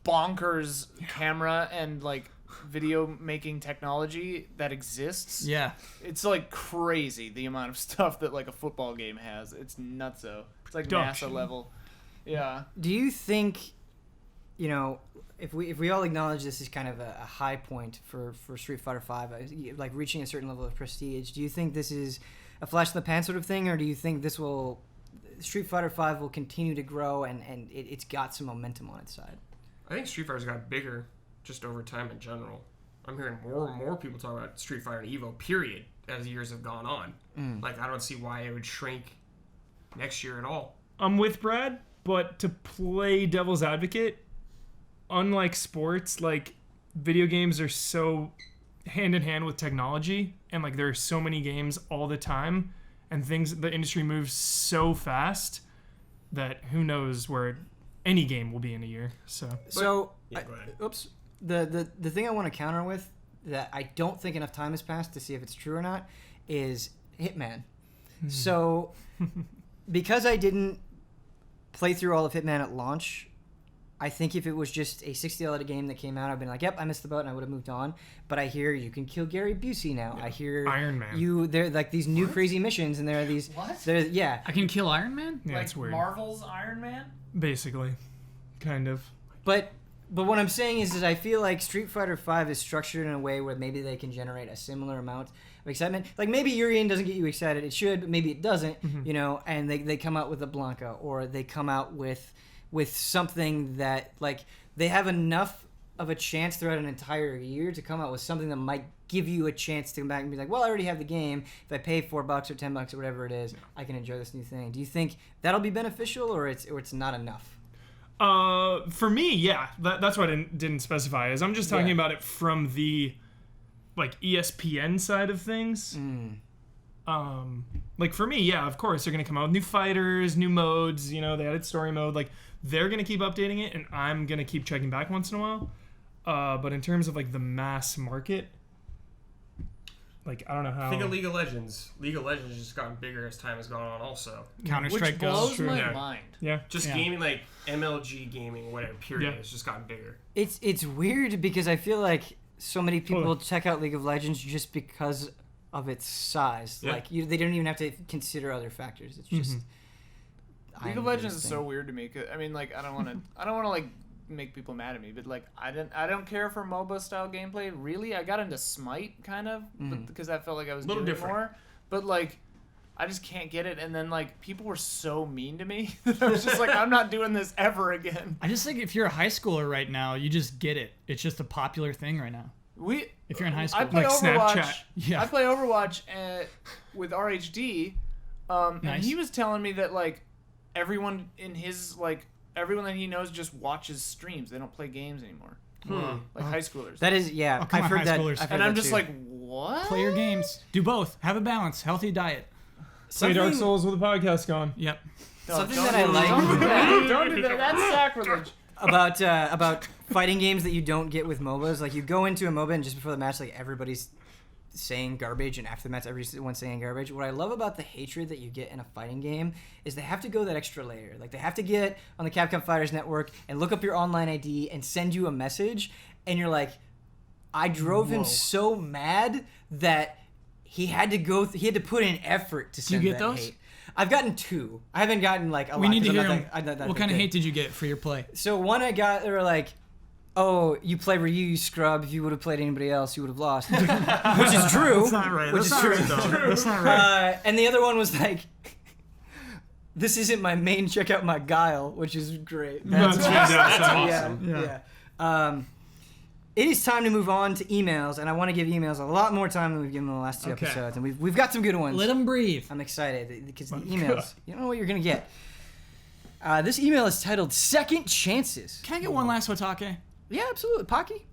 bonkers camera and like video making technology that exists. Yeah. It's like crazy the amount of stuff that like a football game has. It's nutso. It's like Production. NASA level. Yeah. Do you think, you know, if we all acknowledge this is kind of a high point for Street Fighter V, like reaching a certain level of prestige, do you think this is a flash in the pan sort of thing, or do you think Street Fighter V will continue to grow and it's got some momentum on its side? I think Street Fighter's got bigger just over time in general. I'm hearing more and more people talk about Street Fighter and Evo, period, as years have gone on. Like, I don't see why it would shrink next year at all. I'm with Brad, but to play devil's advocate, unlike sports, like video games are so hand in hand with technology, and like there are so many games all the time, and the industry moves so fast that who knows where any game will be in a year. So So, Yeah, go ahead. oops. The thing I want to counter with that I don't think enough time has passed to see if it's true or not is Hitman. So, because I didn't play through all of Hitman at launch. I think if it was just a $60 game that came out, I'd been like, yep, I missed the boat, and I would have moved on. But I hear you can kill Gary Busey now. I hear Iron Man. There like these new crazy missions, and there are these. What? Yeah. I can kill Iron Man? Yeah, like it's weird. Marvel's Iron Man? Basically. Kind of. But what I'm saying is I feel like Street Fighter V is structured in a way where maybe they can generate a similar amount of excitement. Like maybe Urian doesn't get you excited. It should, but maybe it doesn't, you know, and they come out with a Blanca, or they come out with something that, like, they have enough of a chance throughout an entire year to come out with something that might give you a chance to come back and be like, well, I already have the game. If I pay $4 or $10 or whatever it is, I can enjoy this new thing. Do you think that'll be beneficial, or it's not enough? For me, yeah. That's what I didn't specify. Is I'm just talking about it from the like ESPN side of things. Like for me, yeah, of course they're gonna come out with new fighters, new modes. You know, they added story mode. Like they're gonna keep updating it, and I'm gonna keep checking back once in a while. But in terms of like the mass market, like I don't know how. Think of League of Legends. League of Legends has just gotten bigger as time has gone on. Also, Counter-Strike Which blows goes. my Yeah. mind. Yeah. just gaming, like MLG gaming, whatever. Period. It's just gotten bigger. It's weird because I feel like so many people check out League of Legends just because of its size. Yeah. Like they don't even have to consider other factors. It's just League of Legends is so weird to me. 'Cause, I mean, like, I don't want to like make people mad at me, but like, I don't care for MOBA style gameplay. Really, I got into Smite kind of because I felt like I was Little doing different. more. But like, I just can't get it. And then like, people were so mean to me that I was just like, I'm not doing this ever again. I just think if you're a high schooler right now, you just get it. It's just a popular thing right now. If you're in high school. I play Like Overwatch. Snapchat. Yeah. I play Overwatch with RHD, and Nice. he was telling me that like everyone in his like everyone that he knows just watches streams. They don't play games anymore. Like high schoolers. That is, yeah. Oh, come I've on, heard high that. schoolers. I've heard and I'm that just too. like, what? Play your games. Do both. Have a balance. Healthy diet. Play Dark Something- Souls with a podcast going. Yep. Something Don't that I do like- Don't do that. Don't do that. That's sacrilege. about fighting games that you don't get with MOBAs. Like you go into a MOBA and just before the match, like everybody's saying garbage, and after the match, everyone's saying garbage. What I love about the hatred that you get in a fighting game is they have to go that extra layer. Like they have to get on the Capcom Fighters Network and look up your online ID and send you a message, and you're like, I drove him so mad that he had to go. He had to put in effort to send get that those? hate. I've gotten 2. I haven't gotten like a lot. We need to 'cause hear I'm them. not that What kind of good. hate did you get for your play? So one I got, they were like, oh, you play Ryu, you scrub. If you would have played anybody else, you would have lost. Which is true. That's not right. Which That's is not true. right, though. That's not right. And the other one was like, this isn't my main, check out my Guile, which is great. That's fantastic. Awesome. Yeah. It is time to move on to emails, and I want to give emails a lot more time than we've given them the last 2 Okay. episodes, and we've got some good ones. Let them breathe. I'm excited because the emails, you don't know what you're going to get. This email is titled Second Chances. Can I get one last Hotake? Yeah, absolutely. Pocky?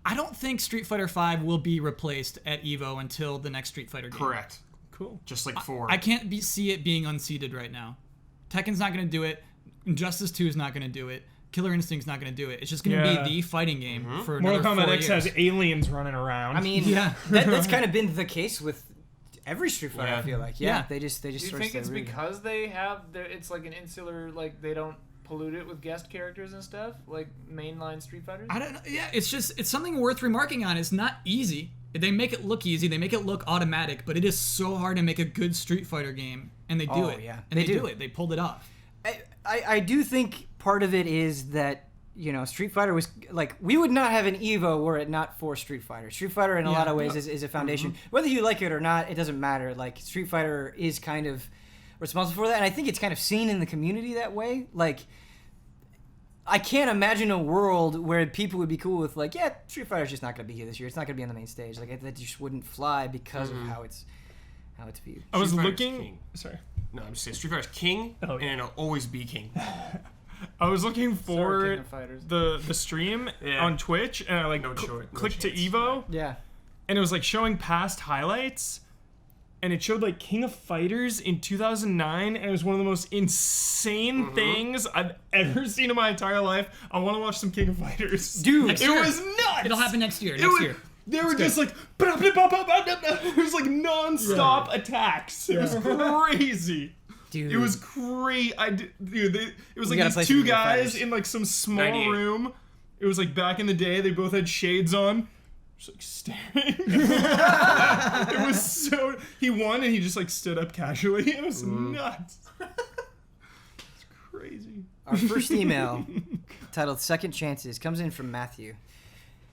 I don't think Street Fighter V will be replaced at EVO until the next Street Fighter game. Correct. Cool. Just like 4. I can't see it being unseated right now. Tekken's not going to do it. Injustice 2 is not going to do it. Killer Instinct's not going to do it. It's just going to Yeah. be the fighting game for another Mortal 4 Kombat years. X has aliens running around. I mean, Yeah. that's kind of been the case with every Street Fighter, Yeah. I feel like. Yeah. They just Do you sort of think stay it's rooted. because they have it's like an insular, like they don't pollute it with guest characters and stuff, like mainline Street Fighters? I don't know. Yeah, it's something worth remarking on. It's not easy. They make it look easy. They make it look automatic, but it is so hard to make a good Street Fighter game, and they do Oh, it. yeah. And They they do. do it. They pulled it off. I do think part of it is that, you know, Street Fighter was like, we would not have an EVO were it not for Street Fighter. Street Fighter in a lot of ways is a foundation. Whether you like it or not, it doesn't matter. Like Street Fighter is kind of responsible for that, and I think it's kind of seen in the community that way. Like, I can't imagine a world where people would be cool with like, yeah, Street Fighter's just not going to be here this year. It's not going to be on the main stage. Like that just wouldn't fly because of how it's viewed. I was Street Fighter's looking. king. Sorry. No, I'm just saying Street Fighter's king, Oh, yeah. and it'll always be king. I was looking Sorry, for King of Fighters. the stream Yeah. on Twitch, and I like No choice, no clicked to chance. Evo, Yeah. and it was like showing past highlights, and it showed like King of Fighters in 2009, and it was one of the most insane things I've ever seen in my entire life. I want to watch some King of Fighters, Dude, It was nuts. It'll happen next year. It Next was- year. They were just like, it was like non-stop attacks. It was crazy. Dude. It was great. Dude, it was like gotta play these some two of your guys fighters. in like some small 98. room. It was like back in the day. They both had shades on. Just like staring. It was so. He won and he just like stood up casually. It was nuts. It's crazy. Our first email, titled Second Chances, comes in from Matthew.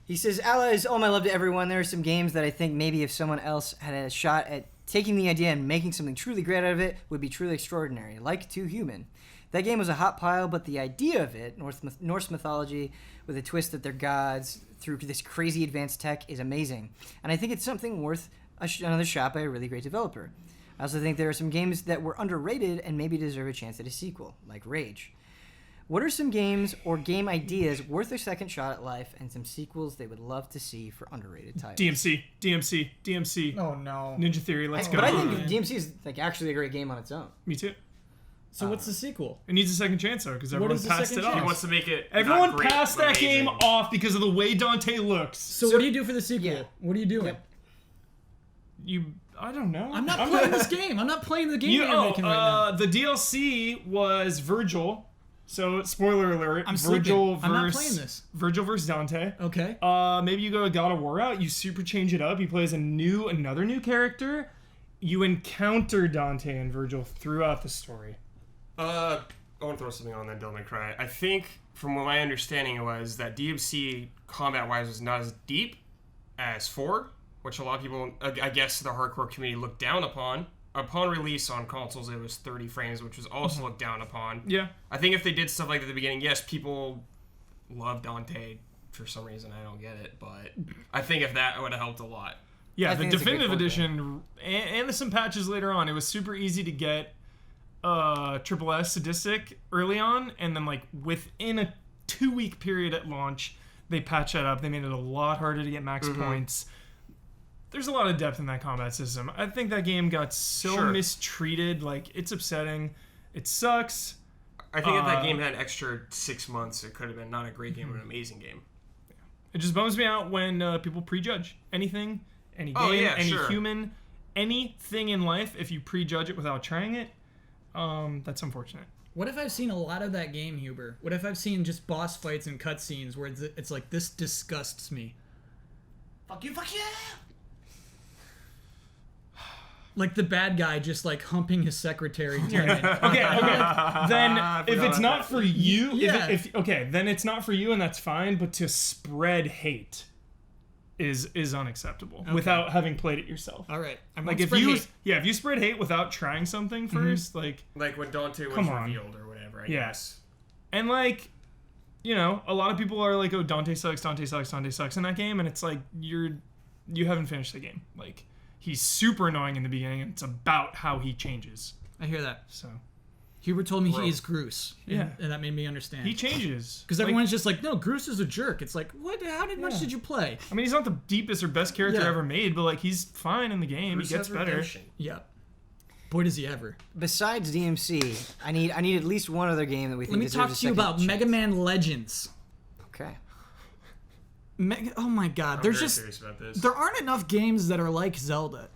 He says, Allies, all my love to everyone. There are some games that I think maybe if someone else had a shot at taking the idea and making something truly great out of it would be truly extraordinary, like Too Human. That game was a hot pile, but the idea of it, Norse mythology with a twist that they're gods through this crazy advanced tech, is amazing. And I think it's something worth another shot by a really great developer. I also think there are some games that were underrated and maybe deserve a chance at a sequel, like Rage. What are some games or game ideas worth a second shot at life and some sequels they would love to see for underrated titles? DMC. Oh no. Ninja Theory, let's go. But I think DMC is like actually a great game on its own. Me too. So what's the sequel? It needs a second chance though, because everyone is the passed second it off. He wants to make it. Everyone not great, passed but that game amazing. off because of the way Dante looks. So what do you do for the sequel? Yeah. What are you doing? Yep. I don't know. I'm not playing this game. I'm not playing the game you're making right now. The DLC was Virgil. So spoiler alert. I'm Virgil sleeping. I'm not versus playing this. Virgil versus Dante. Okay. Maybe you go to God of War route. You super change it up. He plays another new character. You encounter Dante and Virgil throughout the story. I want to throw something on that Devil May Cry. I think, from what my understanding was, that DMC combat-wise was not as deep as 4, which a lot of people, I guess, the hardcore community looked down upon. Upon release on consoles, it was 30 frames, which was also looked down upon. Yeah. I think if they did stuff like that at the beginning, yes, people love Dante for some reason. I don't get it, but I think if that would have helped a lot. Yeah, I the think it's a good definitive point, edition and some patches later on, it was super easy to get triple S sadistic early on, and then like within a 2-week period at launch, they patched that up. They made it a lot harder to get max points. There's a lot of depth in that combat system. I think that game got so mistreated. Like, it's upsetting. It sucks. I think if that game had an extra 6 months, it could have been not a great game, but an amazing game. It just bums me out when people prejudge anything, any game, any human, anything in life. If you prejudge it without trying it, that's unfortunate. What if I've seen a lot of that game, Huber? What if I've seen just boss fights and cutscenes where it's like, this disgusts me? Fuck you, fuck yeah! Like the bad guy just like humping his secretary. Okay. Then if it's not for you, Yeah. then it's not for you, and that's fine. But to spread hate is unacceptable without having played it yourself. All right. I'm Like gonna if spread you hate. if you spread hate without trying something first, like Like when Dante was Come on. revealed or whatever, I Yeah. guess. and like you know, a lot of people are like, oh, Dante sucks in that game, and it's like you haven't finished the game. Like he's super annoying in the beginning, and it's about how he changes. I hear that. So Huber told me Bro. he is Groose. And, Yeah. and that made me understand. he changes Because everyone's just like, no, Groose is a jerk. It's like, what? How much did you play? I mean, he's not the deepest or best character Yeah. ever made, but like he's fine in the game. Bruce he gets has better. redemption. Yep. Boy, does he ever. Besides DMC, I need at least one other game that we think Let me deserves talk a to you second about chance. Mega Man Legends. Okay. Oh my God, I'm there's very just serious about this. there aren't enough games that are like Zelda,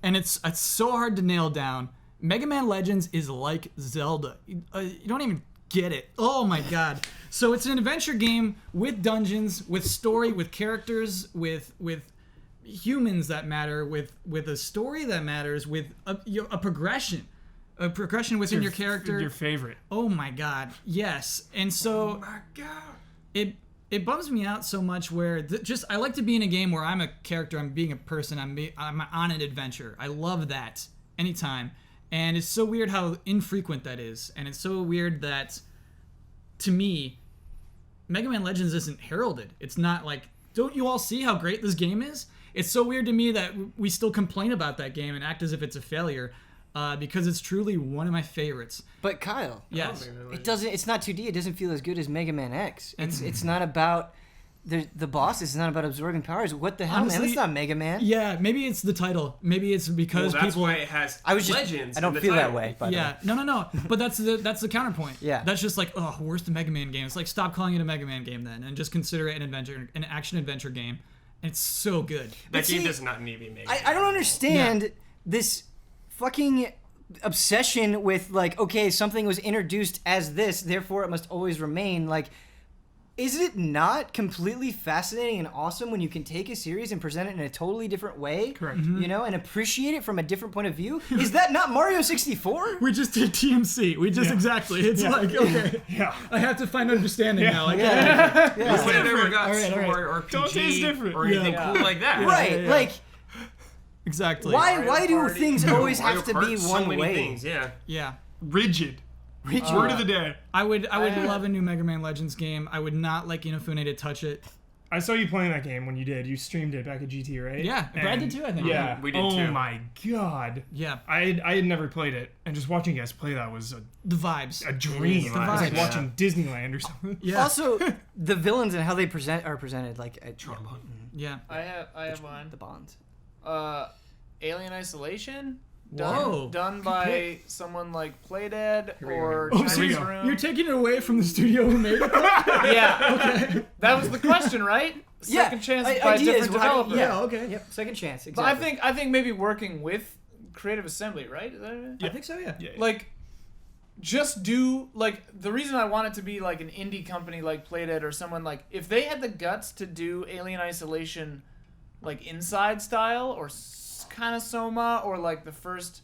and it's so hard to nail down. Mega Man Legends is like Zelda. You don't even get it. Oh my God. So it's an adventure game with dungeons, with story, with characters, with humans that matter, with a story that matters, with a progression. A progression within your character. Your favorite. Oh my God, yes. And so Oh my God. it bums me out so much where I like to be in a game where I'm a character, I'm being a person, I'm on an adventure. I love that anytime. And it's so weird how infrequent that is. And it's so weird that, to me, Mega Man Legends isn't heralded. It's not like, don't you all see how great this game is? It's so weird to me that we still complain about that game and act as if it's a failure. Because it's truly one of my favorites. But Kyle, Yes. it's not 2D. It doesn't feel as good as Mega Man X. It's not about the boss. It's not about absorbing powers. What the hell, man? Honestly, That's not Mega Man. Yeah, maybe it's the title. Maybe it's because Well, that's people. why it has Legends. I don't in the feel that title. way. By the Yeah, way. no. But that's the counterpoint. Yeah. That's just like, oh, worst Mega Man game. It's like, stop calling it a Mega Man game then, and just consider it an action adventure game. And it's so good. That But game see, does not need to be made. I don't understand this fucking obsession with like, okay, something was introduced as this, therefore it must always remain. Like, is it not completely fascinating and awesome when you can take a series and present it in a totally different way? Correct. You know, and appreciate it from a different point of view? Is that not Mario 64? We just did TMC. We just exactly. It's like, okay, Yeah. I have to find understanding now. Like, Yeah. If we ever got All right, Super all right. Mario Don't say it's RPG different. or anything Yeah. cool like that. Right. yeah. Like, exactly. why do Party. things always Mario have to Kart, be so one many way? things, yeah. Yeah. Rigid. Word of the day. I would love a new Mega Man Legends game. I would not like Inafune to touch it. I saw you playing that game when you did. You streamed it back at GT, right? Yeah, Brad did too, I think. Yeah, We did oh too. Oh my god. Yeah. I had never played it, and just watching you guys play that was The vibes. a dream. It was like vibes. watching Disneyland or something. Yeah. Also, the villains and how they are presented, like at Yeah. I have one. the Bonds. Alien Isolation. Whoa. Done by someone like Playdead or Oh, so Chinese you- Room. You're taking it away from the studio who made it? Yeah. Okay. That was the question, right? Second chance by a ideas, different developer. Yeah, okay. Yep, second chance. But Exactly. I think maybe working with Creative Assembly, right? Is that it? I think so, yeah. Yeah. Like, just do like the reason I want it to be like an indie company like Playdead or someone like if they had the guts to do Alien Isolation, like Inside style or kind of Soma or like the first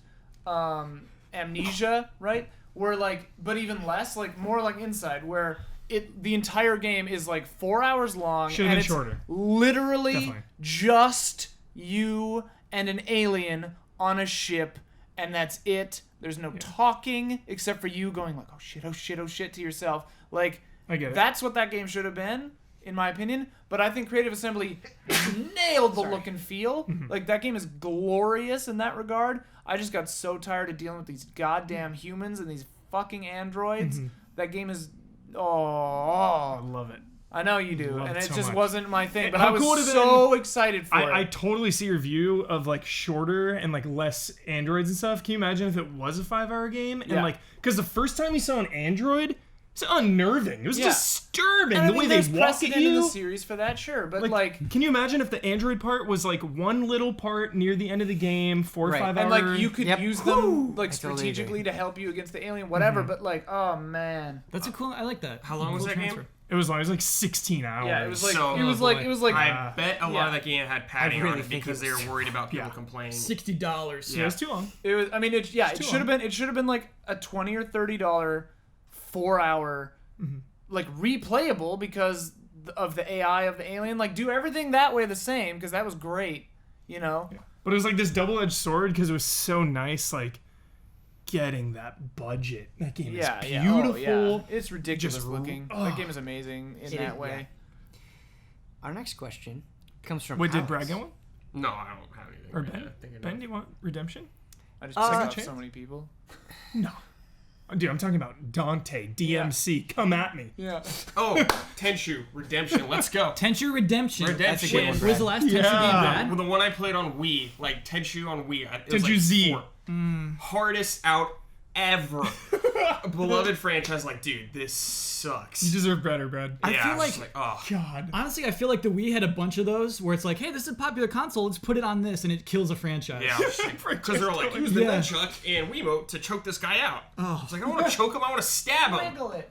Amnesia, right? Where like, but even less, like more like Inside, where the entire game is like 4 hours long. Should've and been it's shorter. Literally Definitely. just you and an alien on a ship, and that's it. There's no talking except for you going like, oh shit, oh shit, oh shit to yourself. Like, I get it. that's what that game should have been, in my opinion. But I think Creative Assembly nailed the look and feel. Like, that game is glorious in that regard. I just got so tired of dealing with these goddamn humans and these fucking androids. That game is... I Oh, love it. I know you do. Love And it it so just much. wasn't my thing. But How I was cool would've so excited for I it. totally see your view of like shorter and like less androids and stuff. Can you imagine if it was a 5-hour game and Yeah. like because the first time we saw an android, it's unnerving. It was Yeah. disturbing And I the mean, way they there's walk at precedent in the you. series for that, sure. But like Can you imagine if the android part was like one little part near the end of the game, 4 or Right. 5 and hours? like you could Yep. use them like I totally strategically agree. to help you against the alien, whatever. But like, oh man, That's a cool... I like that. How long was Cool that game? transfer. It was long. It was like 16 hours. yeah, it was like So- it was Oh, like boy. it was like I bet a lot yeah. of that game had padding really on it think because it they was- were worried about people Yeah. complaining. $60. Yeah, it was too long. it was. I mean, it too should have been. It should have been like a $20 or $30 4-hour like replayable because of the AI of the alien. Like, do everything that way the same because that was great. You know. But it was like this double-edged sword because it was so nice, like getting that budget. That game Yeah, is yeah. beautiful. Oh, yeah. It's ridiculous Just- looking. oh. That game is amazing in It that is, way. Our next question comes from Wait, did Alex. Brad get one? No, I don't have anything. Or right Ben? now. I think I Ben, know. do you want Redemption? I just Second pissed off chance? so many people. No. Dude, I'm talking about Dante, DMC. Come at me. Yeah. Oh, Tenchu Redemption. Let's go. Tenchu Redemption. Redemption. good one, What was the last Tenchu game, Yeah. Brad? The one I played on Wii, like Tenchu on Wii. It was Tenchu like Z. 4. Hardest out ever. Beloved franchise. Like, dude, this sucks. You deserve better, Brad. I yeah, feel I was like- just oh. God. Honestly, I feel like the Wii had a bunch of those where it's like, hey, this is a popular console, let's put it on this, and it kills a franchise. Yeah, because they're like, use the Yeah. nunchuck and Wiimote to choke this guy out. Oh. It's like, I don't want to choke him, I want to stab him. it.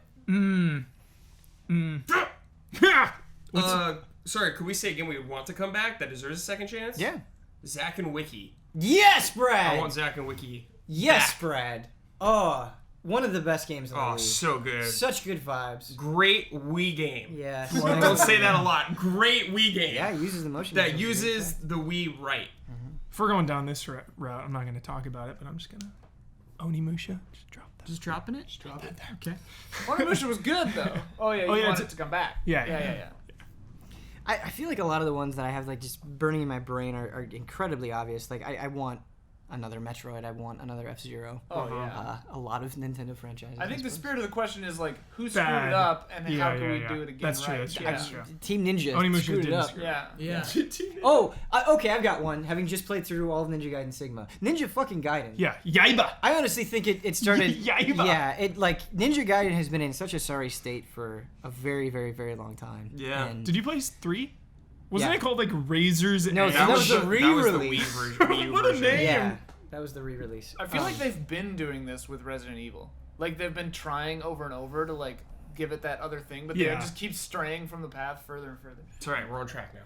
Sorry, could we say again we want to come back? That deserves a second chance? Yeah. Zack and Wiki. Yes, Brad. I want Zack and Wiki. Yes, back. Brad. Oh, one of the best games on the Oh, Wii. so good. Such good vibes. Great Wii game. Yeah. Don't say that a lot. Great Wii game. Yeah, it uses the motion. That controls. uses the Wii right. If we're going down this route, I'm not going to talk about it, but I'm just going to. Onimusha, just drop that. Just dropping it? Drop it there. Okay. Onimusha was good though. Oh yeah, you yeah, want it's- it to come back. Yeah, yeah, yeah. yeah. I feel like a lot of the ones that I have like just burning in my brain are incredibly obvious. Like I want another Metroid. I want another F-Zero. Oh yeah. A lot of Nintendo franchises. I think the suppose. spirit of the question is like, who screwed Bad. it up, and Yeah, how yeah, can we yeah. do it again? That's true, right? that's true, Yeah. that's true. Team Ninja Onimusha screwed it didn't up. screw Yeah. Yeah. Oh, okay, I've got one. Having just played through all of Ninja Gaiden Sigma, Ninja fucking Gaiden. Yeah, Yaiba. I honestly think it started. Yaiba. Yeah, it like Ninja Gaiden has been in such a sorry state for a very, very, very long time. Yeah. And Did you play 3? Wasn't Yeah. it called like Razors? No, and that was the that was the Wii re-release. version. Wii What a version. name. yeah, That was the re-release. I feel like they've been doing this with Resident Evil. Like, they've been trying over and over to, like, give it that other thing, but they just keep straying from the path further and further. It's all right. We're on track now.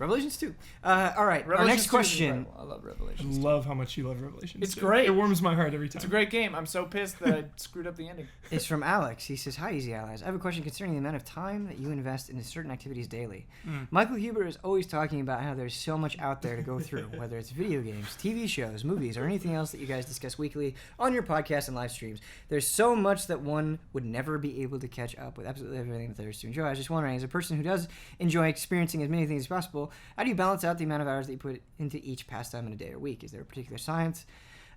Revelations 2. All right, our Revelations next 2 is question. incredible. I love I Revelations. love how much you love Revelations. It's 2. great. It warms my heart every time. It's a great game. I'm so pissed that I screwed up the ending. It's from Alex. He says, "Hi, Easy Allies. I have a question concerning the amount of time that you invest into certain activities daily. Michael Huber is always talking about how there's so much out there to go through, whether it's video games, TV shows, movies, or anything else that you guys discuss weekly on your podcast and live streams. There's so much that one would never be able to catch up with absolutely everything that there is to enjoy. I was just wondering, as a person who does enjoy experiencing as many things as possible, how do you balance out the amount of hours that you put into each pastime in a day or week? Is there a particular science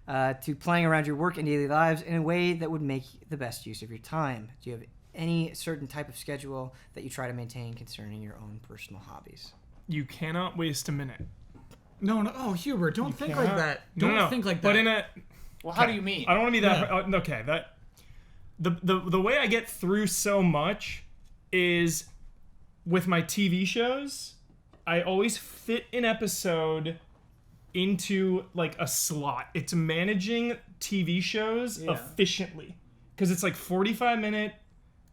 to playing around your work and daily lives in a way that would make the best use of your time? Do you have any certain type of schedule that you try to maintain concerning your own personal hobbies?" You cannot waste a minute. No. Oh, Huber, don't think like that. Don't No. think like that. But in a... Well, how do you mean? I don't want to be that... Okay, that... The way I get through so much is with my TV shows, I always fit an episode into like a slot. It's managing TV shows efficiently. Because it's like 45-minute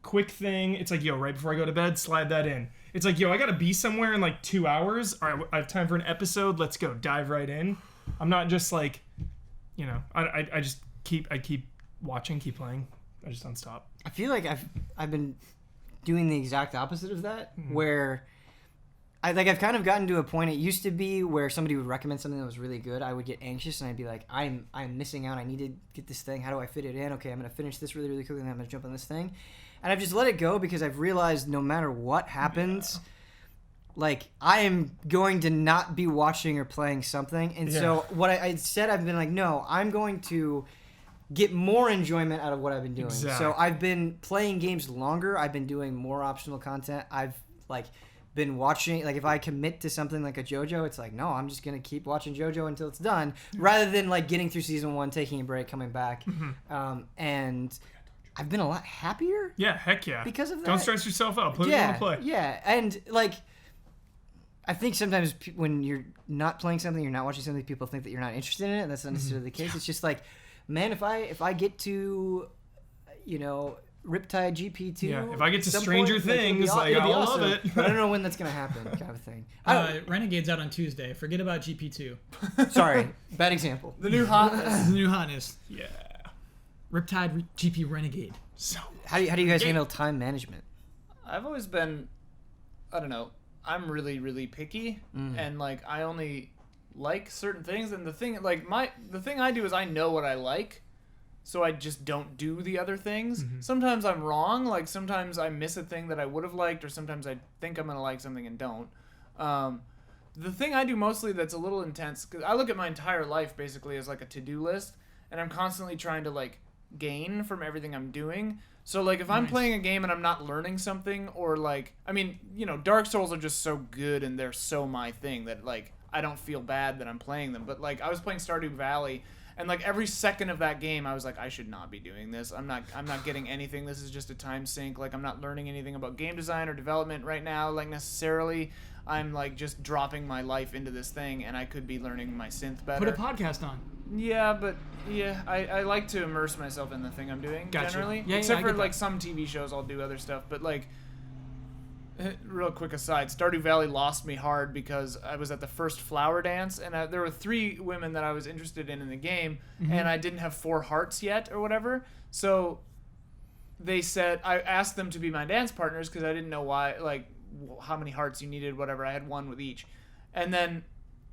quick thing. It's like, yo, right before I go to bed, slide that in. It's like, yo, I gotta be somewhere in like 2 hours. All right, I have time for an episode. Let's go. Dive right in. I'm not just like, you know, I just keep watching, keep playing. I just don't stop. I feel like I've been doing the exact opposite of that, where I've kind of gotten to a point. It used to be where somebody would recommend something that was really good. I would get anxious and I'd be like, I'm missing out. I need to get this thing. How do I fit it in? Okay, I'm gonna finish this really, really quickly, and then I'm gonna jump on this thing. And I've just let it go because I've realized no matter what happens, like, I am going to not be watching or playing something. And so what I said, I've been like, no, I'm going to get more enjoyment out of what I've been doing. Exactly. So I've been playing games longer. I've been doing more optional content. I've been watching, like, if I commit to something like a JoJo, it's like, no, I'm just gonna keep watching JoJo until it's done, rather than like getting through season 1, taking a break, coming back. And I've been a lot happier. Yeah, heck yeah. Because of that. Don't stress yourself out. Play what you want to play. Yeah, and like, I think sometimes when you're not playing something, you're not watching something, people think that you're not interested in it, and that's not necessarily the case. It's just like, man, if I get to, you know, Riptide GP2, if I get to Stranger Things, like, I'll love it. But I don't know when that's gonna happen, kind of thing. Renegade's out on Tuesday. Forget about GP2. Sorry, bad example. The new hotness. The new hotness. Yeah. Riptide GP Renegade. So How do you guys handle time management? I've always been, I don't know, I'm really, really picky, and like I only like certain things, and the thing I do is I know what I like, so I just don't do the other things. Sometimes I'm wrong, like sometimes I miss a thing that I would have liked, or sometimes I think I'm gonna like something and don't. The thing I do mostly that's a little intense, because I look at my entire life basically as like a to-do list, and I'm constantly trying to like gain from everything I'm doing. So like if I'm playing a game and I'm not learning something, or like, I mean, you know, Dark Souls are just so good and they're so my thing that like I don't feel bad that I'm playing them. But like I was playing Stardew Valley, and like every second of that game I was like, I should not be doing this. I'm not getting anything. This is just a time sink. Like I'm not learning anything about game design or development right now, like necessarily. I'm like just dropping my life into this thing, and I could be learning my synth better. Put a podcast on. Yeah, but I like to immerse myself in the thing I'm doing, Gotcha. generally. Yeah, Except I for get that. like some TV shows, I'll do other stuff. But like, real quick aside, Stardew Valley lost me hard because I was at the first flower dance, and there were 3 women that I was interested in the game, and I didn't have 4 hearts yet or whatever. So they said, I asked them to be my dance partners because I didn't know why, like how many hearts you needed, whatever. I had 1 with each, and then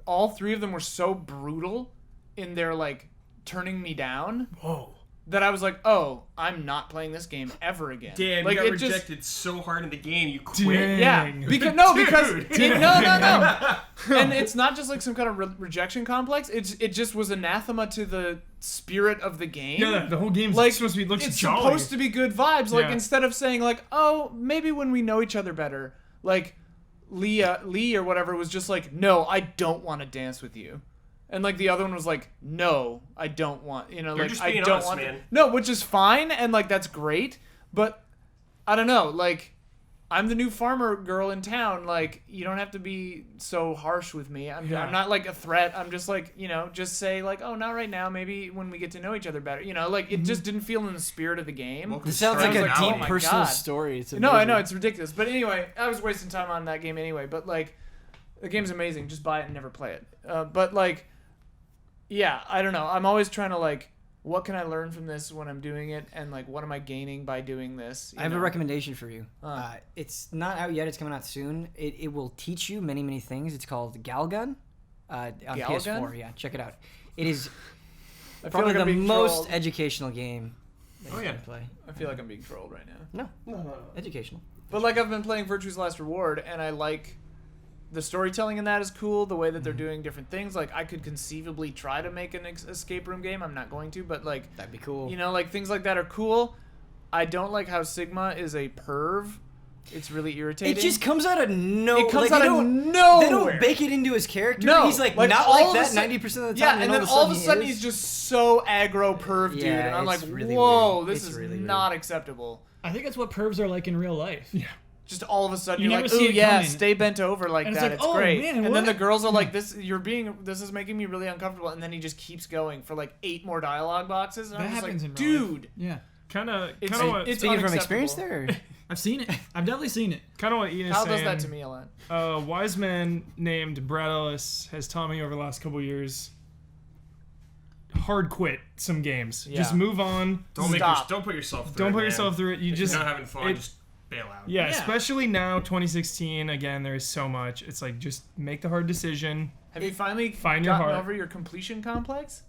all 3 of them were so brutal in their like turning me down. Whoa. That I was like, oh, I'm not playing this game ever again. Damn, like, you got it rejected so hard in the game, you quit. Dang. Yeah, because no, and it's not just like some kind of rejection complex. It just was anathema to the spirit of the game. Yeah, the whole game's like supposed to be looks it's jolly. supposed to be good vibes. Like Yeah. instead of saying like, oh, maybe when we know each other better, like Lee or whatever was just like, no, I don't want to dance with you. And like the other one was like, no, I don't want, you know, You're like just I being don't honest, want man. No, which is fine, and like that's great, but I don't know, like I'm the new farmer girl in town. Like, you don't have to be so harsh with me. I'm not like a threat. I'm just like, just say like, oh, not right now. Maybe when we get to know each other better. Like it just didn't feel in the spirit of the game. Well, It sounds like a oh deep my personal God. story. It's No, I know amazing. it's ridiculous. But anyway, I was wasting time on that game anyway. But like, the game's amazing. Just buy it and never play it. But like, yeah, I don't know. I'm always trying to like, what can I learn from this when I'm doing it, and like, what am I gaining by doing this? I have a recommendation for you. Uh. It's not out yet. It's coming out soon. It will teach you many, many things. It's called Galgun on PS4. Yeah, check it out. It is I feel probably like I'm the being most trolled. educational game that Oh, you yeah. can play. I feel like I'm being trolled right now. No, educational. But like, I've been playing Virtue's Last Reward, and I like the storytelling in that is cool. The way that they're doing different things. Like, I could conceivably try to make an escape room game. I'm not going to, but like, That'd be cool. like things like that are cool. I don't like how Sigma is a perv. It's really irritating. It just comes out of nowhere. It comes like, out they of don't, nowhere. They don't bake it into his character. No, He's like like, not all like of a that sudden- 90% of the Yeah, time. and then all of a sudden he he's is. just so aggro perv dude, Yeah, and I'm like, it's really whoa, weird. this It's is really weird. not acceptable. I think that's what pervs are like in real life. Yeah. Just all of a sudden You you're never like, see ooh, it yeah, coming. stay bent over like And it's that. like, It's oh, great. man, and then what? the girls are like, this is making me really uncomfortable. And then he just keeps going for like 8 more dialogue boxes. And That I'm just happens like, in real life. dude, Yeah. Kind of It's- what it's Speaking from unacceptable. experience there. I've seen it. I've definitely seen it. kind of what Ian is Kyle saying. does that to me a lot. A wise man named Brad Ellis has taught me over the last couple years. Hard quit some games. Yeah. Just move on. Stop. Don't put yourself through Don't it, put man. yourself through it. You If just you're not having fun, it- just bail out. yeah, Yeah. especially now, 2016. Again, there is so much. It's like just make the hard decision. Have you finally Find your gotten heart. over your completion complex?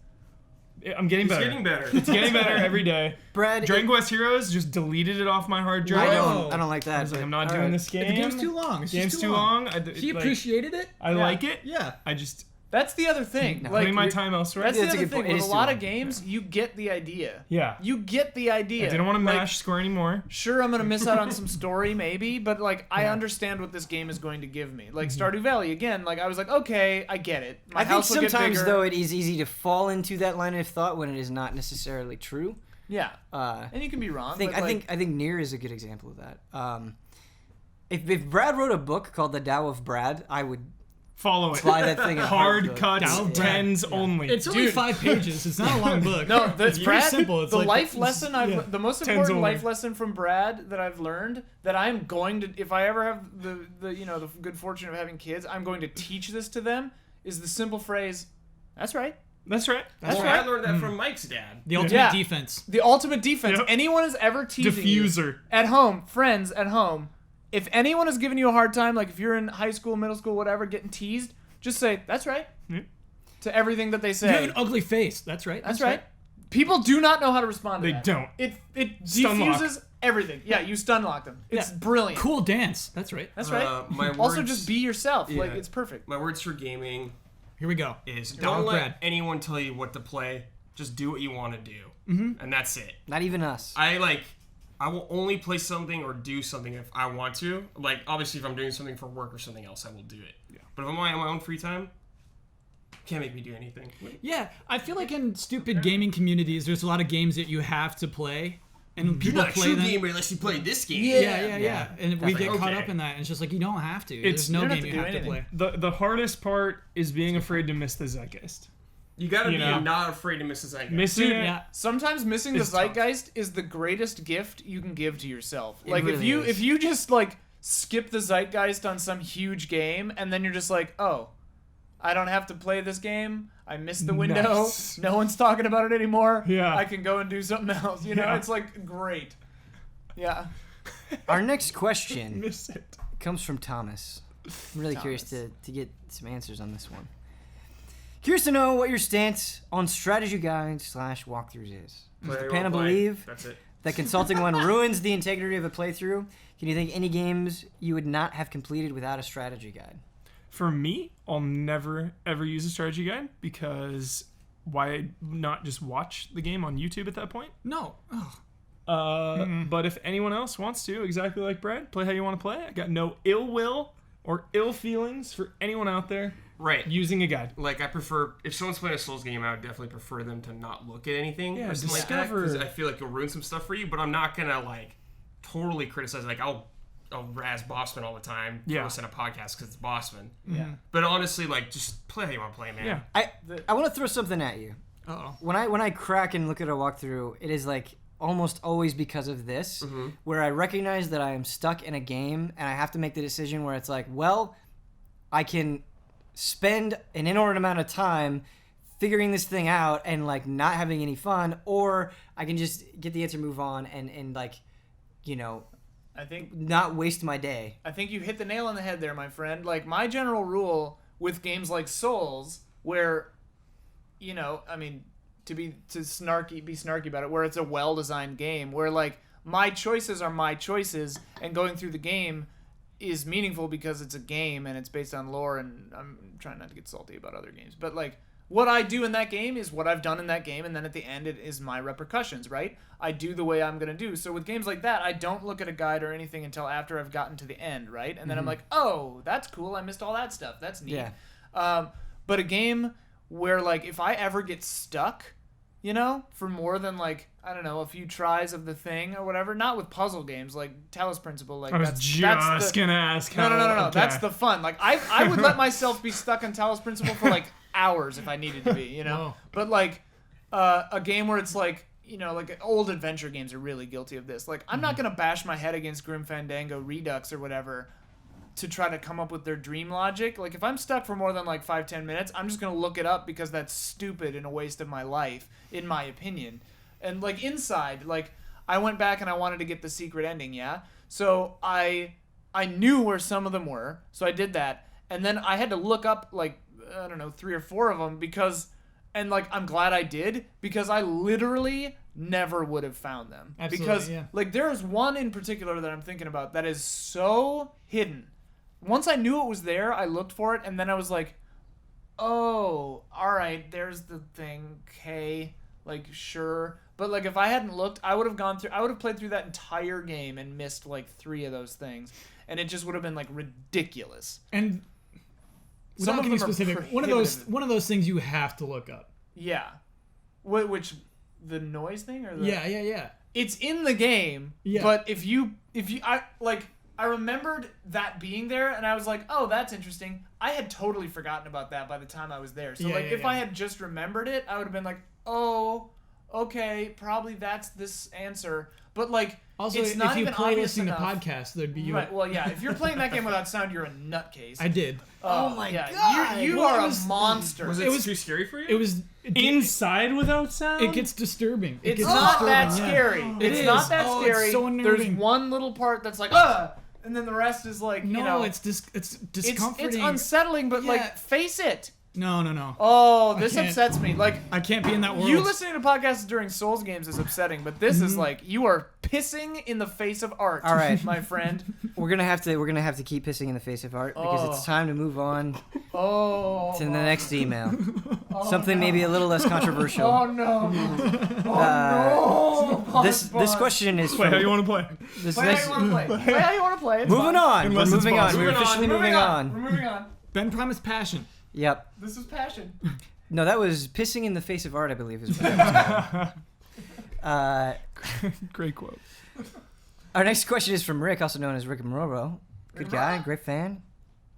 I'm getting It's better. getting better. It's getting better every day. Brad, Dragon Quest Heroes just deleted it off my hard I drive. Whoa. don't like that. I was like, but I'm not all doing right. this game. The game's too long. It's Game's just too long. He appreciated it. I like it. Yeah. I just That's the other thing. No. like, putting my you're- time elsewhere. That's Yeah, the that's a other good thing. point. It With a is too lot long. of games, you get the idea. yeah. You get the idea. I didn't want to Like, mash Square anymore. Sure, I'm gonna miss out on some story, maybe, but like I understand what this game is going to give me. Like Stardew Valley again. Like I was like, okay, I get it. My I think house will get sometimes bigger. though it is easy to fall into that line of thought when it is not necessarily true. Yeah, Uh, and you can be wrong. I think but, I think Nier is a good example of that. If Brad wrote a book called The Tao of Brad, I would Follow it. buy that thing. in a Hard heartbeat. cuts, Down tens only. It's only Dude. 5 pages. It's not a long book. No, that's it's Brad. very simple. It's the like life lesson the most Tens important only. life lesson from Brad that I've learned that I'm going to, if I ever have the the good fortune of having kids, I'm going to teach this to them is the simple phrase, "That's right." That's right. That's Well, right. I learned that from Mike's dad. the ultimate Yeah. defense. The ultimate defense. Yep. Anyone is ever teasing you Diffuser. at home, friends at home, if anyone is giving you a hard time, like if you're in high school, middle school, whatever, getting teased, just say, "That's right," Yeah. to everything that they You have say. an ugly face. That's right. That's right. People do not know how to respond to They that. don't. It Stun lock. diffuses everything. Yeah, you stun lock them. It's Yeah. brilliant. Cool dance. That's right. That's right. My Also, words- just be yourself. Like, Yeah. it's perfect. My words for gaming Here we go. is Down don't with let Brad. anyone tell you what to play. Just do what you want to do, and that's it. Not even us. I will only play something or do something if I want to. Like, obviously, if I'm doing something for work or something else, I will do it. Yeah. But if I'm on my own free time, can't make me do anything. Yeah, I feel like in stupid gaming communities, there's a lot of games that you have to play, and people play them. unless you play this game. Yeah. And we get like, caught okay. up in that. And it's just like, you don't have to. It's- There's no you don't game have you to have do to anything. play. The hardest part is being afraid to miss the zeitgeist. You gotta You be know. not afraid to miss a zeitgeist. Missing Dude, it. yeah. Sometimes missing the It's tough. zeitgeist is the greatest gift you can give to yourself. It Like, really is. if you just, like, skip the zeitgeist on some huge game, and then you're just like, oh, I don't have to play this game. I missed the window. Nice. No one's talking about it anymore. Yeah. I can go and do something else. You know, Yeah. it's like great. Yeah. Our next question Miss it. comes from Thomas. I'm really curious Thomas. to get some answers on this one. Curious to know what your stance on strategy guides / walkthroughs is. Play Does the or panel play. believe That's it. that consulting one ruins the integrity of a playthrough? Can you think any games you would not have completed without a strategy guide? For me, I'll never ever use a strategy guide because why not just watch the game on YouTube at that point? No. Ugh. But if anyone else wants to, exactly like Brad, play how you want to play. I got no ill will or ill feelings for anyone out there Right. using a guide. Like, I prefer, if someone's playing a Souls game, I would definitely prefer them to not look at anything Yeah, or something like that, discover. because I feel like you'll ruin some stuff for you, but I'm not gonna, like, totally criticize. Like, I'll I'll razz Bossman all the time. Yeah. Listen to podcasts because it's Bossman. Yeah. But honestly, like, just play how you want to play, man. Yeah. I want to throw something at you. Uh-oh. When I crack and look at a walkthrough, it is like almost always because of this, where I recognize that I am stuck in a game and I have to make the decision where it's like, well, I can spend an inordinate amount of time figuring this thing out and like not having any fun, or I can just get the answer, move on, and like, you know, I think not waste my day. I think you hit the nail on the head there, my friend. Like, my general rule with games like Souls, where, you know, I mean, be snarky about it, where it's a well-designed game, where, like, my choices are my choices, and going through the game is meaningful because it's a game and it's based on lore, and I'm trying not to get salty about other games, but, like, what I do in that game is what I've done in that game, and then at the end it is my repercussions, right? I do the way I'm going to do. So with games like that, I don't look at a guide or anything until after I've gotten to the end, right? And then I'm like, oh, that's cool. I missed all that stuff. That's neat. Yeah. But a game where, like, if I ever get stuck, you know, for more than, like, I don't know, a few tries of the thing or whatever, not with puzzle games, like Talos Principle, like, I was that's gonna ask how... No. Okay. That's the fun. Like, I would let myself be stuck on Talos Principle for, like, hours if I needed to be, you know? Whoa. But, like, a game where it's, like, you know, like, old adventure games are really guilty of this. Like, I'm not going to bash my head against Grim Fandango Redux or whatever to try to come up with their dream logic. Like, if I'm stuck for more than, like, 5-10 minutes, I'm just going to look it up because that's stupid and a waste of my life, in my opinion. And, like, Inside, like, I went back and I wanted to get the secret ending, yeah? So I knew where some of them were, so I did that. And then I had to look up, like, I don't know, 3 or 4 of them because... And, like, I'm glad I did because I literally never would have found them. Absolutely, because, yeah. like, there's one in particular that I'm thinking about that is so hidden. Once I knew it was there, I looked for it, and then I was like, oh, all right, there's the thing, okay, like, sure. But, like, if I hadn't looked, I would have played through that entire game and missed, like, 3 of those things. And it just would have been, like, ridiculous. And Some without of getting them are specific, prohibitive. one of those things you have to look up. Yeah. Which, the noise thing? Or the... Yeah. It's in the game, Yeah. but I remembered that being there, and I was like, oh, that's interesting. I had totally forgotten about that by the time I was there. So, if I had just remembered it, I would have been like, oh, okay, probably that's this answer. But, like, Also, it's not if you even play obvious listening to enough. podcasts, there'd be... Right, well, yeah, if you're playing that game without sound, you're a nutcase. I did. Oh my God. You Well, are it a was- monster. Was it too scary for you? It was... Inside without sound? It gets disturbing. It's gets not that disturbing, yeah. scary. It It's is. not that Oh, it's scary. so There's unnerving. one little part that's like, ugh, and then the rest is like, No, you know, it's discomforting. it's unsettling, but Yeah. like, face it. No. Oh, this can't. upsets me. Like, I can't be in that world. you listening to podcasts during Souls games is upsetting, but this is like, you are pissing in the face of art. All right. my friend. We're gonna have to keep pissing in the face of art because it's time to move on Oh. to the next email. Something maybe a little less controversial. Oh no. This question is Play from how you want to play. this Play how next. you want to play. Play how you want to play. It's Moving fine. on. Unless We're it's moving on. possible. We're officially moving We're on. moving on. Ben promised passion. Yep. This is passion. No, that was pissing in the face of art, I believe is what that was. Great quote. Our next question is from Rick, also known as Rick Morobo. Good guy, great fan.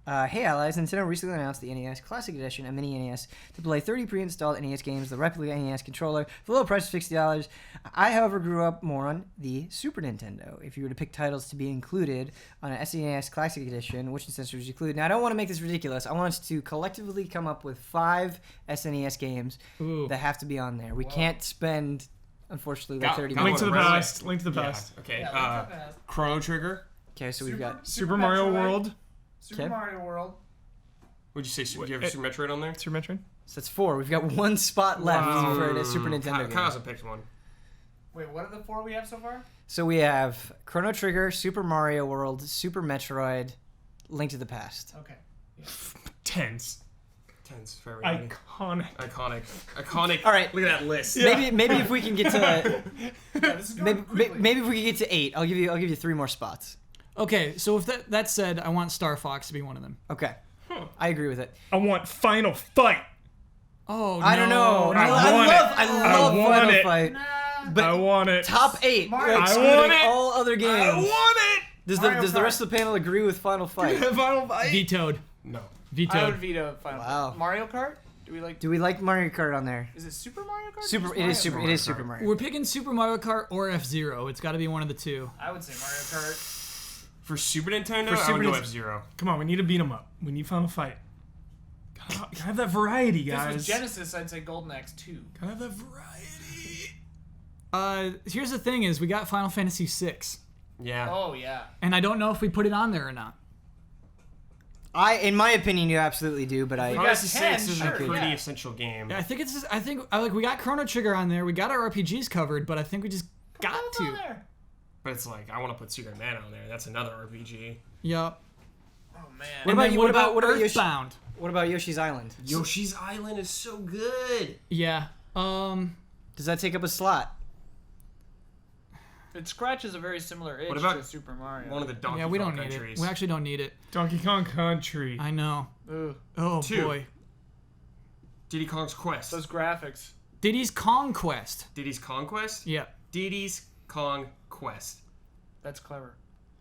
Hey allies, Nintendo recently announced the NES Classic Edition and Mini NES to play 30 pre-installed NES games, the replica NES controller, for the low price of $60. I, however, grew up more on the Super Nintendo. If you were to pick titles to be included on an SNES Classic Edition, which incentives would you include? Now, I don't want to make this ridiculous. I want us to collectively come up with 5 SNES games Ooh. that have to be on there. We can't spend, unfortunately, like Got- 30 got Link minutes. to the Right away. past. Link to the past. Okay. Yeah, Chrono Trigger. Okay, so we've got... Super Mario Metroid. World. Super Okay. Mario World. Would you say? Do you have Super Metroid on there? Super Metroid. So that's 4. We've got 1 spot left Wow. for a Super Nintendo game. Kyle hasn't picked one. Wait, what are the 4 we have so far? So we have Chrono Trigger, Super Mario World, Super Metroid, Link to the Past. Okay. Tense. Tense. Very iconic. Iconic. All right. Look at that list. Maybe if we can get to Yeah, this is going quickly. maybe if we can get to 8, I'll give you 3 more spots. Okay, so if that said, I want Star Fox to be one of them. Okay. I agree with it. I want Final Fight. Oh, no. I don't know. I I love want Final it. Fight. Nah. But I want it. top 8, Mario. I excluding want it. all other games. I want it. Does Mario the Kart. rest of the panel agree with Final Fight? Final Fight. Vetoed. No. I would Vetoed. veto Final Wow. Mario Kart? Do we like? Do we like Mario Kart on there? Is it Super Mario Kart? or Super. just It is super. Mario It is Kart. Super Mario. We're picking Super Mario Kart or F-Zero. It's got to be one of the two. Kart? I would say Mario Kart. For Super Nintendo, I Super would go Nintendo. F-Zero. Come on, we need to beat them up. We need Final Fight. Gotta have that variety, If this guys. was Genesis, I'd say Golden Axe 2. Gotta have that variety. Here's the thing: is we got Final Fantasy VI, Yeah. Oh yeah. and I don't know if we put it on there or not. In my opinion, you absolutely do, but I. got Fantasy 10, 6 is sure, a pretty yeah. essential game. Yeah, I think we got Chrono Trigger on there. We got our RPGs covered, but I think we just got What's on to. there? But it's like, I want to put Secret of Mana on there. That's another RPG. Yep. Oh man. What about And then you- what about Yoshi- Earthbound? What about Yoshi's Island? Yoshi's Island is so good. Yeah. Does that take up a slot? It scratches a very similar itch What about to Super Mario. One of the Donkey Yeah, we Kong don't need countries. it. We actually don't need it. Donkey Kong Country. I know. Ugh, Oh 2. boy. Diddy Kong's Quest. those graphics. Diddy's Conquest. Diddy's Conquest? Yeah. Diddy's Kong Quest. That's clever.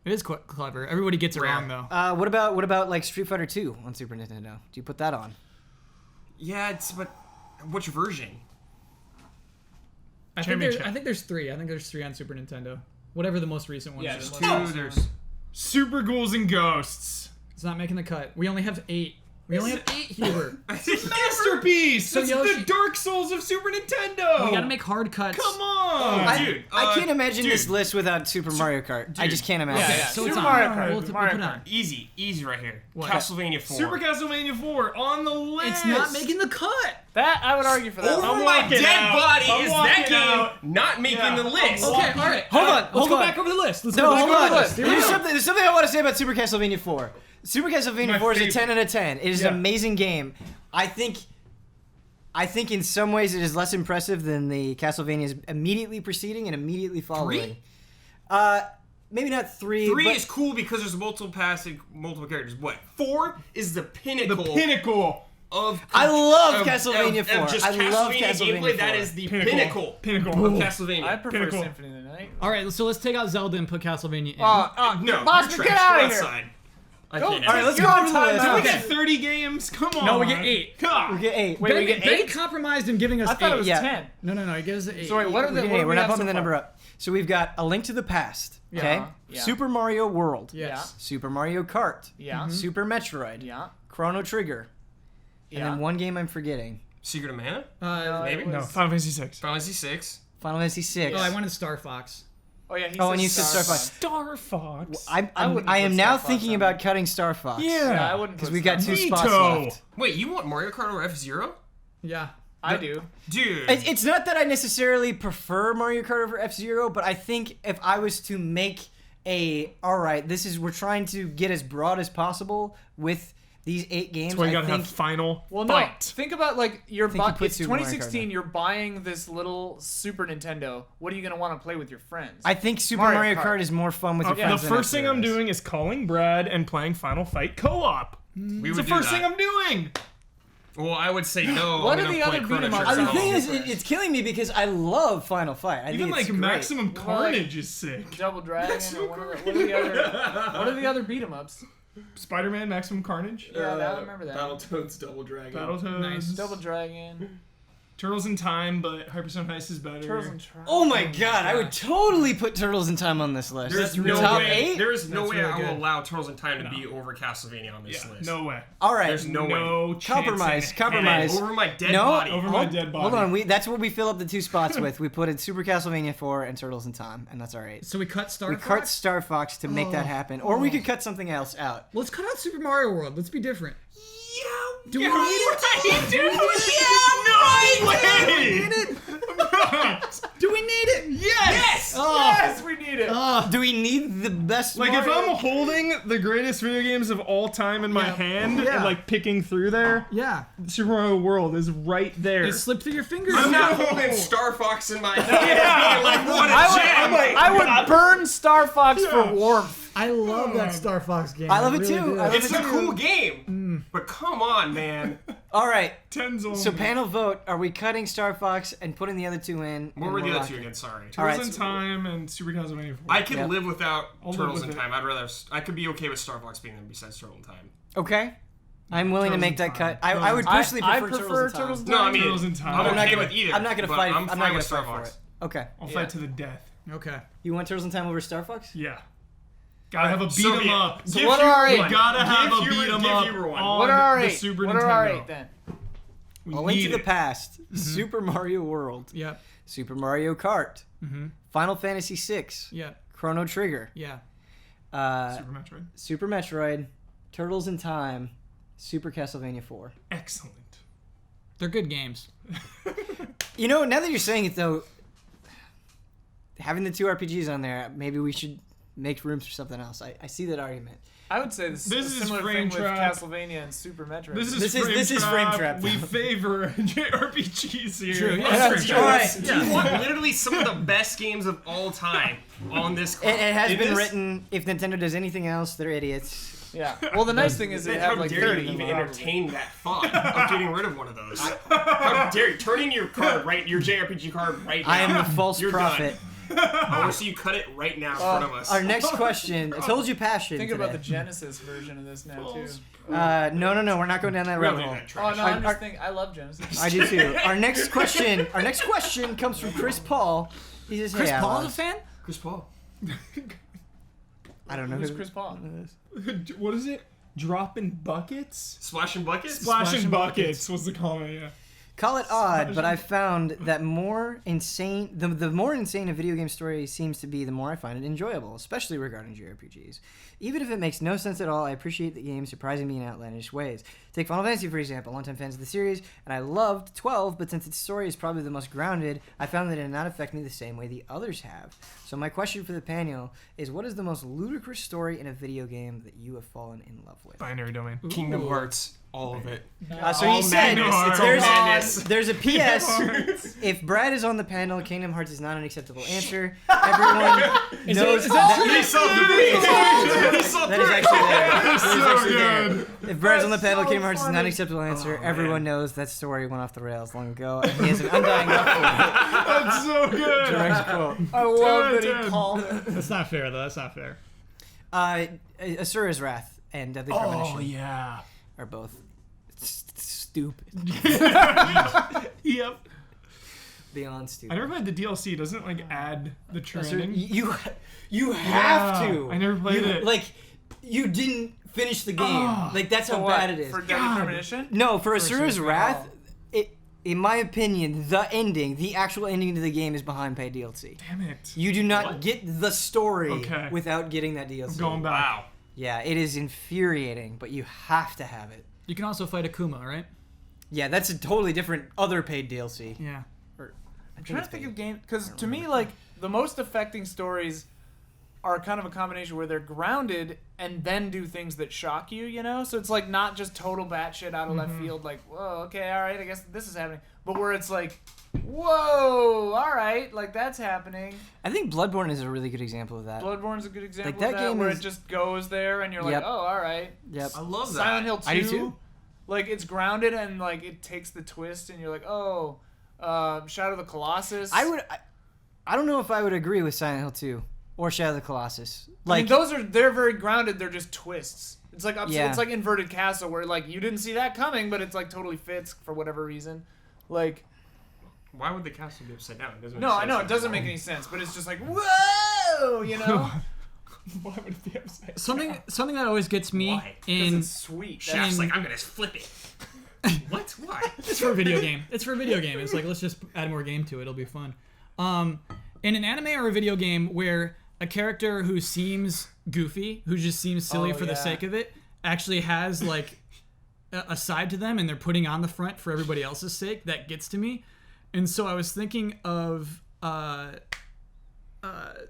It is quite clever. Everybody gets it Rare. wrong though. What about like Street Fighter 2 on Super Nintendo? Do you put that on? Yeah, but which version? I think there's three. I think there's three on Super Nintendo. Whatever the most recent one Yeah, is. there's Two, two. there's... Super Ghouls and Ghosts. It's not making the cut. We only have 8. We only have 8 here. Masterpiece. That's Yoshi- the Dark Souls of Super Nintendo. We gotta make hard cuts. Come on. Dude, I can't imagine dude. this list without Super Mario Kart. I just can't imagine. Yeah, it. yeah. so Super it's on. Mario Kart. We'll Mario put it Kart. on. Easy right here. What? Castlevania 4. Super Castlevania 4 on the list. It's not making the cut. That I would argue for that. Over I'm my walking dead out. body I'm is that walking game out. not making Yeah. the list. I'm Okay, walking- all right. Hold on, Let's hold go on. back over the list. Let's No, go back hold over on. the list. Here we go. There's something I want to say about Super Castlevania 4. Super Castlevania My 4 is a favorite. 10 out of 10. It is Yeah. an amazing game. I think in some ways it is less impressive than the Castlevanias immediately preceding and immediately following. Maybe not 3. 3 but is cool because there's multiple characters. What? 4 is the The pinnacle pinnacle. of... I love of- Castlevania 4. Of just I love Castlevania Castlevania gameplay. That 4. is the Pinnacle. pinnacle of I Castlevania. prefer Pinnacle. Symphony of the Night. All right, so let's take out Zelda and put Castlevania in. No, Boston, you're get trash. out Go of here. outside. I Go- can't. All right, let's You're go on on to the time list. now. We Okay. get 30 games. Come on. No, we get 8. God. We get 8. Wait, we Ben, get Ben 8? compromised in giving us I thought 8. it was Yeah. 10. No, he gives us 8. So wait, what are the? We get What 8. do We're we not have bumping so the number far? up. So we've got A Link to the Past. Okay. Yeah, yeah. Super Mario World. Yes. Super Mario Kart. Yeah. Super Metroid. Yeah. Chrono Trigger. Yeah. And then one game I'm forgetting. Secret of Mana? Maybe. it No, was- Final Fantasy 6. Final Fantasy 6. Final Fantasy 6. Oh, I wanted Star Fox. Oh yeah. He Oh, said and you said Star Fox. Star Fox. I wouldn't am put now Star Fox thinking on about there. cutting Star Fox. Yeah, I wouldn't. Because put we've got Star 2 Fox. spots Veto. left. Wait, you want Mario Kart or F-Zero? Yeah. I do. Dude. It's not that I necessarily prefer Mario Kart over F-Zero, but I think if I was to make we're trying to get as broad as possible with these 8 games. That's why you I gotta think have final Well, no. fight. Think about like think you put it's Super Mario Kart 2016. there. You're buying this little Super Nintendo. What are you gonna want to play with your friends? I think Super Mario Mario Kart. Kart is more fun with your The friends. than first thing I'm F-Zero is. doing is calling Brad and playing Final Fight co-op. We It's would the do first that. thing I'm doing. Well, I would say no. What I'm are gonna the play other Chrono beat 'em ups Trigger. The thing is, Different. it's killing me because I love Final Fight. I think Even it's like great. Maximum Carnage is sick. Double Dragon. Or what are the other? What are the other beat 'em ups? Spider-Man Maximum Carnage. Yeah, I remember that. Battletoads Double Dragon. Battletoads. Nice. Double Dragon. Turtles in Time, but Hypersonic Heist is better. Turtles and Tri- Oh my god, I would totally put Turtles in Time on this list. There's really no Top way. 8? There is no That's way really I will good. allow Turtles in Time to be over Castlevania on this Yeah, list. no way. All right. There's no way. chance Compromise, in compromise. hell. Over my dead No, body. Over my dead body. Hold on, that's what we fill up the 2 spots with. We put in Super Castlevania 4 and Turtles in Time, and that's all right. So we cut Star We Fox? cut Star Fox to make that Oh. happen, or we could cut something else out. Let's cut out Super Mario World. Let's be different. Yeah, Do we yeah, need right, it? dude. Do we need it? Yes! Yes, we need it. Do we need the best? Like if Mario? I'm holding the greatest video games of all time in my Yeah. hand Yeah. and like picking through there, Yeah. Super Mario World is right there. It slipped through your fingers. I'm not No. holding Star Fox in my hand. Like, what a gem. I would burn Star Fox for warmth. I love that Star Fox game. I love it really too. do. I love It's it a too. cool game. But come on, man. All right. Tens only. So panel vote. Are we cutting Star Fox and putting the other two in? What and were the we're other two rocking? again? Sorry. All right, Turtles in so- Time and Super Castlevania 4. I could Yep. live without I'll live Turtles with in it. Time. I'd rather. I could be okay with Star Fox being there besides Turtle in Time. Okay. I'm willing to Turtles make in that Time. cut. I would personally I prefer, prefer Turtles in Time. No, I mean, Turtles in Time. I'm I'm not okay gonna- with either. I'm not gonna but fight. I'm I'm fine not gonna with Star fight for Fox. it. Okay. I'll Yeah. fight to the death. Okay. You want Turtles in Time over Star Fox? Yeah. Gotta have a beat so 'em be it. up. So what are our We eight? gotta have a Give beat 'em you up one. on What are our the eight? Super What Nintendo. are our eight then? We A Link need to the it. Past, Super Mario World, Yep. Super Mario Kart, Final Fantasy VI, Yep. Chrono Trigger, Yeah. Super Metroid. Super Metroid, Turtles in Time, Super Castlevania 4. Excellent. They're good games. You know, now that you're saying it though, having the two RPGs on there, maybe we should make room for something else. I see that argument. I would say this This is is a similar Frame thing with Trap. Castlevania and Super Metroid. This This is Frame Trap, We though. favor JRPGs here. True, yeah. That's All right. You want literally some of the best games of all time on this. It has in been this? written. If Nintendo does anything else, they're idiots. Yeah. Well, the nice thing is they Then have how like dare 30 you even probably. entertain that thought of getting rid of one of those? How dare you? Turn in your card right, your JRPG card right now. I am the false You're prophet. done. I want to see you cut it right now in front of us. Our next question. I told you passion. Think today. about the Genesis version of this now too. No, we're not going down that We're rabbit leaving hole. that Oh trash. no, I'm Our- just thinking. I love Genesis. I do too. Our next question comes from Chris Paul. He says, Chris "Hey, Paul's a Alex." fan? Chris Paul. I don't know Who's who Chris Paul? What is it? Dropping buckets? Splashing buckets. Splashing buckets was the comment, yeah. Call it odd, but I found that the more insane a video game story seems to be, the more I find it enjoyable, especially regarding JRPGs. Even if it makes no sense at all, I appreciate the game surprising me in outlandish ways. Take Final Fantasy, for example. Longtime fans of the series, and I loved 12, but since its story is probably the most grounded, I found that it did not affect me the same way the others have. So my question for the panel is, what is the most ludicrous story in a video game that you have fallen in love with? Binary domain. Kingdom Hearts. All of it. So All he said, madness. It's all there's, madness. there's a PS. If Brad is on the panel, Kingdom Hearts is not an acceptable answer. Everyone knows that. He saw the He saw That is actually there. That is So actually there. good. If Brad's on the panel, so Kingdom Hearts is not an funny. acceptable answer. Oh, Everyone man. knows that story went off the rails long ago. And he has an undying love for That's so it. good. Direct quote. I love Ten, that he ten. called it. That's not fair, though. That's not fair. Asura's Wrath and Deadly Oh, Premonition yeah. are both stupid. Yep. Beyond I stupid. never played the DLC. Doesn't it, like, add the true Asura, ending? you have Yeah, to. I never played it. Like, you didn't finish the game. Oh. Like, that's how For what? bad it is. For Deadly God. Premonition? No, for Asura's Asura's Wrath, in my opinion, the actual ending to the game is behind paid DLC. Damn it. You do not What? get the story Okay. without getting that DLC. I'm going back. Wow. Yeah, it is infuriating, but you have to have it. You can also fight Akuma, right? Yeah, that's a totally different other paid DLC. Yeah. I'm trying to think of games because to me, like the most affecting stories are kind of a combination where they're grounded and then do things that shock you. You know, so it's like not just total batshit out of left field, like whoa, okay, all right, I guess this is happening, but where it's like, whoa, all right, like that's happening. I think Bloodborne is a really good example of that. Bloodborne's a good example that of that, game where is- it just goes there and you're like, Yep. oh, all right. Yep. I love that. Silent Hill 2, I do too. like it's grounded and like it takes the twist and you're like, oh, Shadow of the Colossus. I don't know if I would agree with Silent Hill 2 or Shadow of the Colossus. Like Like, they're very grounded. They're just twists. It's like Yeah. it's like Inverted Castle where like you didn't see that coming, but it's like totally fits for whatever reason. Like Why would the castle be upside down? It doesn't make no, I sense know at it doesn't all. make any sense, but it's just like whoa, you know? Why would it be upside Something that always gets me Why? 'Cause in it's sweet. Shaft's in- like, I'm gonna flip it. What? Why? it's for a video game. It's for a video game. It's like let's just add more game to it. It'll be fun. In an anime or a video game where a character who seems goofy, who just seems silly Oh, for the yeah. sake of it, actually has like a side to them, and they're putting on the front for everybody else's sake. That gets to me. And so I was thinking of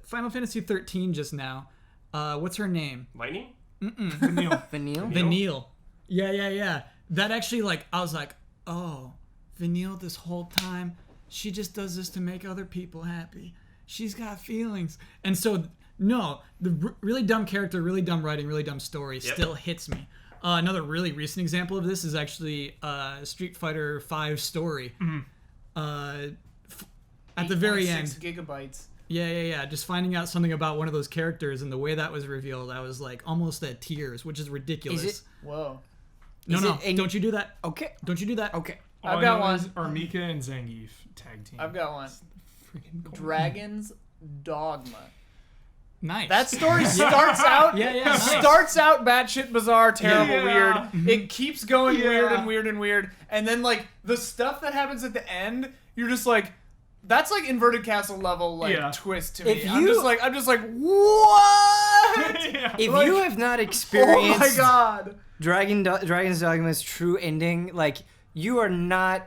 Final Fantasy 13 just now. What's her name? Lightning? Neil. Vanille? Vanille. Yeah. That actually, like, I was like, oh, Vanille this whole time, she just does this to make other people happy. She's got feelings. And so, no, the really dumb character, really dumb writing, really dumb story Yep. still hits me. Another really recent example of this is actually Street Fighter V story. At the very end. 6 gigabytes. Yeah. Just finding out something about one of those characters and the way that was revealed, I was like almost at tears, which is ridiculous. Is it? Whoa. No. Don't you do that. Okay. Don't you do that. Okay. All I've got I know one. is Armika and Zangief tag team. I've got one. Freaking cool. Dragon's Dogma. Nice. That story starts out nice. starts out batshit bizarre, terrible, Yeah. weird. It keeps going weird Yeah. and weird and weird. And then like the stuff that happens at the end, you're just like, that's like inverted castle level twist to me. If I'm you- just like what? Yeah. If Like- you have not Oh experienced my god. Dragon's Dogma's true ending, like, you are not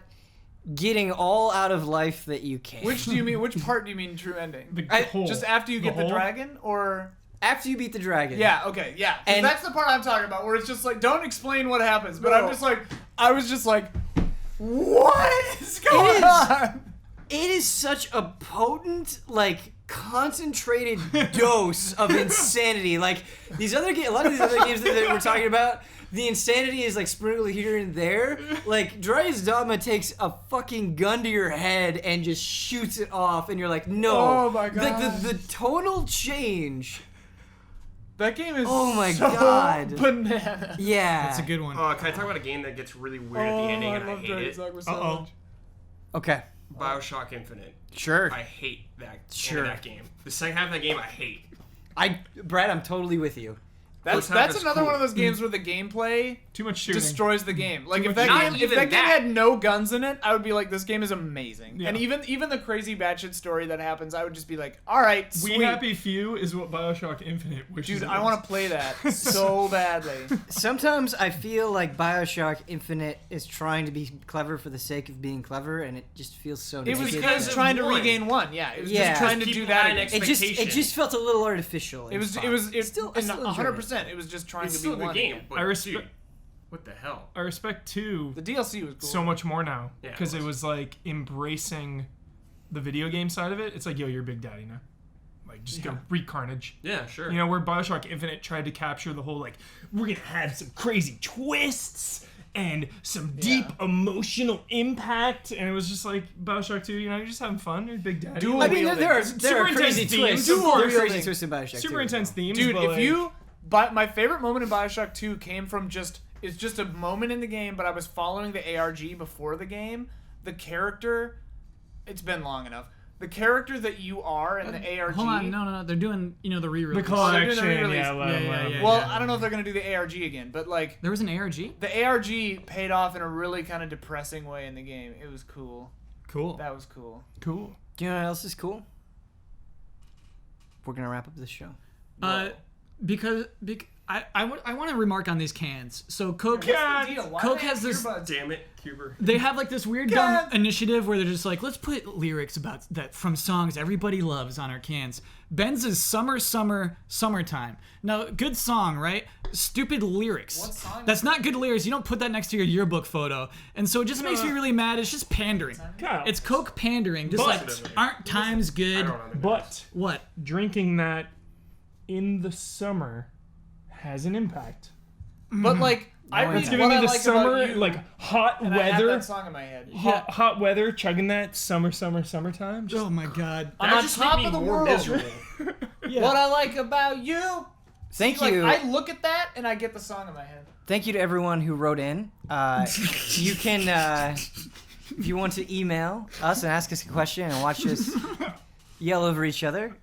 getting all out of life that you can. Which do you mean? Which part do you mean true ending? The I- whole. Just after you get the whole? dragon, or After you beat the dragon. yeah, okay, yeah. 'Cause And- that's the part I'm talking about, where it's just like, don't explain what happens, but I'm No. just like, I was just like, what is going is. on? It is such a potent, like, concentrated dose of insanity. Like, these other a lot of these other games that we're talking about, the insanity is like sprinkled here and there. Like, Dragon's Dogma takes a fucking gun to your head and just shoots it off, and you're like, no. Oh my God. Like, the tonal change. That game is Oh my so God. bananas. Yeah. That's a good one. Can I talk about a game that gets really weird at the ending and I hate it? Uh-oh. Okay. Bioshock Infinite. Sure. I hate that. Sure. That game. The second half of that game, I hate. Brad, I'm totally with you. That's First half is another cool. one of those games where the gameplay Too much shooting. destroys the game. Like Too if much that shooting. game Not even that. had no guns in it, I would be like, this game is amazing. Yeah. And even the crazy batshit story that happens, I would just be like, all right, sweet. We Happy Few is what Bioshock Infinite wishes. Dude, it I was. want to play that so badly. Sometimes I feel like Bioshock Infinite is trying to be clever for the sake of being clever, and it just feels so It was naked. because just trying to one. regain one. Yeah, it was Yeah. just trying to People do that. had an again. it just felt a little artificial. It was fun. still I still enjoyed it. 100%. It was just trying It's to be still a good one. game. But I respect- dude, what the hell? I respect 2 The DLC was cool. so much more now Yeah, it because it was. was like embracing the video game side of it. It's like, yo, you're Big Daddy now. Like, just go wreak carnage. Yeah, sure. You know, where Bioshock Infinite tried to capture the whole, like, we're gonna have some crazy twists and some deep emotional impact, and it was just like Bioshock 2. You know, you're just having fun. You're Big Daddy. Dual I mean, wielding. there are Super crazy intense twists. themes, of There are course. crazy twists in Bioshock super 2. intense themes, Dude, but if like, you... But my favorite moment in Bioshock 2 came from it's just a moment in the game, but I was following the ARG before the game. The character... It's been long enough. The character that you are in the ARG... Hold on, no. They're doing, the the re-release. they're doing the collection, re-release. Yeah. Well, I don't know if they're going to do the ARG again, but like... There was an ARG? The ARG paid off in a really kind of depressing way in the game. It was cool. Cool. That was cool. Cool. Do you know what else is cool? We're gonna wrap up this show. Because I want to remark on these cans. So Coke Coke has this. Damn it, Cuber. They have like this weird dumb initiative where they're just like, let's put lyrics about that from songs everybody loves on our cans. Ben's is Summertime. Now, good song, right? Stupid lyrics. What song That's not good lyrics. You don't put that next to your yearbook photo. And so it just makes me really mad. It's just pandering. Kyle, It's Coke pandering. Just like, aren't times I good? don't know. but What? drinking that in the summer has an impact. But like, I read It's giving what me I the like summer, about you, like hot and I have weather, that song in my head. hot weather, chugging that summertime. Just Oh my God. I'm That on just top made me of the more world. miserable. What I like about you. Thank Like, you. I look at that and I get the song in my head. Thank you to everyone who wrote in. You can, if you want to email us and ask us a question and watch us yell over each other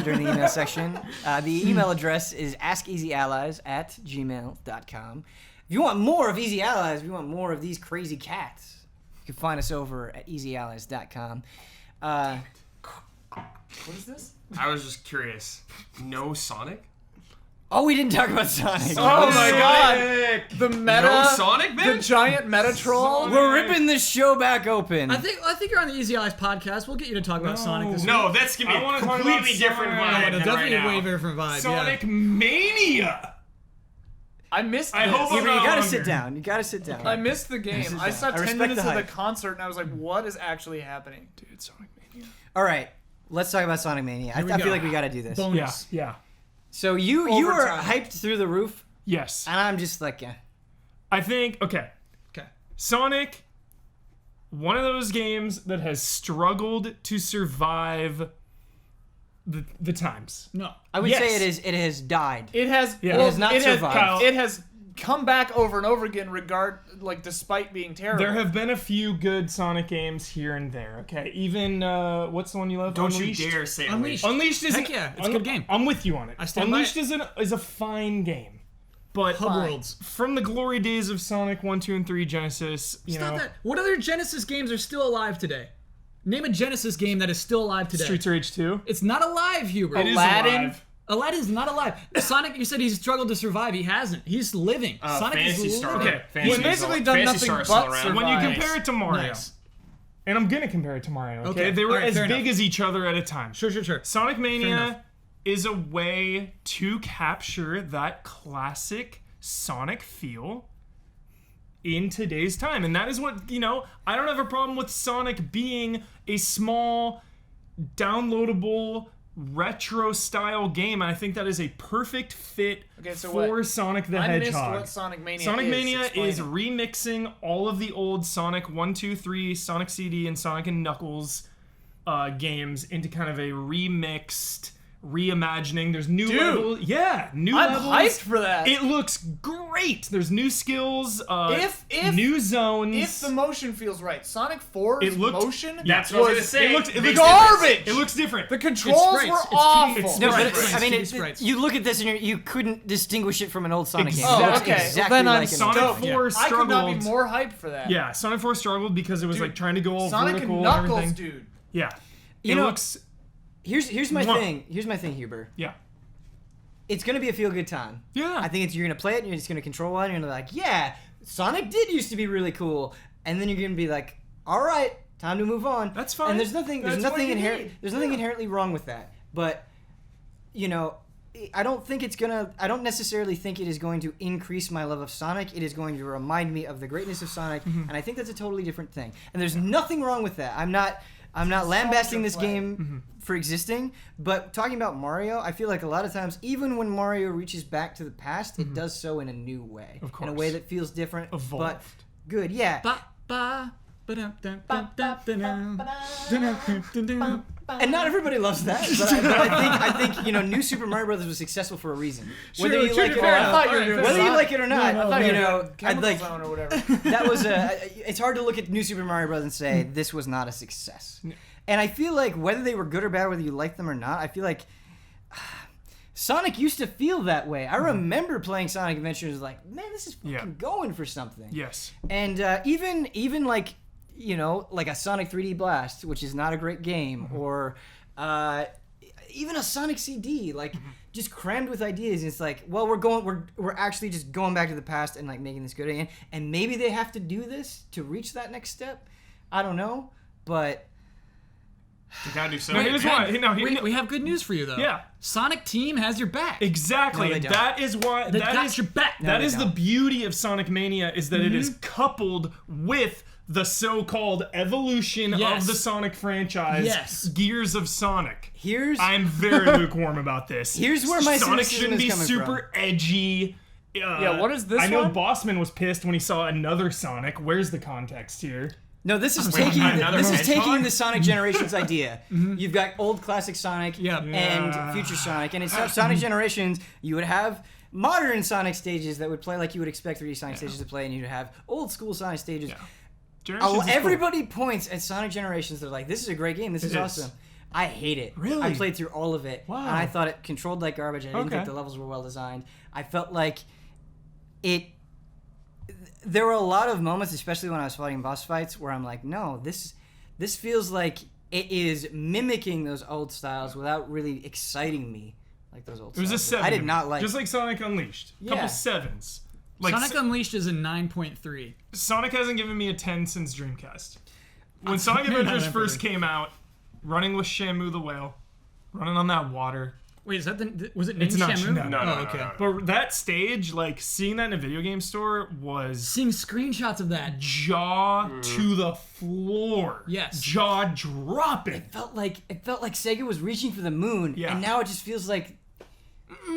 during the email section, the email address is askeasyallies@gmail.com. If you want more of Easy Allies, if you want more of these crazy cats, you can find us over at easyallies.com. What is this? I was just curious. No Sonic? Oh, we didn't talk about Sonic. Oh my god! Sonic! The meta. No Sonic, The man? giant meta troll. We're ripping this show back open. I think you're on the Easy Eyes podcast. We'll get you to talk about Sonic this week. No, that's gonna be I wanna a talk completely about different Sonic. vibe. It'll than definitely right a way now. different vibe. Sonic Mania. I missed I this. hope Yeah, I'm but you not gotta longer. sit down. You gotta sit down. I missed the game. I saw I 10 respect minutes the of the hype. concert and I was like, what is actually happening? Dude, Sonic Mania. All right, let's talk about Sonic Mania. I we feel go. like we gotta do this. Bonus. Yeah. So you were Overtime. hyped through the roof, Yes. and I'm just like, eh. I think, okay. Sonic, one of those games that has struggled to survive the times. No. I would Yes. say it has died. It has. Yeah. Well, It has not survived. Kyle, It has come back over and over again, despite being terrible. there have been a few good Sonic games here and there, okay? Even, what's the one you love? Don't Unleashed? you dare say Unleashed. Unleashed is Heck yeah, it's a good game. I'm with you on it. I stand by Unleashed it. is a fine game. But Hub Worlds. from the glory days of Sonic 1, 2, and 3 Genesis, Stop that. What other Genesis games are still alive today? Name a Genesis game that is still alive today. Streets of Rage 2. It's not alive, Hubert. It is Aladdin? alive. Aladdin's not alive. Sonic, you said he's struggled to survive. He hasn't. He's living. Sonic Fantasy is Star. living. Okay. Fantasy He's basically Star- done Fantasy nothing Star's but still around. When you Nice. compare it to Mario, Nice. and I'm gonna compare it to Mario, okay? Okay. They were All right, as fair big enough. as each other at a time. Sure. Sonic enough. Mania is a way to capture that classic Sonic feel in today's time. And that is what, I don't have a problem with Sonic being a small, downloadable, retro style game. And I think that is a perfect fit so for what? Sonic the I missed Hedgehog. what Sonic Mania Sonic is. Mania Explain is it. remixing all of the old Sonic 1, 2, 3, Sonic CD, and Sonic and Knuckles games into kind of a remixed reimagining. There's new levels. Yeah, new I'm levels. hyped for that. It looks great. There's new skills, If- new zones. If the motion feels right, Sonic 4's It looked- motion That's what I was gonna say. it looked Big garbage. It looks different. The controls sprites. were It's awful. it's- No, but Sprites. I mean, It's sprites. you look at this and you couldn't distinguish it from an old Sonic game. Exactly. It looks Oh, okay. exactly Then I'm like an Sonic old stoked. game. 4 I could struggled. not be more hyped for that. Yeah, Sonic 4 struggled because it was like trying to go all Sonic vertical and and Knuckles, everything. dude. Yeah. You It know- looks. Here's my Mwah. thing. Here's my thing, Huber. Yeah. It's gonna be a feel good time. Yeah. I think you're gonna play it and you're just gonna control one and you're like, yeah, Sonic did used to be really cool, and then you're gonna be like, all right, time to move on. That's fine. And there's nothing That's what you inherent. need. There's nothing inherently wrong with that. But I don't think it's gonna. I don't necessarily think it is going to increase my love of Sonic. It is going to remind me of the greatness of Sonic, and I think that's a totally different thing. And there's nothing wrong with that. I'm not lambasting this play. game for existing, but talking about Mario, I feel like a lot of times, even when Mario reaches back to the past, it does so in a new way, Of in a course. way that feels different, Evolved. but good. Yeah. Ba, ba, ba-dum, dum, dum, dum, dum, dum, dum, dum. And not everybody loves that, but I think New Super Mario Brothers was successful for a reason. Whether True, you true, like it or fair not, enough. I thought you were doing whether you Sonic. like it or not, I thought you were I'd Chemical like Zone or whatever. that was it's hard to look at New Super Mario Bros. And say this was not a success. And I feel like whether they were good or bad, whether you like them or not, I feel like Sonic used to feel that way. I remember playing Sonic Adventures like, man, this is fucking going for something. Yes. And even like like a Sonic 3D Blast, which is not a great game, or even a Sonic CD, like just crammed with ideas. It's like, well, we're actually just going back to the past and like making this good again. And maybe they have to do this to reach that next step. I don't know, but You gotta do No, something. here's why. No, We have good news for you, though. Yeah. Sonic Team has your back. Exactly. No, they don't. That is why. They that got is your back. That they is the don't. beauty of Sonic Mania is that it is coupled with the so-called evolution Yes. of the Sonic franchise. Yes. Gears of Sonic. I'm very lukewarm about this. Here's where my Sonic cynicism shouldn't is be coming super edgy. Yeah, what is this I know one? Bossman was pissed when he saw another Sonic. Where's the context here? No, this is Wait, taking another Hedgehog? taking the Sonic Generations idea. You've got old classic Sonic Yep. and future Sonic, and in Sonic Generations, you would have modern Sonic stages that would play like you would expect 3D Sonic stages to play, and you'd have old school Sonic stages. Generations is cool. Everybody points at Sonic Generations. They're like, "This is a great game. This is It is. awesome." I hate it. Really? I played through all of it, Wow. and I thought it controlled like garbage. I didn't Okay. think the levels were well designed. I felt like it. There were a lot of moments, especially when I was fighting boss fights, where I'm like, "No, this feels like it is mimicking those old styles without really exciting me like those old." It was a styles. 7. I did not like. Just like Sonic Unleashed. Yeah. Couple 7s. Like Sonic Unleashed is a 9.3. Sonic hasn't given me a 10 since Dreamcast. When Sonic maybe not Adventures everything. first came out, running with Shamu the whale, running on that water. Wait, is that was it named It's not Shamu? no, no, Oh, okay. But that stage, like seeing that in a video game store was Seeing screenshots of that. jaw to the floor. Yes. Jaw dropping. It felt like Sega was reaching for the moon, Yeah. and now it just feels like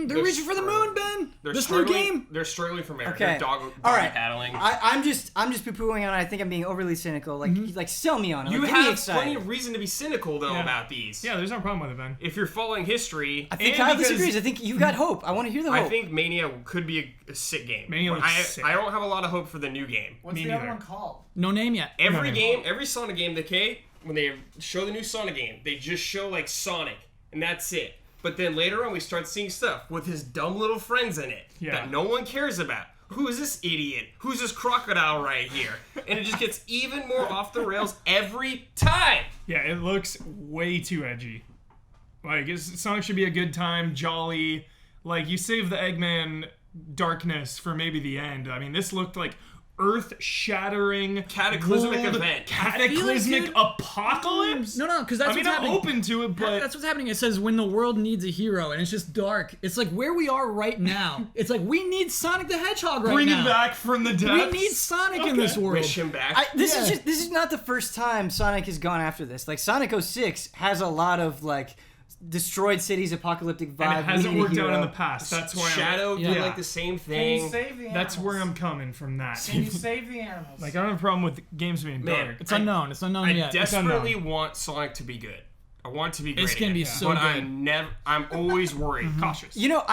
They're reaching for the moon, Ben. They're This new struggling. game. They're struggling from air. Okay. They're dog All right. paddling. I'm just poo-pooing on it. I think I'm being overly cynical. Like sell me on it. You Like, get me have excited. plenty of reason to be cynical though Yeah. about these. Yeah, there's no problem with it, Ben. If you're following history, I think And Kyle because- disagrees. I think you've got hope. I want to hear the hope. I think Mania could be a sick game. Mania looks sick. I don't have a lot of hope for the new game. What's Me the other neither. one called? No name yet. Every No. game, every Sonic game, when they show the new Sonic game, they just show like Sonic, and that's it. But then later on, we start seeing stuff with his dumb little friends in it Yeah. that no one cares about. Who is this idiot? Who's this crocodile right here? And it just gets even more off the rails every time. Yeah, it looks way too edgy. Like, Sonic should be a good time, jolly. Like, you save the Eggman darkness for maybe the end. I mean, this looked like earth-shattering, Cataclysmic world- event. cataclysmic dude. apocalypse. No, because that's I mean, what's I'm happening. open to it, but That's what's happening. It says when the world needs a hero, and it's just dark. It's like where we are right now. It's like we need Sonic the Hedgehog right bring now. it back from the We depths. need Sonic in this world. Wish him back. This Yeah. is not the first time Sonic has gone after this. Like Sonic 06 has a lot of like destroyed cities, apocalyptic vibe. And it hasn't we need a worked out in hero. the past. That's why Shadow Yeah. did like the same Can you thing. save the animals? that's where I'm coming from. That Can you save the animals? like, I don't have a problem with games being Man, dark. It's unknown. It's unknown I yet. desperately want Sonic to be good. I want it to be great. It's gonna be again. so but good. I'm always worried. Cautious. You know,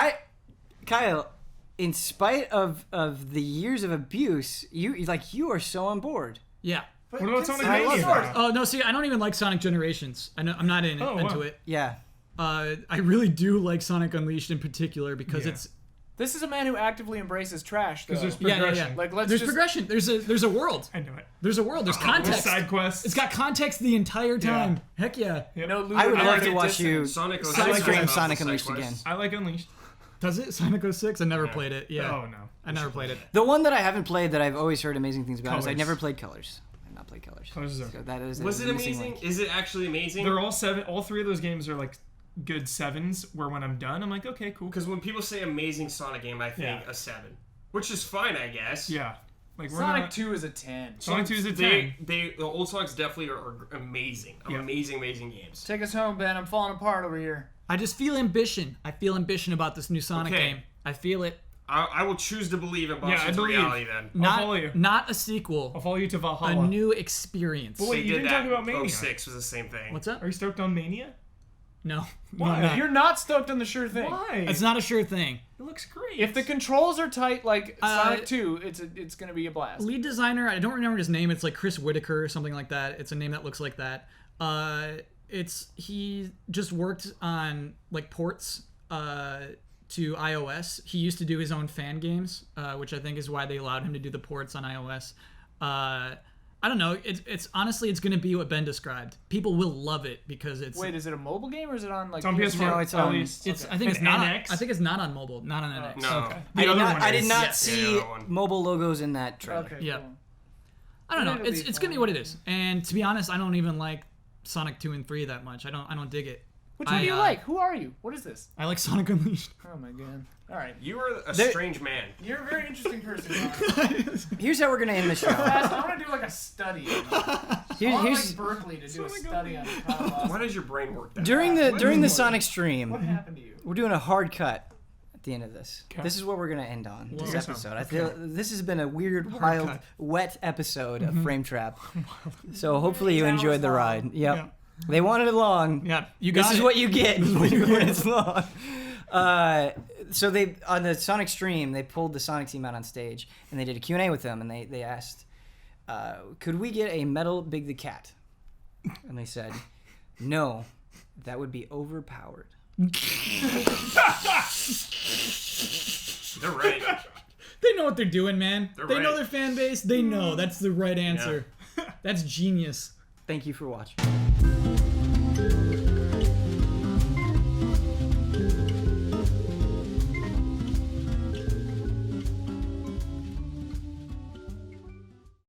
Kyle, in spite of the years of abuse, you are so on board. Yeah. But What about Sonic consider Mania? the source. Oh no, see, I don't even like Sonic Generations. I'm not into wow. it. Yeah. I really do like Sonic Unleashed in particular because Yeah. it's This is a man who actively embraces trash, though. Because there's yeah. progression. Like, let's There's just... progression. There's a world. I know it. There's a world. There's context. Side quests. It's got context the entire time. Heck yeah. No I would ludicrous love to watch you Sonic stream has Sonic side Unleashed quests. again. I like Unleashed. Does it? Sonic 06? I never played it. Yeah. Oh no. I never played it. The one that I haven't played that I've always heard amazing things about is I Colors. never played Colors. I've not played Colors. Colors is okay. So that is Was a it missing amazing? link. Is it actually amazing? They're all seven. All three of those games are like good sevens. Where when I'm done, I'm like, okay, cool. Because when people say amazing Sonic game, I think Yeah. a 7, which is fine, I guess. Yeah. Like we're Sonic not, 2 is a 10. Sonic 2 is a 10. The old Sonics definitely are amazing. Yeah. Amazing games. Take us home, Ben. I'm falling apart over here. I just feel ambition. I feel ambition about this new Sonic Okay. game. I feel it. I will choose to believe in Yeah, I Boston's believe. reality then. follow you. Not a sequel. I'll follow you to A Valhalla. new experience. But wait, They you did didn't talk that. about Mania. 06 was the same thing. What's up? Are you stoked on Mania? No. Why? No, I'm not. You're not stoked on the sure thing. Why? It's not a sure thing. It looks great. If the controls are tight like Sonic Uh, 2, it's going to be a blast. Lead designer, I don't remember his name. It's like Chris Whitaker or something like that. It's a name that looks like that. He just worked on like ports to iOS. He used to do his own fan games, which I think is why they allowed him to do the ports on iOS. I don't know. It's honestly, it's going to be what Ben described. People will love it because it's. Wait, is it a mobile game or is it on like It's on PS4. No, it's at on- least. It's. Okay. I think And it's not. NX? I think it's not on mobile. Not on NX. No. Okay. I did not, I did is. not Yes. see Yeah, the other one. mobile logos in that trailer. Okay. Yeah. Cool. I don't know. It'll It's be gonna be fun. what it is. And to be honest, I don't even like Sonic 2 and 3 that much. I don't dig it. Which one do you like? Who are you? What is this? I like Sonic Unleashed. Oh my god. All right. You are a There- strange man. You're a very interesting person. Ron. Here's how we're gonna end the show. I want to do like a study. I want Here's like Berkeley to do a study on Kyle Lawson. Why does your brain work that way? during the What Sonic stream. What happened to you? We're doing a hard cut at the end of this. Okay. This is what we're gonna end on this Whoa. episode. I feel this has been a weird, wild, cut. wet episode of Frame Trap. So hopefully you enjoyed the long. ride. Yep. Yeah. They wanted it long. Yeah, you got This is it. what you get when it's long. So they on the Sonic stream they pulled the Sonic team out on stage and they did a Q&A with them and they asked, could we get a Metal Big the Cat? And they said, no, that would be overpowered. They're right. They know what they're doing, man. They're They know right. their fan base. They know that's the right answer. That's genius. Thank you for watching.